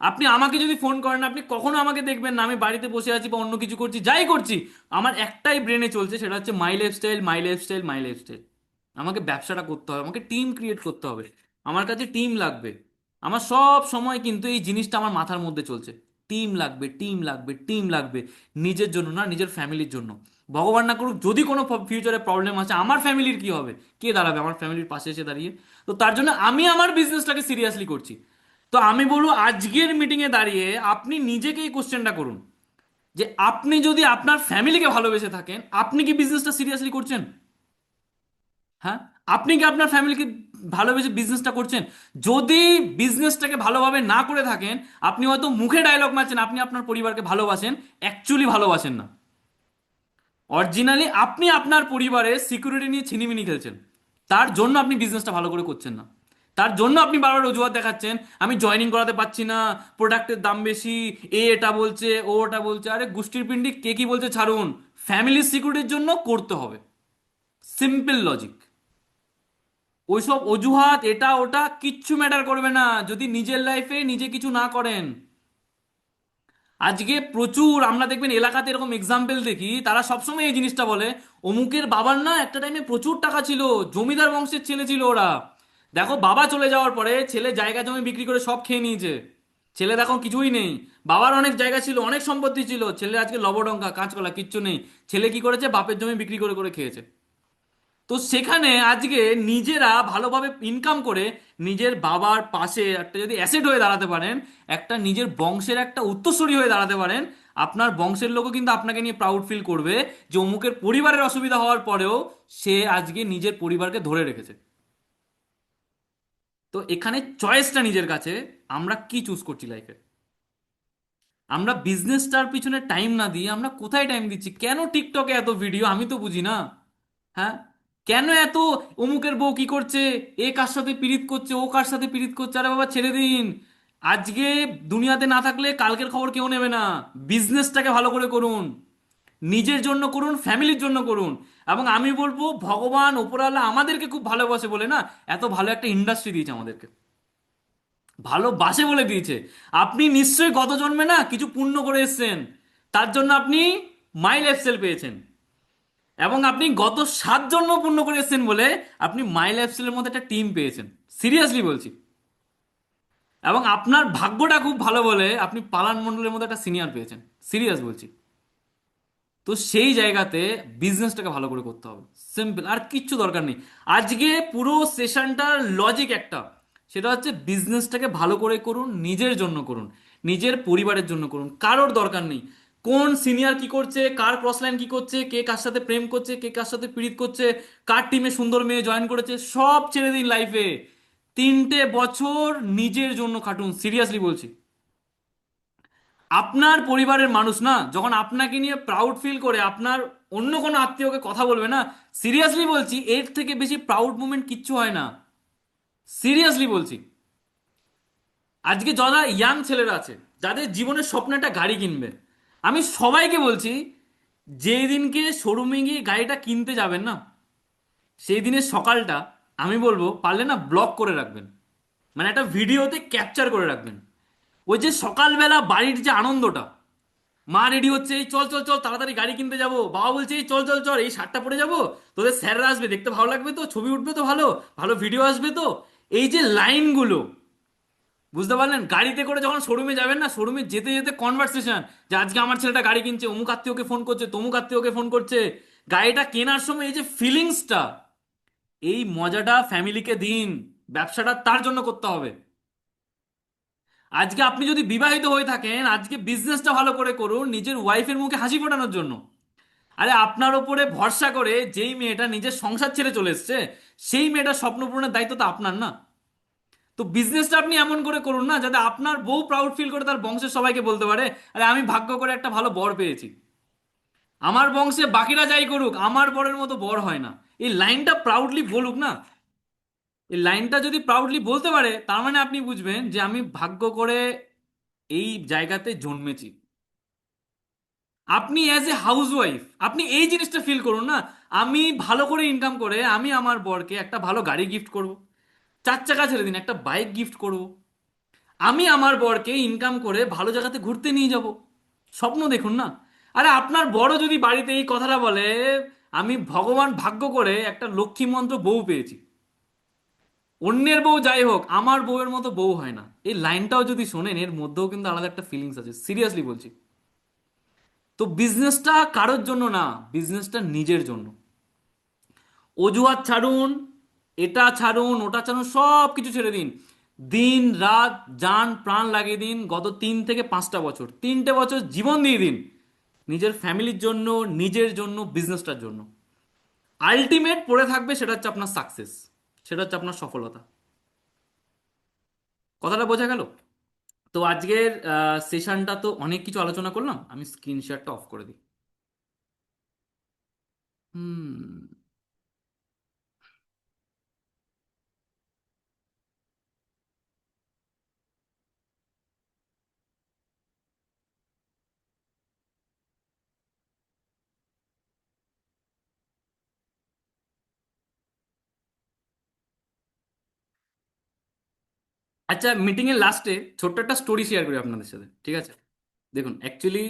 S1: আপনি আমাকে যদি ফোন করেন, আপনি কখনো আমাকে দেখবেন না আমি বাড়িতে বসে আছি বা অন্য কিছু করছি, যাই করছি আমার একটাই ব্রেনে চলছে, সেটা হচ্ছে মাই লাইফস্টাইল, মাই লাইফস্টাইল, মাই লাইফস্টাইল। আমাকে ব্যবসাটা করতে হবে, আমাকে টিম ক্রিয়েট করতে হবে, আমার কাছে টিম লাগবে। আমার সব সময় কিন্তু এই জিনিসটা আমার মাথার মধ্যে চলছে, টিম লাগবে, টিম লাগবে, টিম লাগবে। নিজের জন্য না, নিজের ফ্যামিলির জন্য। ভগবান না করুক যদি কোনো ফিউচারে প্রবলেম আছে, আমার ফ্যামিলির কি হবে? কে দাঁড়াবে আমার ফ্যামিলির পাশে এসে দাঁড়িয়ে? তো তার জন্য আমি আমার বিজনেসটাকে সিরিয়াসলি করছি। তো আমি বলবো আজকের মিটিং এ দাঁড়িয়ে আপনি নিজেকে এই কোশ্চেনটা করুন, যে আপনি যদি আপনার ফ্যামিলিকে ভালোবেসে থাকেন, আপনি কি বিজনেসটা সিরিয়াসলি করছেন? হ্যাঁ, আপনি কি আপনার ফ্যামিলিকে ভালোবেসে বিজনেসটা করছেন? যদি বিজনেসটাকে ভালোভাবে না করে থাকেন, আপনি হয়তো মুখে ডায়লগ মারছেন আপনি আপনার পরিবারকে ভালোবাসেন, অ্যাকচুয়ালি ভালোবাসেন না। অরিজিনালি আপনি আপনার পরিবারের সিকিউরিটি নিয়ে ছিনিমিনি খেলছেন। তার জন্য আপনি বিজনেসটা ভালো করে করছেন না। তার জন্য আপনি বারবার অজুহাত দেখাচ্ছেন, আমি জয়েনিং করাতে পারছি না, প্রোডাক্টের দাম বেশি, এটা বলছে, ও ওটা বলছে। আরে গোষ্ঠীর পিন্ডি কে কি বলছে ছাড়ুন, ফ্যামিলির সিকিউরিটির জন্য করতে হবে। Simple logic. ওইসব অজুহাত এটা ওটা কিচ্ছু ম্যাটার করবে না যদি নিজের লাইফে নিজে কিছু না করেন। আজকে প্রচুর আমরা দেখবেন এলাকাতে এরকম এক্সাম্পল দেখি, তারা সবসময় এই জিনিসটা বলে, অমুকের বাবার না একটা টাইমে প্রচুর টাকা ছিল, জমিদার বংশের ছেলে ছিল ওরা। দেখো বাবা চলে যাওয়ার পরে ছেলে জায়গা জমি বিক্রি করে সব খেয়ে নিয়েছে। ছেলে দেখো কিছুই নেই। বাবার অনেক জায়গা ছিল, অনেক সম্পত্তি ছিল, ছেলে আজকে লবডঙ্কা কাঁচকলা কিচ্ছু নেই। ছেলে কি করেছে? বাপের জমি বিক্রি করে করে খেয়েছে। তো সেখানে আজকে নিজেরা ভালোভাবে ইনকাম করে নিজের বাবার পাশে একটা যদি অ্যাসেট হয়ে দাঁড়াতে পারেন, একটা নিজের বংশের একটা উত্তরসূরি হয়ে দাঁড়াতে পারেন, আপনার বংশের লোকও কিন্তু আপনাকে নিয়ে প্রাউড ফিল করবে যে অমুকের পরিবারের অসুবিধা হওয়ার পরেও সে আজকে নিজের পরিবারকে ধরে রেখেছে। তো এখানে চয়েসটা নিজের কাছে, আমরা কি চুজ করছি লাইফে। আমরা বিজনেসটার পিছনে টাইম না দিয়ে আমরা কোথায় টাইম দিচ্ছি? কেন টিকটকে এত ভিডিও আমি তো বুঝি না। হ্যাঁ, কেন এত অমুকের বউ কি করছে, এ কার সাথে পীড়িত করছে, ও কার সাথে পীড়িত করছে? আরে বাবা ছেড়ে দিন। আজকে দুনিয়াতে না থাকলে কালকের খবর কেউ নেবে না। বিজনেসটাকে ভালো করে করুন, নিজের জন্য করুন, ফ্যামিলির জন্য করুন। এবং আমি বলবো ভগবান ওপরওয়ালা আমাদেরকে খুব ভালোবাসে বলে না এত ভালো একটা ইন্ডাস্ট্রি দিয়েছে আমাদেরকে, ভালোবাসে বলে দিয়েছে। আপনি নিশ্চয়ই গত জন্মে না কিছু পুণ্য করে এসেছেন, তার জন্য আপনি মাই লাইফস্টাইল পেয়েছেন। এবং আপনি গত 7 জন্ম পূর্ণ করে এসেছেন বলে আপনি মাই লাইফস্টাইলের মধ্যে একটা টিম পেয়েছেন, সিরিয়াসলি বলছি। এবং আপনার ভাগ্যটা খুব ভালো বলে আপনি পালান মণ্ডলের মধ্যে একটা সিনিয়র পেয়েছেন, সিরিয়াস বলছি। তো সেই জায়গাতে বিজনেসটাকে ভালো করে করতে হবে, সিম্পল, আর কিচ্ছু দরকার নেই। আজকে পুরো সেশনটার লজিক একটা, সেটা হচ্ছে বিজনেসটাকে ভালো করে করুন, নিজের জন্য করুন, নিজের পরিবারের জন্য করুন, কারোর দরকার নেই কোন সিনিয়র কি করছে, কার ক্রস লাইন কি করছে, কে কার সাথে প্রেম করছে, কে কার সাথে পীড়িত করছে, কার টিমে সুন্দর মেয়ে জয়েন করেছে, সব ছেড়ে দিন লাইফে। 3টে বছর নিজের জন্য খাটুন, সিরিয়াসলি বলছি। আপনার পরিবারের মানুষ না যখন আপনাকে নিয়ে প্রাউড ফিল করে আপনার অন্য কোনো আত্মীয়কে কথা বলবে না, সিরিয়াসলি বলছি, এর থেকে বেশি প্রাউড মুমেন্ট কিচ্ছু হয় না, সিরিয়াসলি বলছি। আজকে যারা ইয়াং ছেলেরা আছে, যাদের জীবনের স্বপ্ন একটা গাড়ি কিনবে, আমি সবাইকে বলছি, যেই দিনকে শোরুমে গিয়ে গাড়িটা কিনতে যাবেন না, সেই দিনের সকালটা আমি বলবো পারলে না ব্লগ করে রাখবেন, মানে একটা ভিডিওতে ক্যাপচার করে রাখবেন। ওই যে সকালবেলা বাড়ির যে আনন্দটা, মা রেডি হচ্ছে, এই চল চল চল তাড়াতাড়ি গাড়ি কিনতে যাবো, বাবা বলছে এই চল চল চল এই শার্টটা পরে যাবো, তোদের স্যাররা আসবে, দেখতে ভালো লাগবে তো, ছবি উঠবে তো, ভালো ভালো ভিডিও আসবে তো, এই যে লাইনগুলো, বুঝতে পারলেন? গাড়িতে করে যখন শোরুমে যাবেন না, শোরুমে যেতে যেতে কনভারসেশন, যে আজকে আমার ছেলেটা গাড়ি কিনছে, অমুক আত্মীয়কে ফোন করছে, তমুক আত্মীয়কে ফোন করছে, গাড়িটা কেনার সময় এই যে ফিলিংসটা, এই মজাটা ফ্যামিলিকে দিন। ব্যবসাটা তার জন্য করতে হবে। আজকে আপনি যদি বিবাহিত হয়ে থাকেন, আজকে বিজনেসটা ভালো করে করুন নিজের ওয়াইফের মুখে হাসি ফোটানোর জন্য। আরে আপনার ওপরে ভরসা করে যেই মেয়েটা নিজের সংসার ছেড়ে চলে এসছে, সেই মেয়েটার স্বপ্ন পূরণের দায়িত্ব তো আপনার না? তো বিজনেসটা আপনি এমন করে করুন না যাতে আপনার বউ প্রাউড ফিল করে তার বংশের সবাইকে বলতে পারে, আরে আমি ভাগ্য করে একটা ভালো বর পেয়েছি। আমার বংশে বাকিরা যাই করুক, আমার বরের মতো বর হয় না। এই লাইনটা প্রাউডলি বলুক না, এই লাইনটা যদি প্রাউডলি বলতে পারে, তার মানে আপনি বুঝবেন যে আমি ভাগ্য করে এই জায়গাতে জন্মেছি। আপনি অ্যাজ এ হাউস ওয়াইফ আপনি এই জিনিসটা ফিল করুন না, আমি ভালো করে ইনকাম করে আমি আমার বরকে একটা ভালো গাড়ি গিফট করব, 4 চাকা ছেড়ে দিন, একটা বাইক গিফট করব। আমি আমার বরকে ইনকাম করে ভালো জায়গাতে ঘুরতে নিয়ে যাব। স্বপ্ন দেখুন না। আরে আপনার বড় যদি বাড়িতে এই কথাটা বলে, আমি ভগবান ভাগ্য করে একটা লক্ষ্মী মন্ত্র বউ পেয়েছি, অন্যের বউ যাই হোক আমার বউয়ের মতো বউ হয় না, এই লাইনটাও যদি শোনেন এর মধ্যেও কিন্তু আলাদা একটা ফিলিংস আছে, সিরিয়াসলি বলছি। তো বিজনেসটা কারোর জন্য না, বিজনেসটা নিজের জন্য। অজুহাত ছাড়ুন, এটা ছাড়ুন ওটা ছাড়ুন, সব কিছু ছেড়ে দিন, দিন রাত জান প্রাণ লাগিয়ে দিন, গত 3 থেকে 5টা বছর 3টে বছর জীবন দিয়ে দিন নিজের ফ্যামিলির জন্য, নিজের জন্য, বিজনেসটার জন্য। আলটিমেট পড়ে থাকবে সেটা হচ্ছে আপনার সাকসেস, সেটা হচ্ছে আপনার সফলতা। কথাটা বোঝা গেল? তো আজকের সেশনটা তো অনেক কিছু আলোচনা করলাম, আমি স্ক্রিন শেয়ারটা অফ করে দিই। হুম। আচ্ছা, মিটিং এর লাস্টে ছোট্ট একটা স্টোরি শেয়ার করি আপনাদের সাথে, ঠিক আছে? দেখুন, অ্যাকচুয়ালি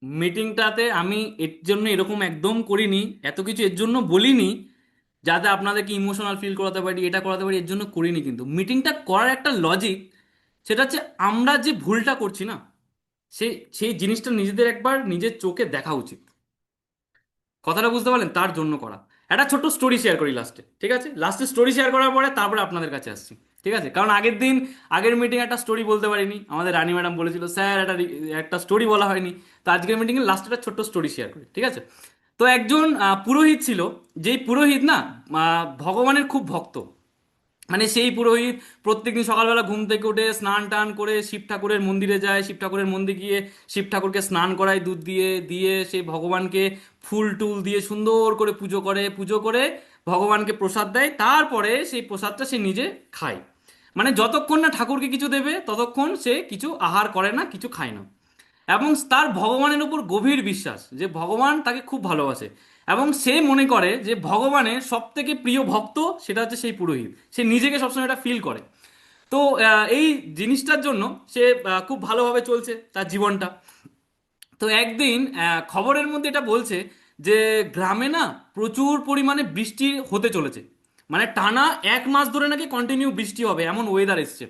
S1: মিটিংটাতে আমি এর জন্য এরকম একদম করিনি, এত কিছু এর জন্য বলিনি যাতে আপনাদেরকে ইমোশনাল ফিল করাতে পারি, এটা করাতে পারি, এর জন্য করিনি। কিন্তু মিটিংটা করার একটা লজিক, সেটা হচ্ছে আমরা যে ভুলটা করছি না, সেই সেই জিনিসটা নিজেদের একবার নিজের চোখে দেখা উচিত। কথাটা বুঝতে পারলেন? তার জন্য করা। একটা ছোট্ট স্টোরি শেয়ার করি লাস্টে, ঠিক আছে? লাস্টে স্টোরি শেয়ার করার পরে তারপরে আপনাদের কাছে আসছি, ঠিক আছে? কারণ আগের দিন আগের মিটিং একটা স্টোরি বলতে পারিনি, আমাদের রানী ম্যাডাম বলেছিল স্যার একটা স্টোরি বলা হয়নি। তো আজকের মিটিংয়ে লাস্টে একটা ছোট্ট স্টোরি শেয়ার করি, ঠিক আছে? তো একজন পুরোহিত ছিল, যেই পুরোহিত না ভগবানের খুব ভক্ত। মানে সেই পুরোহিত প্রত্যেকদিন সকালবেলা ঘুম থেকে উঠে স্নান টান করে শিব ঠাকুরের মন্দিরে যায়, শিব ঠাকুরের মন্দিরে গিয়ে শিব ঠাকুরকে স্নান করায় দুধ দিয়ে দিয়ে, সেই ভগবানকে ফুল টুল দিয়ে সুন্দর করে পুজো করে, পুজো করে ভগবানকে প্রসাদ দেয়, তারপরে সেই প্রসাদটা সে নিজে খায়। মানে যতক্ষণ না ঠাকুরকে কিছু দেবে ততক্ষণ সে কিছু আহার করে না, কিছু খায় না। এবং তার ভগবানের উপর গভীর বিশ্বাস যে ভগবান তাকে খুব ভালোবাসে, এবং সে মনে করে যে ভগবানের সব থেকে প্রিয় ভক্ত সেটা হচ্ছে সেই পুরোহিত, সে নিজেকে সবসময় এটা ফিল করে। তো এই জিনিসটার জন্য সে খুব ভালোভাবে চলছে তার জীবনটা। তো একদিন খবরের মধ্যে এটা বলছে যে গ্রামে না প্রচুর পরিমাণে বৃষ্টি হতে চলেছে, মানে টানা 1 মাস ধরে নাকি কন্টিনিউ বৃষ্টি হবে এমন ওয়েদার এসছে।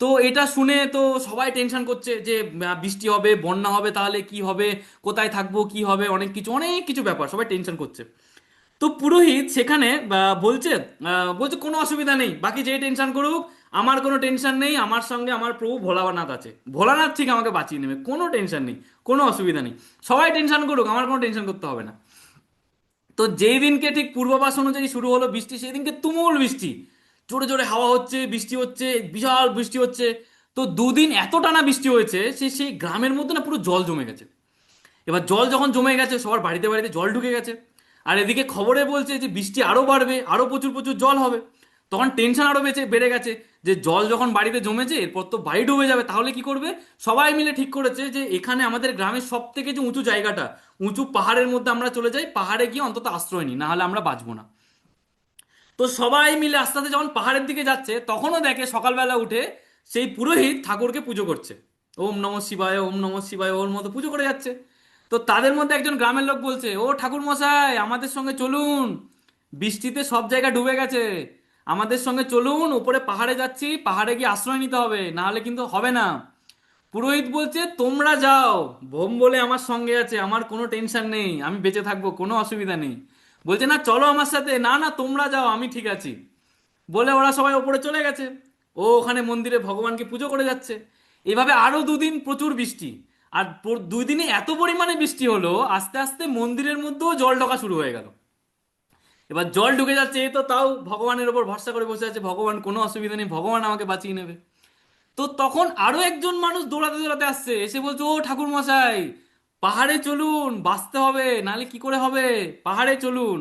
S1: তো এটা শুনে তো সবাই টেনশন করছে যে বৃষ্টি হবে, বন্যা হবে, তাহলে কি হবে, কোথায় থাকবো, কি হবে, অনেক কিছু অনেক কিছু ব্যাপার, সবাই টেনশন করছে। তো পুরোহিত সেখানে বলছে বলছে কোনো অসুবিধা নেই, বাকি যে টেনশন করুক, আমার কোনো টেনশন নেই, আমার সঙ্গে আমার প্রভু ভোলানাথ আছে, ভোলানাথ ঠিক আমাকে বাঁচিয়ে নেবে, কোনো টেনশন নেই, কোনো অসুবিধা নেই, সবাই টেনশন করুক, আমার কোনো টেনশন করতে হবে না। তো যেই দিনকে ঠিক পূর্বাভাস অনুযায়ী শুরু হলো বৃষ্টি, সেই দিনকে তুমুল বৃষ্টি, জোরে জোরে হাওয়া হচ্ছে, বৃষ্টি হচ্ছে, বিশাল বৃষ্টি হচ্ছে। তো 2 দিন এত টানা বৃষ্টি হয়েছে সেই গ্রামের মধ্যে না পুরো জল জমে গেছে। এবার জল যখন জমে গেছে সবার বাড়িতে বাড়িতে জল ঢুকে গেছে, আর এদিকে খবরে বলছে যে বৃষ্টি আরো বাড়বে, আরো প্রচুর প্রচুর জল হবে। তখন টেনশন আরো বেড়ে গেছে যে জল যখন বাড়িতে জমেছে এরপর তো বাড়ি ডুবে যাবে, তাহলে কি করবে? সবাই মিলে ঠিক করেছে যে এখানে আমাদের গ্রামের সব থেকে যে উঁচু জায়গাটা, উঁচু পাহাড়ের মধ্যে আমরা চলে যাই, পাহাড়ে গিয়ে অন্তত আশ্রয় নিই, না হলে আমরা বাঁচবো না। তো সবাই মিলে আস্তে আস্তে যখন পাহাড়ের দিকে যাচ্ছে তখনও দেখে সকালবেলা উঠে সেই পুরোহিত ঠাকুরকে পুজো করছে, ওম নমঃ শিবায়, ওম নমঃ শিবায়, ওর মতো পুজো করে যাচ্ছে। তো তাদের মধ্যে একজন গ্রামের লোক বলছে, ও ঠাকুর মশাই আমাদের সঙ্গে চলুন, বৃষ্টিতে সব জায়গা ডুবে গেছে, আমাদের সঙ্গে চলুন, উপরে পাহাড়ে যাচ্ছি, পাহাড়ে গিয়ে আশ্রয় নিতে হবে, না হলে কিন্তু হবে না। পুরোহিত বলছে তোমরা যাও, ভোম বলে আমার সঙ্গে আছে, আমার কোনো টেনশন নেই, আমি বেঁচে থাকবো, কোনো অসুবিধা নেই। বলছে না চলো আমার সাথে, না না তোমরা যাও, আমি ঠিক আছি। বলে ওরা সবাই ওপরে চলে গেছে, ও ওখানে মন্দিরে ভগবানকে পুজো করে যাচ্ছে। এভাবে আরো 2 দিন প্রচুর বৃষ্টি, আর 2 দিনে এত পরিমাণে বৃষ্টি হলো আস্তে আস্তে মন্দিরের মধ্যেও জল ঢোকা শুরু হয়ে গেল। এবার জল ঢুকে যাচ্ছে, এ তো তাও ভগবানের ওপর ভরসা করে বসে আছে, ভগবান কোনো অসুবিধা নেই, ভগবান আমাকে বাঁচিয়ে নেবে। তো তখন আরো একজন মানুষ দৌড়াতে দৌড়াতে আসছে, এসে বলছে ও ঠাকুর মশাই, পাহাড়ে চলুন, বাঁচতে হবে, নাহলে কি করে হবে, পাহাড়ে চলুন।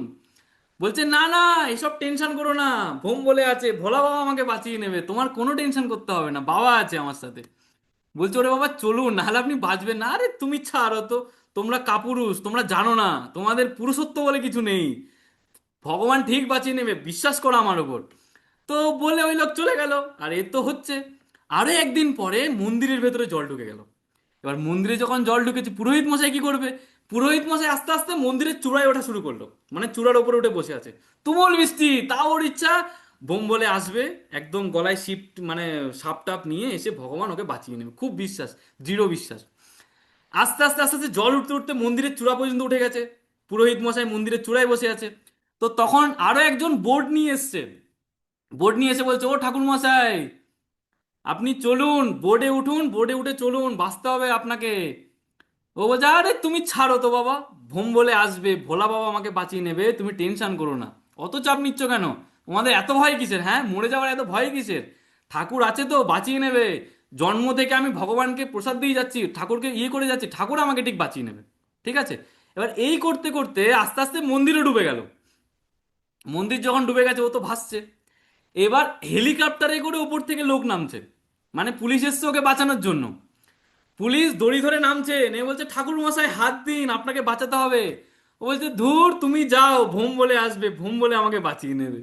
S1: বলছে না না, এসব টেনশন করো না, ভোম বলে আছে, ভোলা বাবা আমাকে বাঁচিয়ে নেবে, তোমার কোনো টেনশন করতে হবে না, বাবা আছে আমার সাথে। বলছে ওরে বাবা চলুন, নাহলে আপনি বাঁচবেন না। আরে তুমি ছাড়ো তো, তোমরা কাপুরুষ, তোমরা জানো না, তোমাদের পুরুষত্ব বলে কিছু নেই, ভগবান ঠিক বাঁচিয়ে নেবে, বিশ্বাস করো আমার ওপর। তো বলে ওই লোক চলে গেল। আর এ তো হচ্ছে, আরো একদিন পরে মন্দিরের ভেতরে জল ঢুকে গেল। এবার মন্দিরে যখন জল ঢুকেছে, পুরোহিত মশাই কি করবে? পুরোহিত মশাই আস্তে আস্তে মন্দিরের চূড়ায় ওঠা শুরু করলো, মানে চূড়ার ওপরে উঠে বসে আছে। তুমুল বৃষ্টি, তাও ওর ইচ্ছা বোম বলে আসবে, একদম গলায় শিফট মানে সাপ টাপ নিয়ে এসে ভগবান ওকে বাঁচিয়ে নেবে, খুব বিশ্বাস, দৃঢ় বিশ্বাস। আস্তে আস্তে আস্তে আস্তে জল উঠতে উঠতে মন্দিরের চূড়া পর্যন্ত উঠে গেছে, পুরোহিত মশাই মন্দিরের চূড়ায় বসে আছে। তো তখন আরো একজন বোর্ড নিয়ে এসছে, বোর্ড নিয়ে এসে বলছে ও ঠাকুর মশাই, আপনি চলুন, বোর্ডে উঠুন, বোর্ডে উঠে চলুন, বাঁচতে হবে আপনাকে। ও বলছে আরে তুমি ছাড়ো তো বাবা, ভোম বলে আসবে, ভোলা বাবা আমাকে বাঁচিয়ে নেবে, তুমি টেনশন করো না, অত চাপ নিচ্ছ কেন, তোমাদের এত ভয় কিসের, হ্যাঁ মরে যাওয়ার এত ভয় কিসের, ঠাকুর আছে তো বাঁচিয়ে নেবে। জন্ম থেকে আমি ভগবানকে প্রসাদ দিয়ে যাচ্ছি, ঠাকুরকে ইয়ে করে যাচ্ছি, ঠাকুর আমাকে ঠিক বাঁচিয়ে নেবে, ঠিক আছে। এবার এই করতে করতে আস্তে আস্তে মন্দিরে ডুবে গেল। মন্দির যখন ডুবে গেছে, ও তো ভাসছে। এবার হেলিকপ্টারে করে ওপর থেকে লোক নামছে, মানে পুলিশ এসছে ওকে বাঁচানোর জন্য। পুলিশ দড়ি ধরে নামছে, নিয়ে বলছে ঠাকুর মশাই হাত দিন, আপনাকে বাঁচাতে হবে। ও বলছে ধুর তুমি যাও, ভোম বলে আসবে, ভোম বলে আমাকে বাঁচিয়ে নেবে।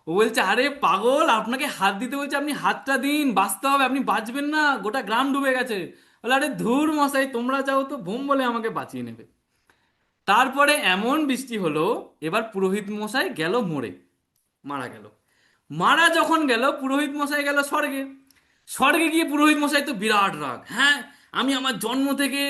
S1: ও বলছে আরে পাগল, আপনাকে হাত দিতে বলছে, আপনি হাতটা দিন, বাঁচতে হবে, আপনি বাঁচবেন না, গোটা গ্রাম ডুবে গেছে। বলে আরে ধুর মশাই, তোমরা যাও তো, ভোম বলে আমাকে বাঁচিয়ে নেবে। তারপরে এমন বৃষ্টি হলো, এবার পুরোহিত মশাই গেল মরে, মারা গেল। মারা যখন গেল, পুরোহিত মশাই গেল স্বর্গে। স্বর্গে গিয়ে পুরোহিত মশাই তো বিরাট রাগ, হ্যাঁ আমি আমার জন্ম থেকে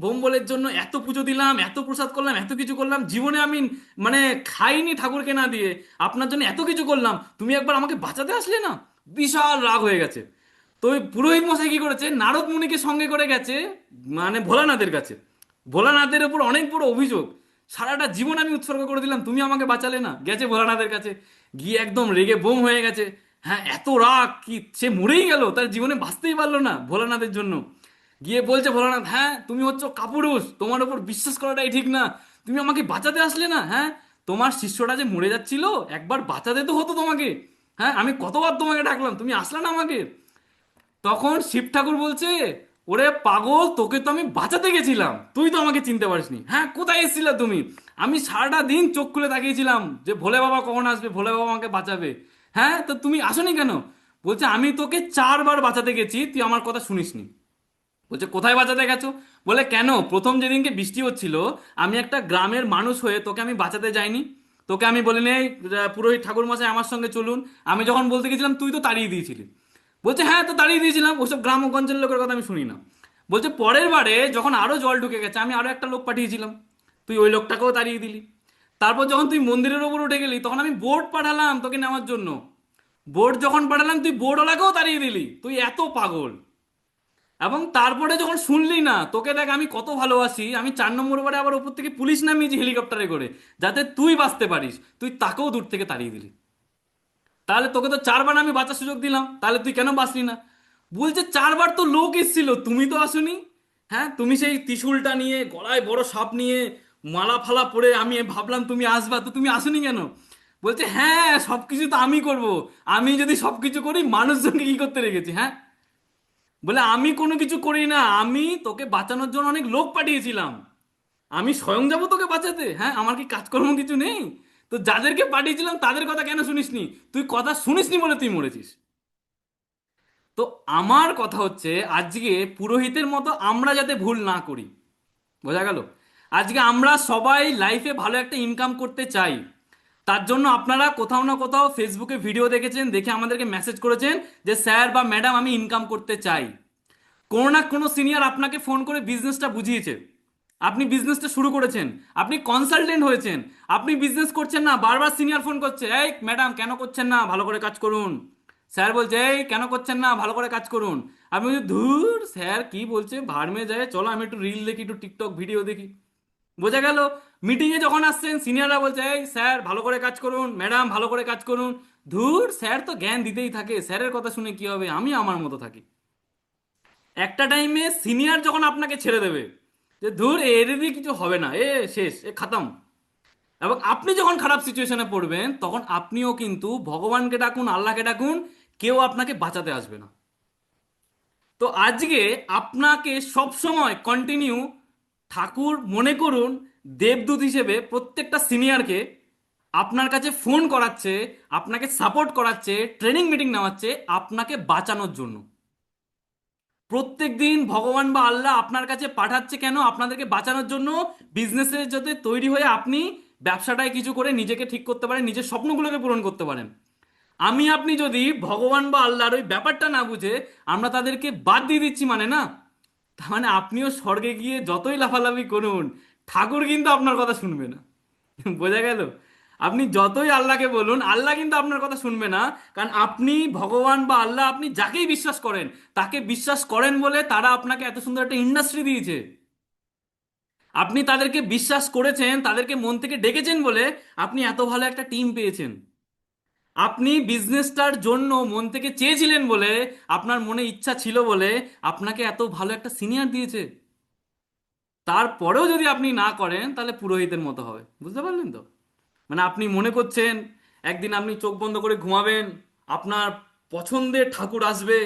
S1: বোম্বলের জন্য এত পুজো দিলাম, এত প্রসাদ করলাম, এত কিছু করলাম, জীবনে আমি মানে খাইনি ঠাকুরকে না দিয়ে, আপনার জন্য এত কিছু করলাম, তুমি একবার আমাকে বাঁচাতে আসলে না। বিশাল রাগ হয়ে গেছে। তো ওই পুরোহিত মশাই কি করেছে, নারদ মুনিকে সঙ্গে করে গেছে মানে ভোলানাথের কাছে। ভোলানাথের উপর অনেক বড় অভিযোগ, সারাটা জীবন আমি উৎসর্গ করে দিলাম, তুমি আমাকে বাঁচালে না। গেছে ভোলানাথের কাছে, গিয়ে একদম রেগে বোম হয়ে গেছে। হ্যাঁ এত রাগ কি সে মরেই গেল, তার জীবনে বাঁচতেই পারলো না ভোলানাথের জন্য। গিয়ে বলছে ভোলানাথ, হ্যাঁ তুমি হচ্ছে কাপুরুষ, তোমার উপর বিশ্বাস করাটাই ঠিক না, তুমি আমাকে বাঁচাতে আসলে না। হ্যাঁ তোমার শিষ্যটা যে মরে যাচ্ছিল, একবার বাঁচাতে তো হতো তোমাকে, হ্যাঁ আমি কতবার তোমাকে ডাকলাম, তুমি আসলে না আমাকে। তখন শিব ঠাকুর বলছে ওরে পাগল, তোকে তো আমি বাঁচাতে গেছিলাম, তুই তো আমাকে চিনতে পারিসনি। হ্যাঁ কোথায় এসেছিলে তুমি, আমি সারাটা দিন চোখ খুলে তাকিয়েছিলাম যে ভোলে বাবা কখন আসবে, ভোলে বাবা আমাকে বাঁচাবে। হ্যাঁ তো তুমি আসোনি কেন? বলছে আমি তোকে 4বার বাঁচাতে গেছি, তুই আমার কথা শুনিসনি। বলছে কোথায় বাঁচাতে গেছো? বলে কেন, প্রথম যেদিনকে বৃষ্টি হচ্ছিল, আমি একটা গ্রামের মানুষ হয়ে তোকে আমি বাঁচাতে যাইনি? তোকে আমি বলিনি এই পুরোহিত ঠাকুর মশাই আমার সঙ্গে চলুন, আমি যখন বলতে গেছিলাম তুই তো তাড়িয়ে দিয়েছিলি। বলছে হ্যাঁ তো তাড়িয়ে দিয়েছিলাম, ওসব গ্রামগঞ্জের লোকের কথা আমি শুনি না। বলছে পরের বারে যখন আরো জল ঢুকে গেছে, আমি আরো একটা লোক পাঠিয়েছিলাম, তুই ওই লোকটাকেও তাড়িয়ে দিলি। তারপর যখন তুই মন্দিরের ওপর উঠে গেলি, তখন আমি বোর্ড পাঠালাম তোকে নেওয়ার জন্য, বোর্ড যখন পাঠালাম তুই বোর্ডওয়ালাকেও তাড়িয়ে দিলি, তুই এত পাগল। এবং তারপরে যখন শুনলি না, তোকে দেখ আমি কত ভালোবাসি, আমি 4 নম্বর বারে আবার উপর থেকে পুলিশ নামিয়েছি হেলিকপ্টারে করে, যাতে তুই বাঁচতে পারিস, তুই তাকেও দূর থেকে তাড়িয়ে দিলি। তাহলে তোকে তো 4বার আমি বাঁচার সুযোগ দিলাম, তাহলে তুই কেন বাঁচলি না? বলছে 4বার তো লোক এসেছিল, তুমি তো আসোনি। হ্যাঁ তুমি সেই ত্রিশূলটা নিয়ে, গলায় বড় সাপ নিয়ে, মালা ফালা পরে, আমি ভাবলাম তুমি আসবা, তো তুমি আসোনি কেন? বলছে হ্যাঁ সবকিছু তো আমি করব, আমি যদি সবকিছু করি মানুষজনকে কি করতে রেখেছি, হ্যাঁ? বলে আমি কোনো কিছু করি না, আমি তোকে বাঁচানোর জন্য অনেক লোক পাঠিয়েছিলাম, আমি স্বয়ং যাবো তোকে বাঁচাতে? হ্যাঁ আমার কি কাজকর্ম কিছু নেই? তো যাদেরকে পাঠিয়েছিলাম তাদের কথা কেন শুনিসনি? তুই কথা শুনিসনি বলে তুই মরেছিস। তো আমার কথা হচ্ছে, আজকে পুরোহিতের মতো আমরা যাতে ভুল না করি, বোঝা গেল? আজকে আমরা সবাই লাইফে ভালো একটা ইনকাম করতে চাই, তার জন্য আপনারা কোথাও না কোথাও ফেসবুকে ভিডিও দেখেছেন, দেখে আমাদেরকে মেসেজ করেছেন যে স্যার বা ম্যাডাম আমি ইনকাম করতে চাই। কোনো না কোনো সিনিয়র আপনাকে ফোন করে বিজনেসটা বুঝিয়েছে, আপনি বিজনেসটা শুরু করেছেন, আপনি কনসালটেন্ট হয়েছেন, আপনি বিজনেস করছেন না, বারবার সিনিয়র ফোন করছে, এই ম্যাডাম কেন করছেন না, ভালো করে কাজ করুন। স্যার বলছে এই কেন করছেন না, ভালো করে কাজ করুন। আপনি বলছেন ধুর স্যার কি বলছে, ভাড় মেয়ে যায়, চলো আমি একটু রিল দেখি, একটু টিকটক ভিডিও দেখি। বোঝা গেল? মিটিংয়ে যখন আসছেন সিনিয়ররা বলছে এই স্যার ভালো করে কাজ করুন, ম্যাডাম ভালো করে কাজ করুন। ধুর স্যার তো জ্ঞান দিতেই থাকে, স্যারের কথা শুনে কি হবে, আমি আমার মতো থাকি। একটা টাইমে সিনিয়র যখন আপনাকে ছেড়ে দেবে, যে ধুর এর দিয়ে কিছু হবে না, এ শেষ, এ খাতাম। এবং আপনি যখন খারাপ সিচুয়েশনে পড়বেন তখন আপনিও কিন্তু ভগবানকে ডাকুন, আল্লাহকে ডাকুন, কেউ আপনাকে বাঁচাতে আসবে না। তো আজকে আপনাকে সব সময় কন্টিনিউ ঠাকুর মনে করুন, দেবদূত হিসেবে প্রত্যেকটা সিনিয়রকে আপনার কাছে ফোন করাচ্ছে, আপনাকে সাপোর্ট করাচ্ছে, ট্রেনিং মিটিং নেওয়াচ্ছে আপনাকে বাঁচানোর জন্য। প্রত্যেক দিন ভগবান বা আল্লাহ আপনার কাছে পাঠাচ্ছে কেন? আপনাদেরকে বাঁচানোর জন্য। বিজনেসের যাতে তৈরি হয়ে আপনি ব্যবসাটায় কিছু করে নিজেকে ঠিক করতে পারেন, নিজের স্বপ্নগুলোকে পূরণ করতে পারেন। আমি আপনি যদি ভগবান বা আল্লাহর ওই ব্যাপারটা না বুঝে আমরা তাদেরকে বাদ দিয়ে দিচ্ছি, মানে না, তার মানে আপনিও স্বর্গে গিয়ে যতই লাফালাফি করুন, ঠাকুর কিন্তু আপনার কথা শুনবে না। বোঝা গেল? আপনি যতই আল্লাহকে বলুন, আল্লাহ কিন্তু আপনার কথা শুনবে না। কারণ আপনি ভগবান বা আল্লাহ, আপনি যাকেই বিশ্বাস করেন, তাকে বিশ্বাস করেন বলে তারা আপনাকে এত সুন্দর একটা ইন্ডাস্ট্রি দিয়েছে। আপনি তাদেরকে বিশ্বাস করেছেন, তাদেরকে মন থেকে ডেকেছেন বলে আপনি এত ভালো একটা টিম পেয়েছেন। আপনি বিজনেসটার জন্য মন থেকে চেয়েছিলেন বলে, আপনার মনে ইচ্ছা ছিল বলে আপনাকে এত ভালো একটা সিনিয়র দিয়েছে। তারপরেও যদি আপনি না করেন তাহলে পুরোহিতের মতো হবে। বুঝতে পারলেন তো? মানে আপনি মনে করছেন একদিন আপনি চোখ বন্ধ করে ঘুমাবেন, আপনার পছন্দের ঠাকুর আসবে,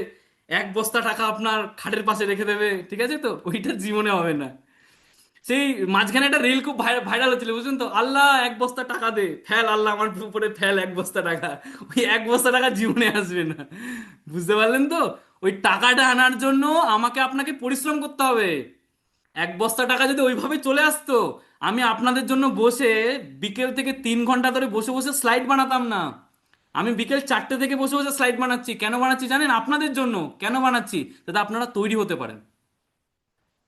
S1: 1 বস্তা টাকা আপনার খাটের পাশে রেখে দেবে, ঠিক আছে? তো ওইটা জীবনে হবে না। সেই মাঝখানে একটা রিল খুব ভাইরাল হচ্ছিল, বুঝলেন তো, আল্লাহ 1 বস্তা টাকা দে, ফেল আল্লাহ আমার উপরে, ফেল 1 বস্তা টাকা। ওই 1 বস্তা টাকা জীবনে আসবে না। বুঝতে পারলেন তো? ওই টাকাটা আনার জন্য আমাকে আপনাকে পরিশ্রম করতে হবে। 1 বস্তা টাকা যদি ওইভাবে চলে আসতো, আমি আপনাদের জন্য বসে বিকেল থেকে 3 ঘন্টা ধরে বসে বসে স্লাইড বানাতাম না। আমি বিকেল 4টে থেকে বসে বসে স্লাইড বানাচ্ছি। কেন বানাচ্ছি জানেন? আপনাদের জন্য। কেন বানাচ্ছি? যাতে আপনারা তৈরি হতে পারেন।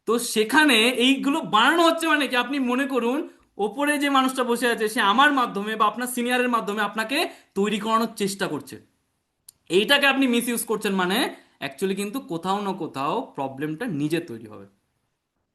S1: তো সেখানে এইগুলো বানানো হচ্ছে মানে কি, আপনি মনে করুন ওপরে যে মানুষটা বসে আছে সে আমার মাধ্যমে বা আপনার সিনিয়রের মাধ্যমে আপনাকে তৈরি করানোর চেষ্টা করছে। এইটাকে আপনি মিস ইউজ করছেন, মানে অ্যাকচুয়ালি কিন্তু কোথাও না কোথাও প্রবলেমটা নিজে তৈরি হবে।